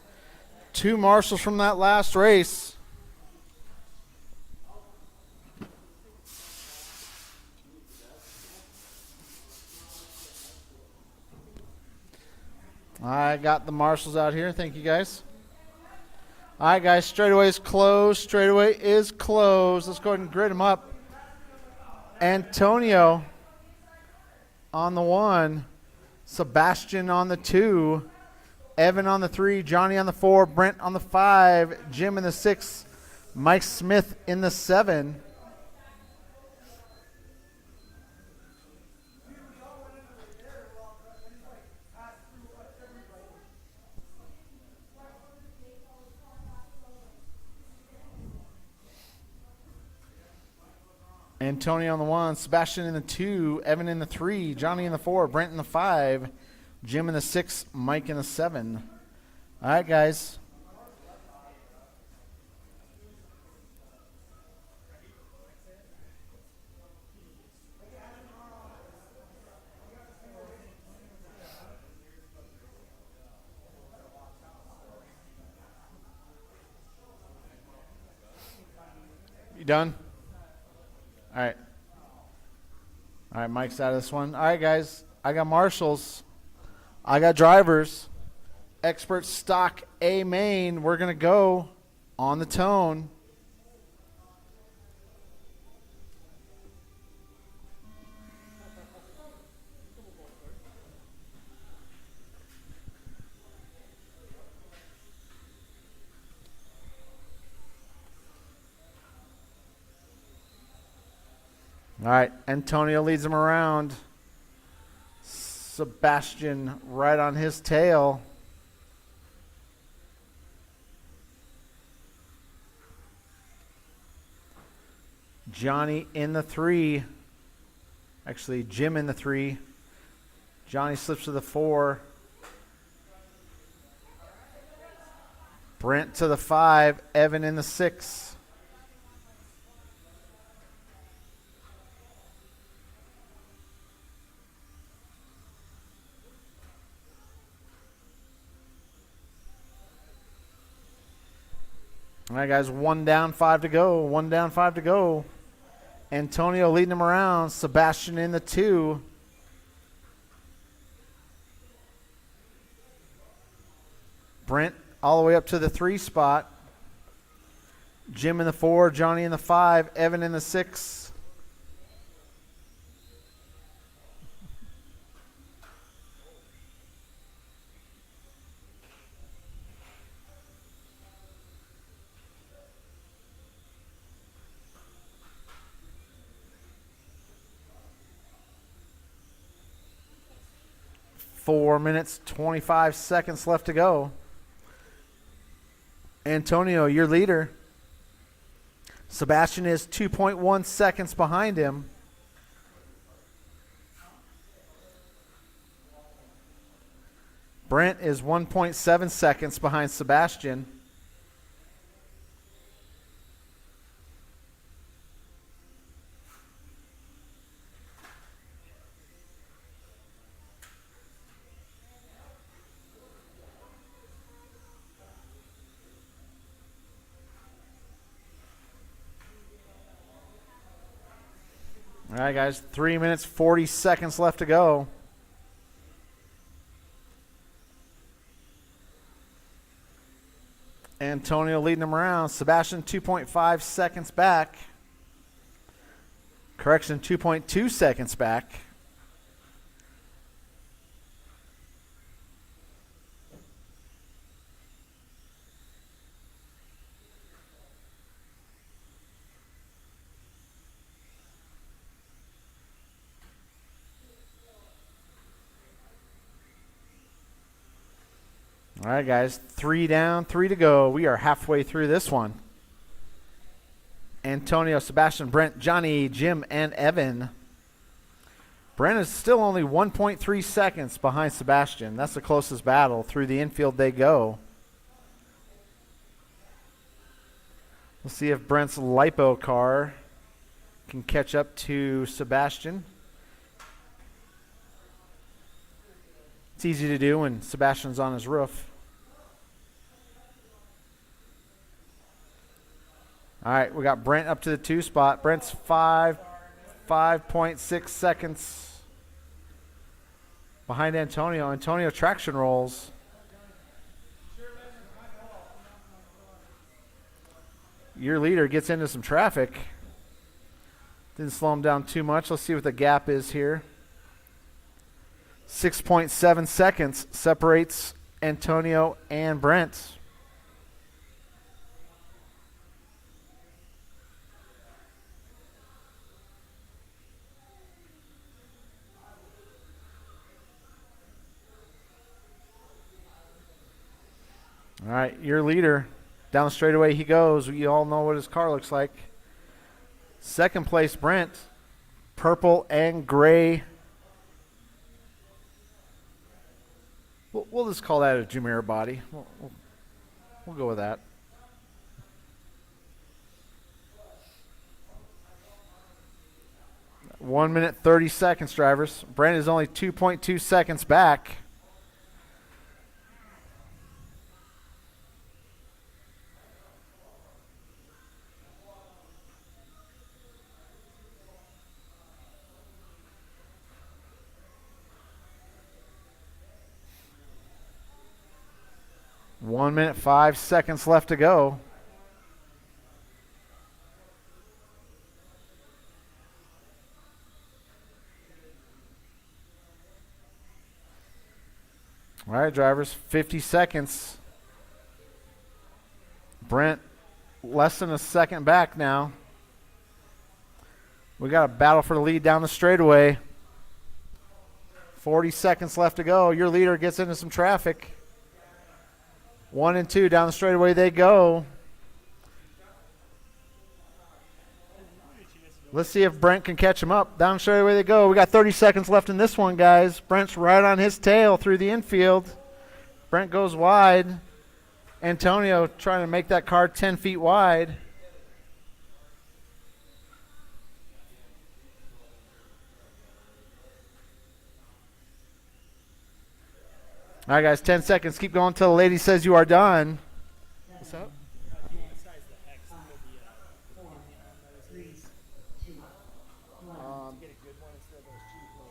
2 marshals from that last race. I got the marshals out here. Thank you, guys. All right, guys, straightaway is closed. Straightaway is closed. Let's go ahead and grid them up. Antonio on the 1. Sebastian on the 2, Evan on the 3, Johnny on the 4, Brent on the 5, Jim in the 6, Mike Smith in the 7. Antonio on the 1, Sebastian in the 2, Evan in the 3, Johnny in the 4, Brent in the 5, Jim in the 6, Mike in the 7. All right, guys. You done? All right. All right, Mike's out of this one. All right, guys. I got marshals. I got drivers. Expert stock A main. We're going to go on the tone. All right, Antonio leads him around. Sebastian right on his tail. Johnny in the 3. Actually, Jim in the 3. Johnny slips to the 4. Brent to the 5. Evan in the 6. All right, guys, 1 down, 5 to go. 1 down, 5 to go. Antonio leading him around. Sebastian in the 2. Brent all the way up to the 3 spot. Jim in the 4, Johnny in the 5, Evan in the 6. Four minutes, 25 seconds left to go. Antonio, your leader. Sebastian is 2.1 seconds behind him. Brent is 1.7 seconds behind Sebastian. All right, guys, 3 minutes, 40 seconds left to go. Antonio leading him around. Sebastian 2.5 seconds back. Correction, 2.2 seconds back. All right, guys, 3 down, 3 to go. We are halfway through this one. Antonio, Sebastian, Brent, Johnny, Jim, and Evan. Brent is still only 1.3 seconds behind Sebastian. That's the closest battle. Through the infield they go. We'll see if Brent's LiPo car can catch up to Sebastian. It's easy to do when Sebastian's on his roof. All right, we got Brent up to the 2 spot. Brent's 5.6 seconds behind Antonio. Antonio traction rolls. Your leader gets into some traffic. Didn't slow him down too much. Let's see what the gap is here. 6.7 seconds separates Antonio and Brent. All right, your leader. Down the straightaway he goes. You all know what his car looks like. Second place, Brent. Purple and gray. We'll just call that a Jumeirah body. We'll go with that. One minute, 30 seconds, drivers. Brent is only 2.2 seconds back. One minute, 5 seconds left to go. All right, drivers, 50 seconds. Brent, less than a second back now. We got a battle for the lead down the straightaway. 40 seconds left to go. Your leader gets into some traffic. 1 and 2 down the straightaway they go. Let's see if Brent can catch him up. Down the straightaway they go. We got 30 seconds left in this one, guys. Brent's right on his tail through the infield. Brent goes wide. Antonio trying to make that car 10 feet wide. All right, guys, 10 seconds. Keep going until the lady says you are done. What's up?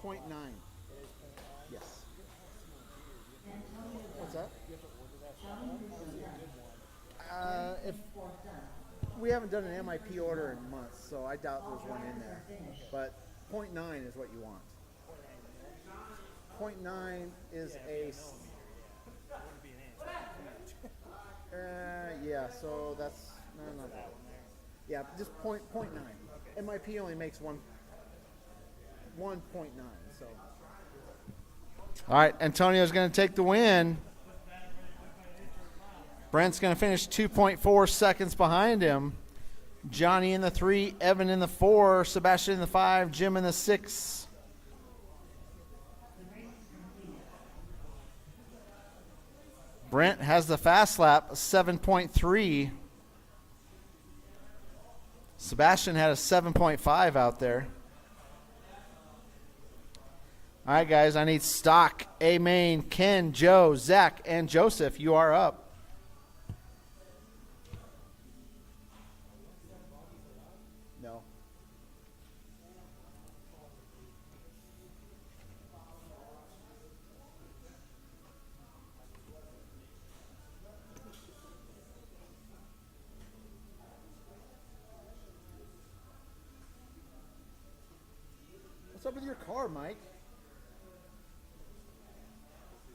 0.9. Yes. What's that? If we haven't done an MIP order in months, so I doubt there's one in there. But 0.9 is what you want. 0.9 is a. Yeah, so that's not that. Yeah, just 0.9. MIP only makes 1.9. So. All right, Antonio's going to take the win. Brent's going to finish 2.4 seconds behind him. Johnny in the 3, Evan in the 4, Sebastian in the 5, Jim in the 6. Brent has the fast lap, 7.3. Sebastian had a 7.5 out there. All right, guys, I need stock. A Main, Ken, Joe, Zach, and Joseph. You are up. No. What's up with your car, Mike?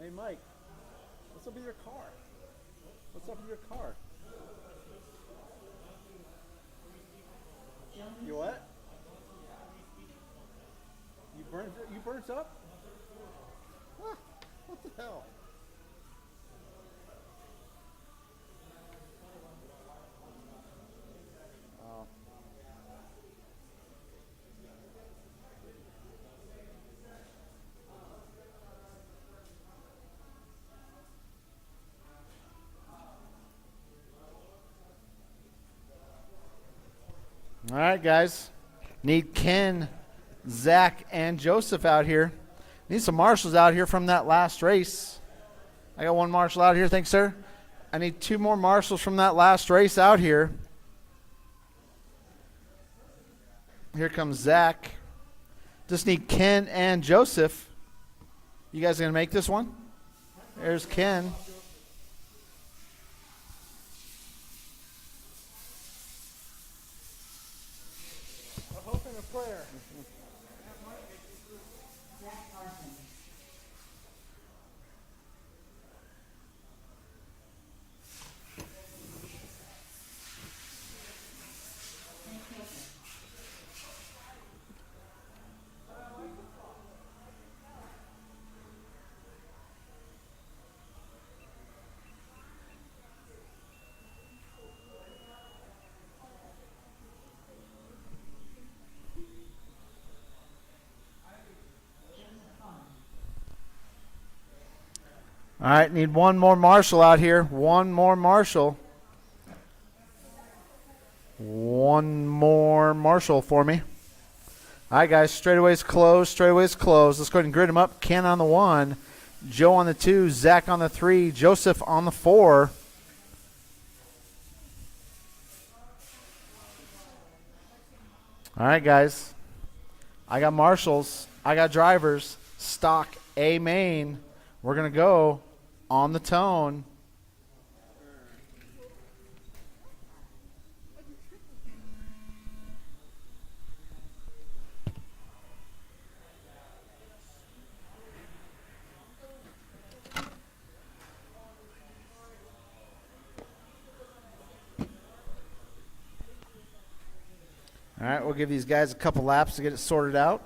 Hey, Mike, what's up with your car? What's up with your car? You what? You burnt up? Huh, what the hell? Oh. All right, guys. Need Ken, Zach, and Joseph out here. Need some marshals out here from that last race. I got one marshal out here. Thanks, sir. I need 2 more marshals from that last race out here. Here comes Zach. Just need Ken and Joseph. You guys going to make this one? There's Ken. All right, need one more marshal out here. One more marshal. One more marshal for me. All right, guys, straightaway's closed. Straightaway's closed. Let's go ahead and grid them up. Ken on the 1, Joe on the 2, Zach on the 3, Joseph on the 4. All right, guys. I got marshals. I got drivers. Stock A Main. We're going to go on the tone. All right, we'll give these guys a couple laps to get it sorted out.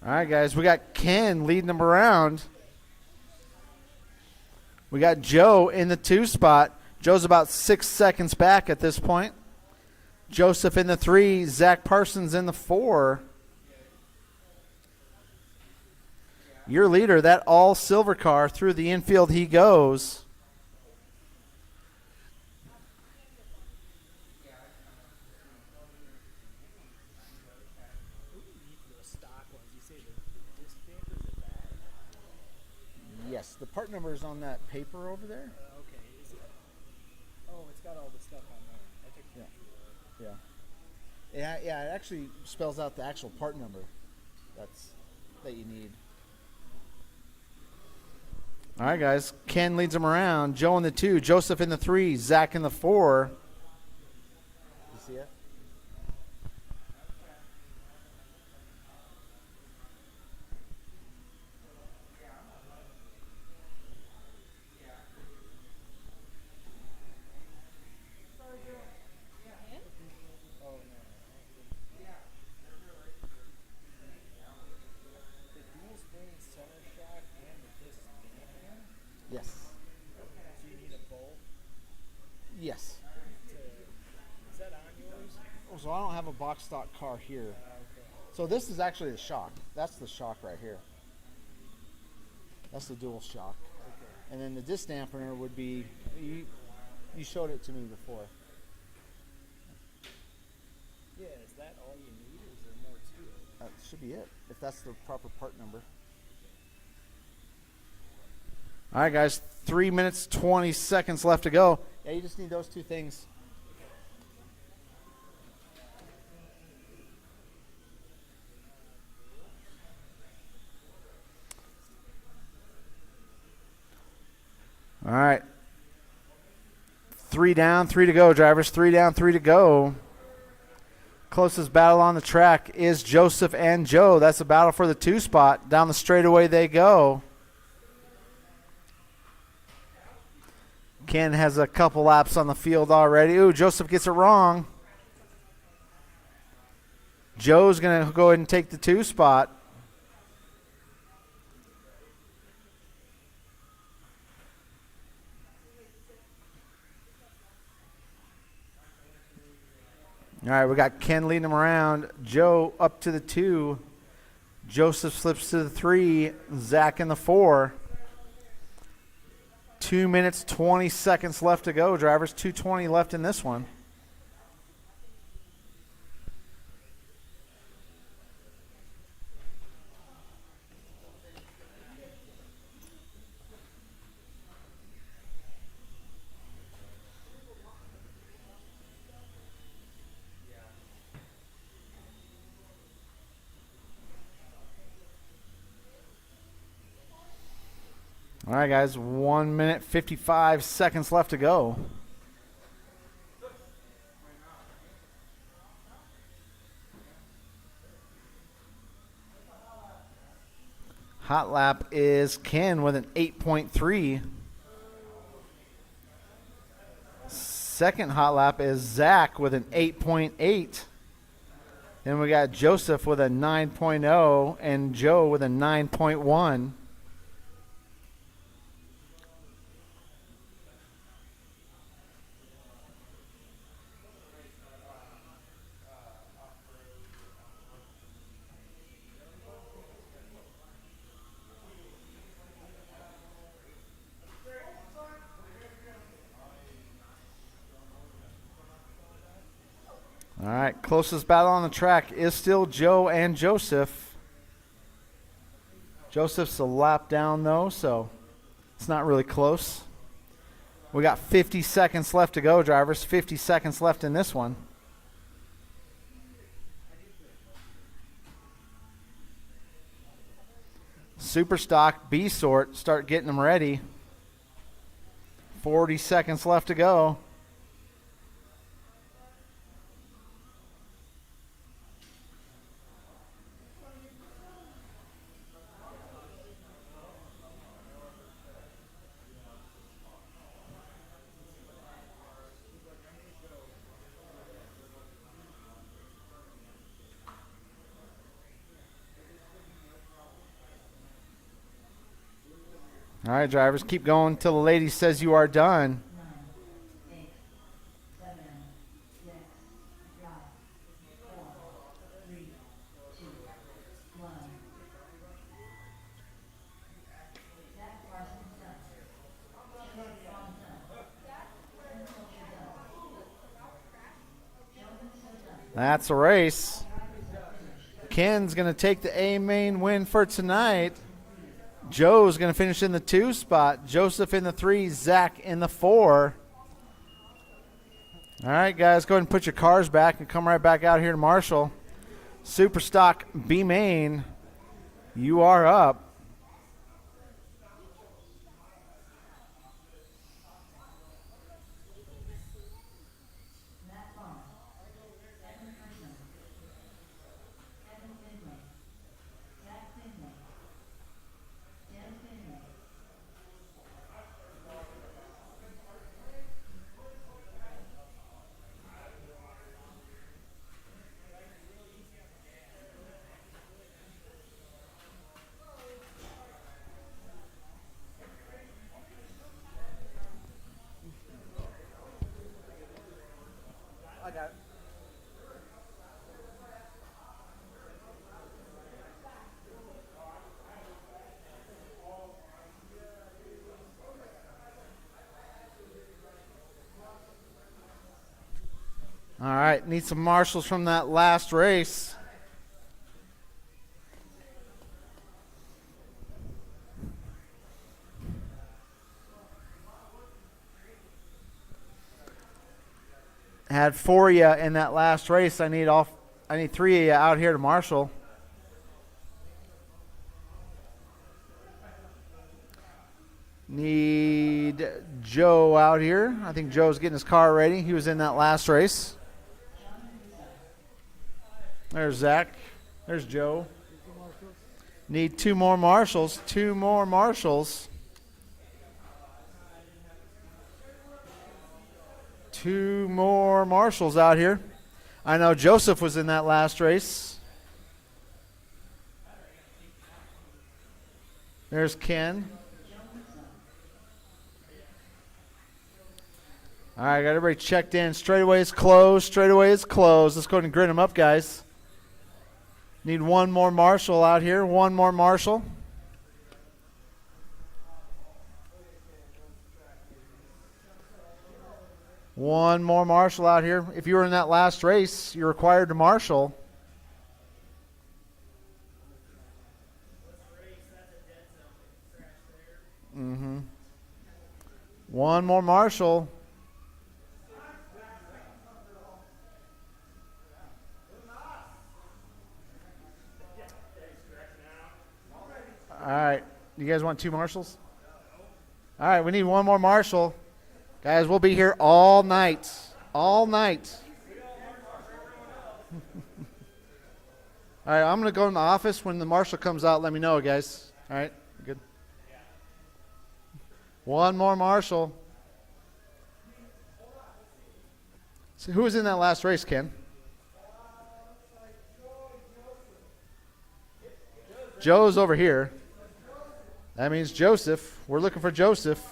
All right, guys, we got Ken leading them around. We got Joe in the 2 spot. Joe's about 6 seconds back at this point. Joseph in the 3, Zach Parsons in the 4. Your leader, that all silver car, through the infield he goes. part number is on that paper over there. Okay. Is it? Oh, it's got all the stuff on there. I took a Yeah. picture. Yeah, it actually spells out the actual part number that you need. All right, guys. Ken leads them around. Joe in the 2, Joseph in the 3, Zach in the 4. You see it? Yes. So you need a bowl. Yes. Is that on yours? So I don't have a box stock car here. So this is actually the shock. That's the shock right here. That's the dual shock. And then the disc dampener would be, you showed it to me before. Yeah. Is that all you need, or is there more to it? That should be it, if that's the proper part number. All right, guys, 3 minutes, 20 seconds left to go. Yeah, you just need those two things. All right. 3 down, 3 to go, drivers. 3 down, 3 to go. Closest battle on the track is Joseph and Joe. That's a battle for the 2 spot. Down the straightaway they go. Ken has a couple laps on the field already. Ooh, Joseph gets it wrong. Joe's going to go ahead and take the 2 spot. All right, we got Ken leading him around. Joe up to the 2. Joseph slips to the 3. Zach in the 4. 2 minutes, 20 seconds left to go, drivers. 2:20 left in this one. All right, guys, 1 minute, 55 seconds left to go. Hot lap is Ken with an 8.3. Second hot lap is Zach with an 8.8. Then we got Joseph with a 9.0 and Joe with a 9.1. All right, closest battle on the track is still Joe and Joseph. Joseph's a lap down, though, so it's not really close. We got 50 seconds left to go, drivers. 50 seconds left in this one. Super stock, B sort, start getting them ready. 40 seconds left to go. All right, drivers, keep going till the lady says you are done. 9, 8, 7, 6, 5, 4, 3, 2, 1. Zach Parsons done. Joe Vaughn done. Ken Culture done. Joe Vinson done. That's a race. Ken's going to take the A main win for tonight. Joe's going to finish in the 2 spot. Joseph in the 3. Zach in the 4. All right, guys, go ahead and put your cars back and come right back out here to Marshall. Superstock B Main, you are up. I got it. All right, need some marshals from that last race. Had 4 of you in that last race. I need 3 of you out here to Marshall. Need Joe out here. I think Joe's getting his car ready. He was in that last race. There's Zach. There's Joe. Need 2 more marshals. 2 more marshals. 2 more marshals out here. I know Joseph was in that last race. There's Ken. All right, got everybody checked in. Straightaway is closed. Straightaway is closed. Let's go ahead and grid them up, guys. Need 1 more marshal out here. 1 more marshal. One more marshal out here. If you were in that last race, you're required to marshal. Mm-hmm. 1 more marshal. All right. You guys want 2 marshals? All right, we need 1 more marshal. Guys, we'll be here all night. All night. All right, I'm going to go in the office. When the marshal comes out, let me know, guys. All right, good. 1 more marshal. So who was in that last race, Ken? Joe's over here. That means Joseph. We're looking for Joseph.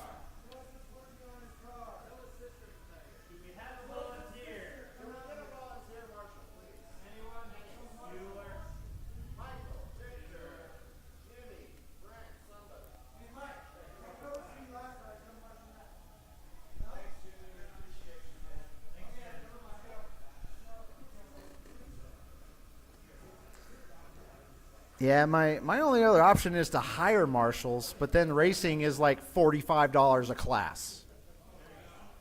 Yeah, my only other option is to hire marshals, but then racing is like $45 a class.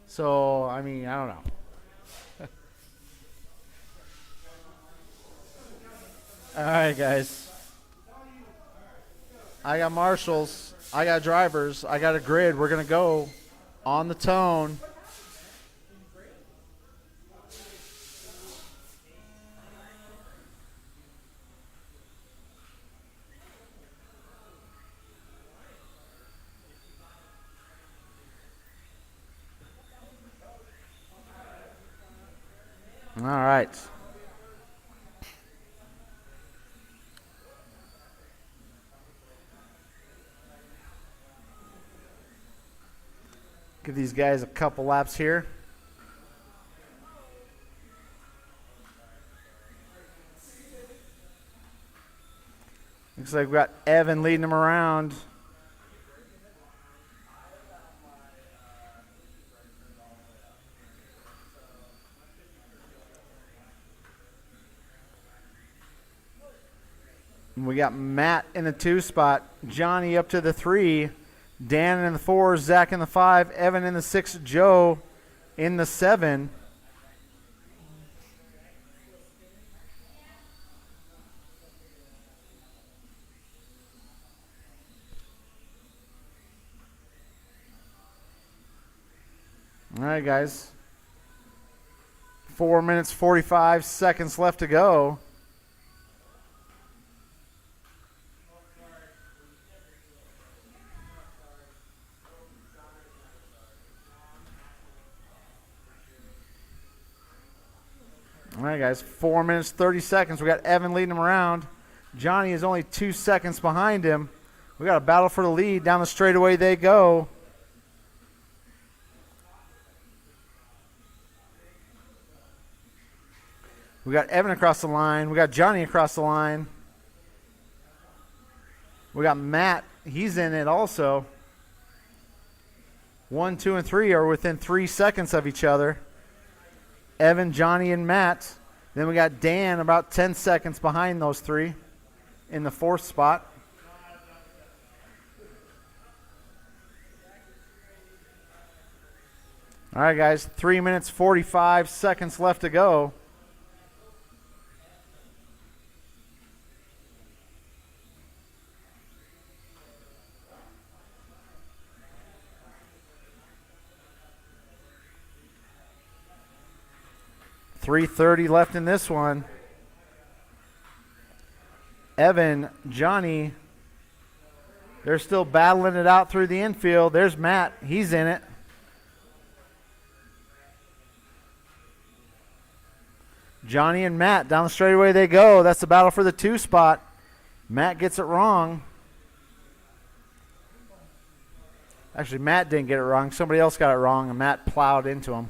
So, I mean, I don't know. All right, guys. I got marshals. I got drivers. I got a grid. We're going to go on the tone. All right. Give these guys a couple laps here. Looks like we got Evan leading them around. And we got Matt in the 2 spot, Johnny up to the 3, Dan in the 4, Zach in the 5, Evan in the 6, Joe in the 7. All right, guys. 4 minutes, 45 seconds left to go. All right, guys. 4 minutes, 30 seconds. We got Evan leading him around. Johnny is only 2 seconds behind him. We got a battle for the lead. Down the straightaway they go. We got Evan across the line. We got Johnny across the line. We got Matt. He's in it also. 1, 2, and 3 are within 3 seconds of each other. Evan, Johnny, and Matt. Then we got Dan about 10 seconds behind those 3 in the 4th spot. All right, guys. 3 minutes, 45 seconds left to go. .330 left in this one. Evan, Johnny, they're still battling it out through the infield. There's Matt. He's in it. Johnny and Matt, down the straightaway they go. That's the battle for the 2 spot. Matt gets it wrong. Actually, Matt didn't get it wrong. Somebody else got it wrong, and Matt plowed into him.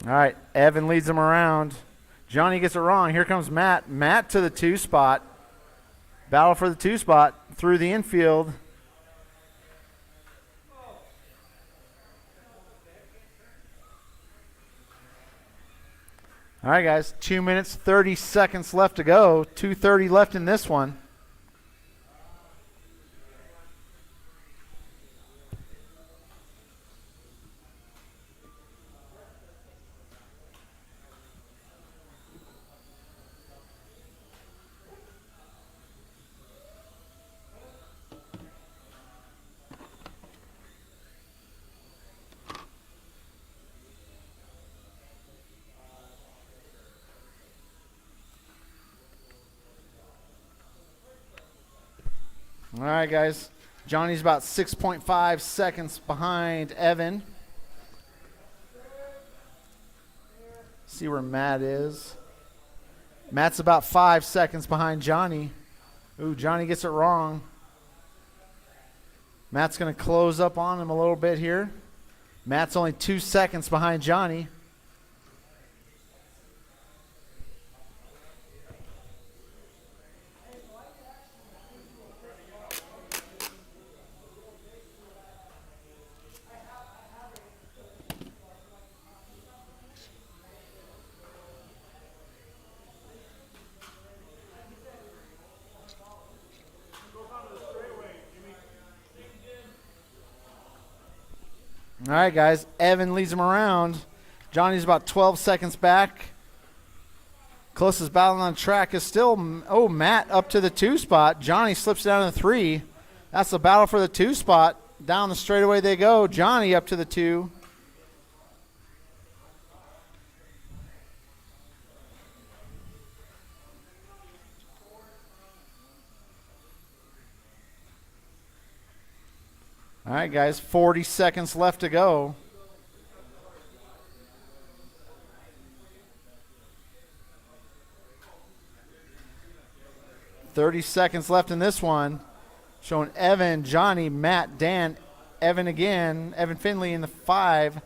All right, Evan leads him around. Johnny gets it wrong. Here comes Matt. Matt to the 2 spot. Battle for the 2 spot through the infield. All right, guys. 2 minutes, 30 seconds left to go. 2:30 left in this one. All right, guys. Johnny's about 6.5 seconds behind Evan. See where Matt is. Matt's about 5 seconds behind Johnny. Ooh, Johnny gets it wrong. Matt's going to close up on him a little bit here. Matt's only 2 seconds behind Johnny. All right, guys. Evan leads him around. Johnny's about 12 seconds back. Closest battle on the track is still, Matt up to the 2 spot. Johnny slips down to the 3. That's the battle for the 2 spot. Down the straightaway they go. Johnny up to the 2. All right, guys, 40 seconds left to go. .30 seconds left in this one. Showing Evan, Johnny, Matt, Dan, Evan again. Evan Finley in the 5.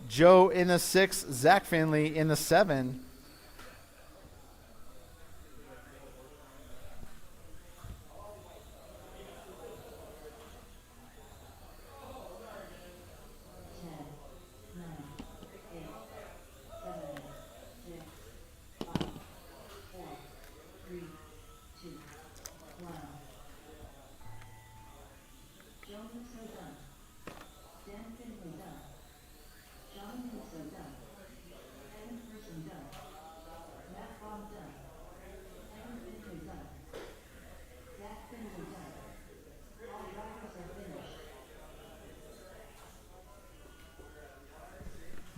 Joe in the 6. Zach Finley in the 7.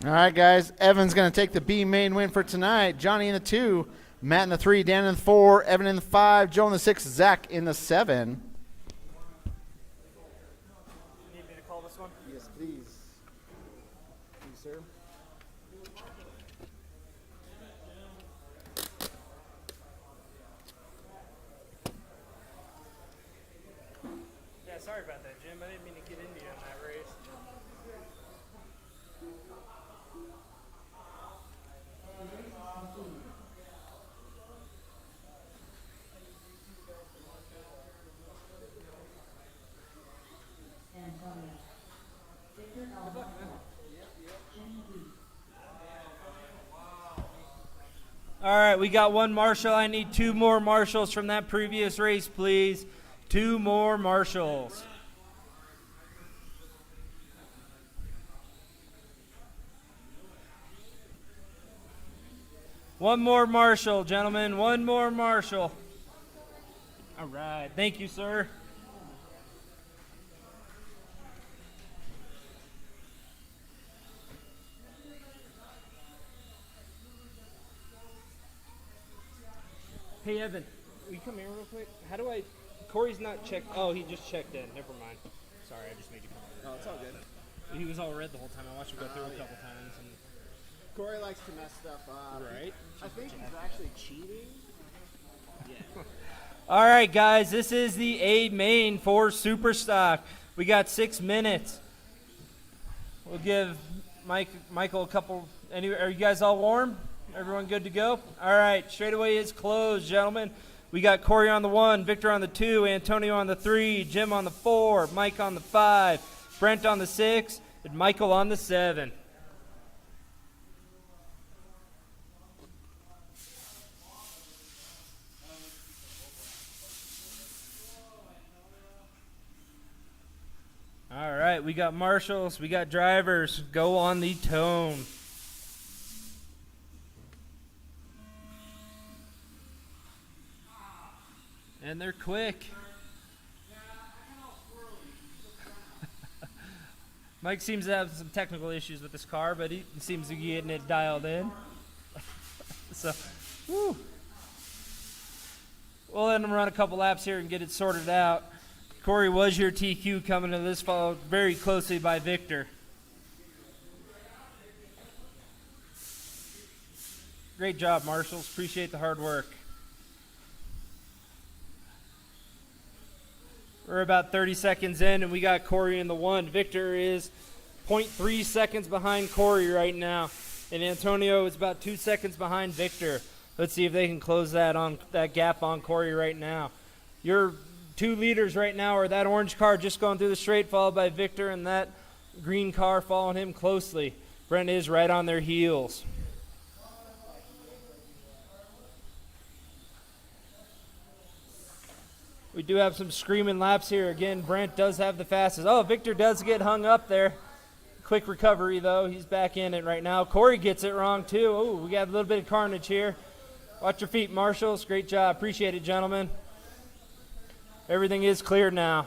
All right, guys. Evan's going to take the B main win for tonight. Johnny in the 2, Matt in the 3, Dan in the 4, Evan in the 5, Joe in the 6, Zach in the 7. Need me to call this one? Yes, please. Please, sir. Yeah, sorry about that, Jim. I didn't mean to get into you on that race. Antonio. Victor Alvarado. Jimmy B. All right, we got one marshal. I need 2 more marshals from that previous race, please. 2 more marshals. One more marshal, gentlemen. One more marshal. All right. Thank you, sir. Hey, Evan, will you come here real quick? How do I... Corey's not checked... Oh, he just checked in. Never mind. Sorry, I just made you come over. Oh, it's all good. He was all red the whole time. I watched him go through it a couple times. And... Corey likes to mess stuff up. Right? I think he's actually cheating. Yeah. All right, guys, this is the A main for Superstock. We got 6 minutes. We'll give Michael a couple. Are you guys all warm? Everyone good to go? All right, straightaway is closed, gentlemen. We got Corey on the 1, Victor on the 2, Antonio on the 3, Jim on the 4, Mike on the 5, Brent on the 6, and Michael on the 7. All right, we got marshals, we got drivers. Go on the tone. And they're quick. Mike seems to have some technical issues with this car, but he seems to be getting it dialed in. So, woo. We'll let him run a couple laps here and get it sorted out. Corey was your TQ coming to this, followed very closely by Victor. Great job, marshals. Appreciate the hard work. We're about 30 seconds in, and we got Corey in the 1. Victor is 0.3 seconds behind Corey right now, and Antonio is about 2 seconds behind Victor. Let's see if they can close that gap on Corey right now. Your 2 leaders right now are that orange car just going through the straight, followed by Victor, and that green car following him closely. Brent is right on their heels. We do have some screaming laps here. Again, Brent does have the fastest. Oh, Victor does get hung up there. Quick recovery, though. He's back in it right now. Corey gets it wrong, too. Oh, we got a little bit of carnage here. Watch your feet, marshals. Great job. Appreciate it, gentlemen. Everything is clear now.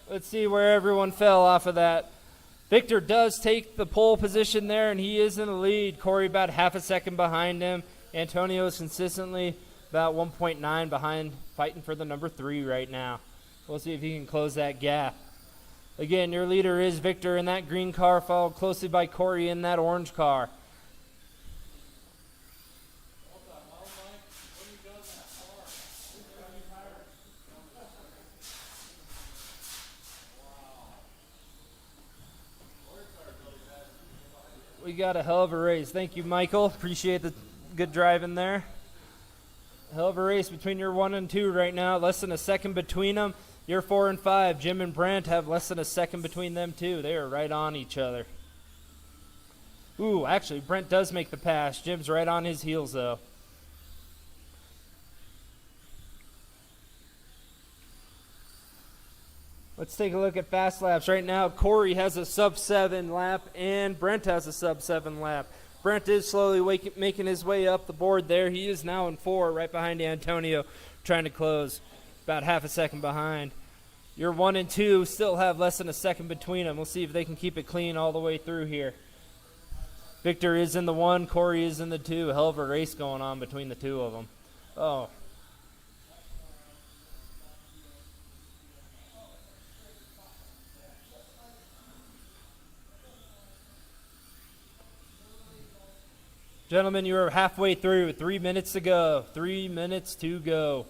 Let's see where everyone fell off of that. Victor does take the pole position there, and he is in the lead. Corey about half a second behind him. Antonio is consistently about 1.9 behind, fighting for the number 3 right now. We'll see if he can close that gap. Again, your leader is Victor in that green car, followed closely by Corey in that orange car. We got a hell of a race. Thank you, Michael. Appreciate the good driving there. Hell of a race between your 1 and 2 right now. Less than a second between them. Your 4 and 5, Jim and Brent, have less than a second between them too. They are right on each other. Ooh, actually, Brent does make the pass. Jim's right on his heels, though. Let's take a look at fast laps. Right now, Corey has a sub-7 lap, and Brent has a sub-7 lap. Brent is slowly making his way up the board there. He is now in 4, right behind Antonio, trying to close, about half a second behind. Your 1 and 2 still have less than a second between them. We'll see if they can keep it clean all the way through here. Victor is in the 1, Corey is in the 2. Hell of a race going on between the two of them. Oh. Gentlemen, you are halfway through. 3 minutes to go. 3 minutes to go.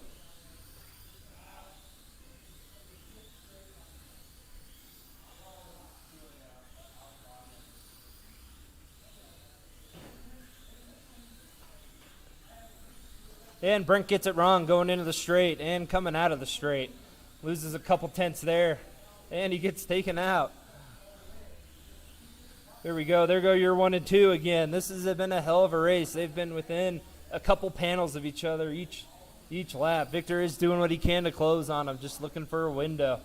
And Brent gets it wrong going into the straight and coming out of the straight. Loses a couple tenths there. And he gets taken out. There we go. There go your 1 and 2 again. This has been a hell of a race. They've been within a couple panels of each other each lap. Victor is doing what he can to close on him, just looking for a window.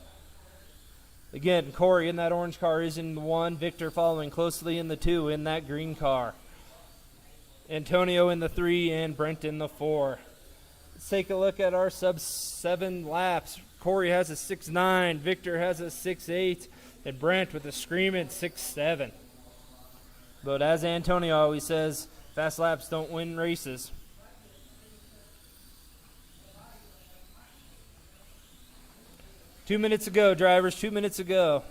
Again, Corey in that orange car is in the 1. Victor following closely in the 2 in that green car. Antonio in the 3 and Brent in the 4. Let's take a look at our sub-7 laps. Corey has a 6.9. Victor has a 6.8. And Brent with a screaming 6.7. But as Antonio always says, fast laps don't win races. Two minutes to go, drivers. 2 minutes to go.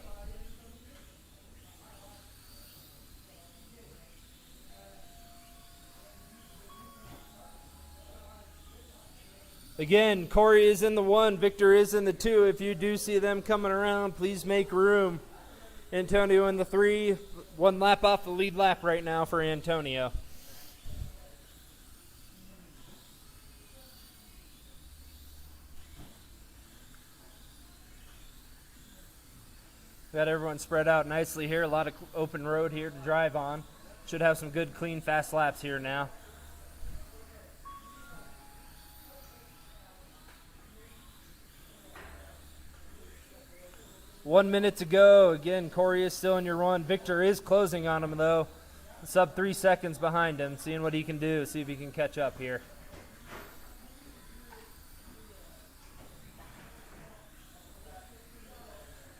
Again, Corey is in the 1. Victor is in the 2. If you do see them coming around, please make room. Antonio in the 3. 1 lap off the lead lap right now for Antonio. Got everyone spread out nicely here. A lot of open road here to drive on. Should have some good, clean, fast laps here now. One minute to go. Again, Corey is still in your 1. Victor is closing on him, though. Sub 3 seconds behind him, seeing what he can do, see if he can catch up here.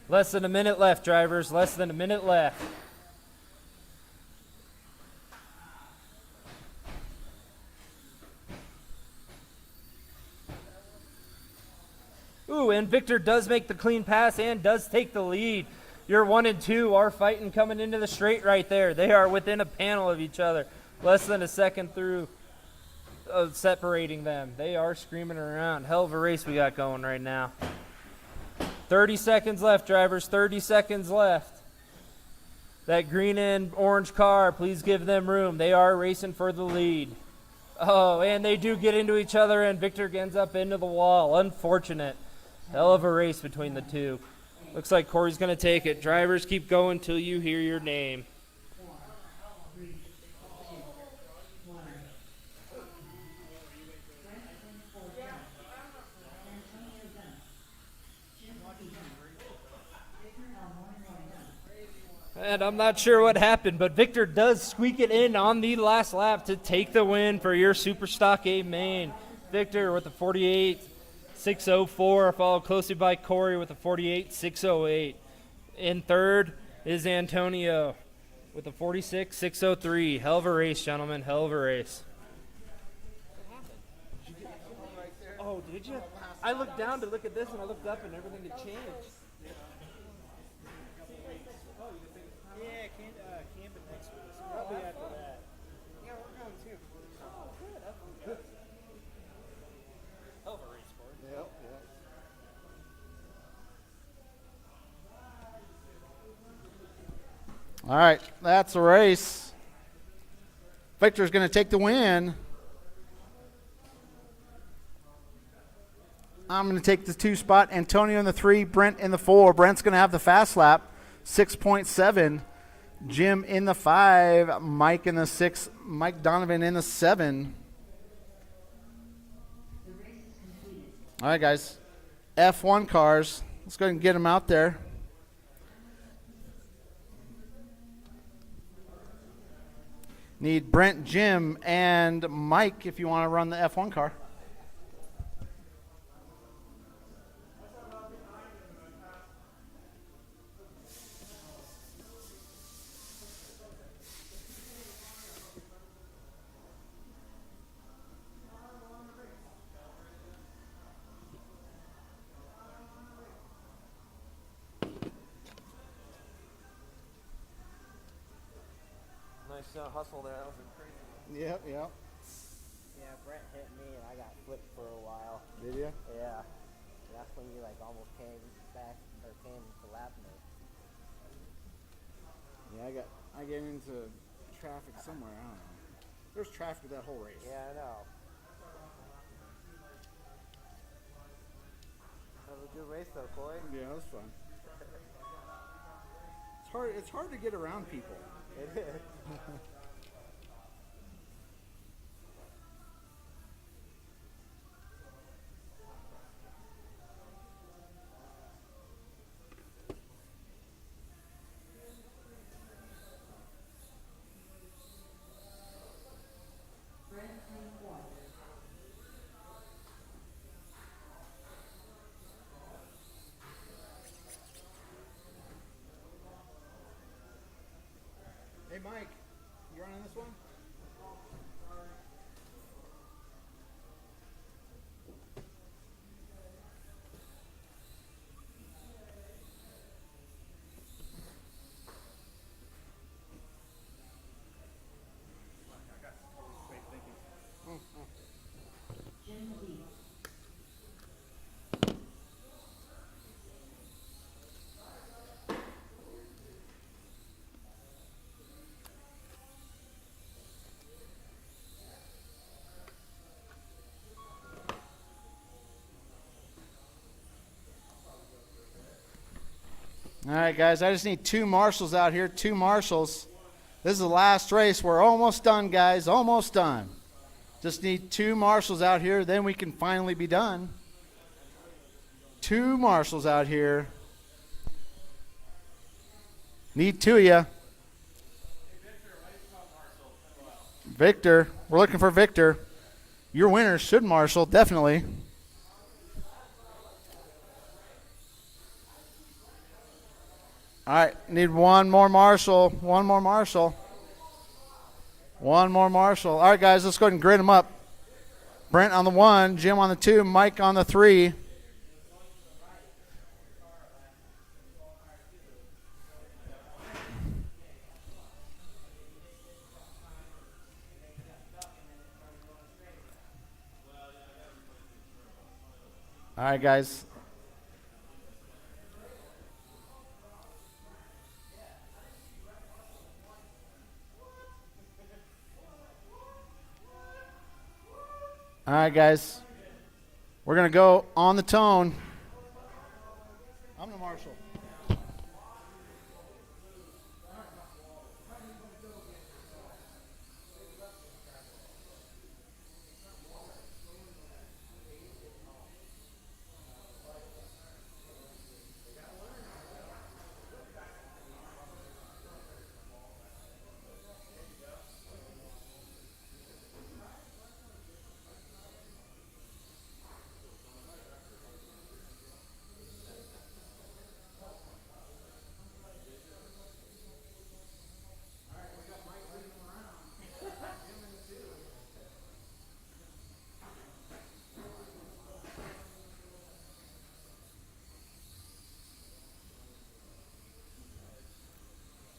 Less than a minute left, drivers. Less than a minute left. Ooh, and Victor does make the clean pass and does take the lead. Your 1 and 2 are fighting coming into the straight right there. They are within a panel of each other. Less than a second through separating them. They are screaming around. Hell of a race we got going right now. 30 seconds left, drivers. 30 seconds left. That green and orange car, please give them room. They are racing for the lead. Oh, and they do get into each other, and Victor ends up into the wall. Unfortunate. Hell of a race between the two. Looks like Corey's going to take it. Drivers, keep going till you hear your name. And I'm not sure what happened, but Victor does squeak it in on the last lap to take the win for your Super Stock A main. Victor with a 48.604, followed closely by Corey with a 48.608. In third is Antonio with a 46.603. Hell of a race, gentlemen. Hell of a race. Oh, did you? I looked down to look at this, and I looked up, and everything had changed. Yeah, camping next week. Probably after that. Yeah, we're going too. Oh, good. Hell of a race, Corey. Yep. All right, that's a race. Victor's going to take the win. I'm going to take the 2 spot. Antonio in the 3, Brent in the 4. Brent's going to have the fast lap, 6.7. Jim in the 5, Mike in the 6, Mike Donovan in the 7. All right, guys. F1 cars. Let's go ahead and get them out there. Need Brent, Jim, and Mike if you want to run the F1 car. Nice hustle there. That was crazy. Yep, yep. Yeah, Brent hit me and I got flipped for a while. Did you? Yeah. And that's when you like almost came back or came to lap me. Yeah, I get into traffic somewhere. I don't know. There's traffic that whole race. Yeah, I know. That was a good race though, Coy. Yeah, it was fun. It's hard to get around people. It is. Brent clean one. Hey, Mike, you running this one? Jim Lee. All right, guys, I just need 2 marshals out here, 2 marshals. This is the last race. We're almost done, guys, almost done. Just need 2 marshals out here, then we can finally be done. 2 marshals out here. Need 2 of you. Victor, we're looking for Victor. Your winner should marshal, definitely. All right, need 1 more marshal. 1 more marshal. 1 more marshal. All right, guys, let's go ahead and grid them up. Brent on the 1, Jim on the 2, Mike on the 3. All right, guys. All right, guys. We're going to go on the tone. I'm the marshal.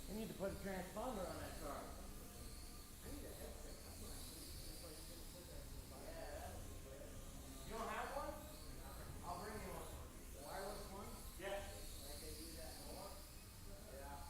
You need to put a transponder on that car. You don't have one? I'll bring you one. Wireless one? Yes. I can do that more. Yeah.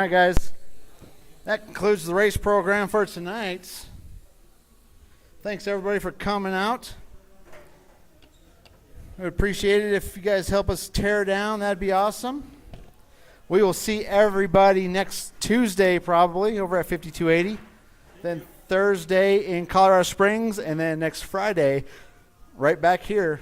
right, guys. That concludes the race program for tonight. Thanks, everybody, for coming out. I would appreciate it if you guys help us tear down. That'd be awesome. We will see everybody next Tuesday probably over at 5280. Then Thursday in Colorado Springs. And then next Friday right back here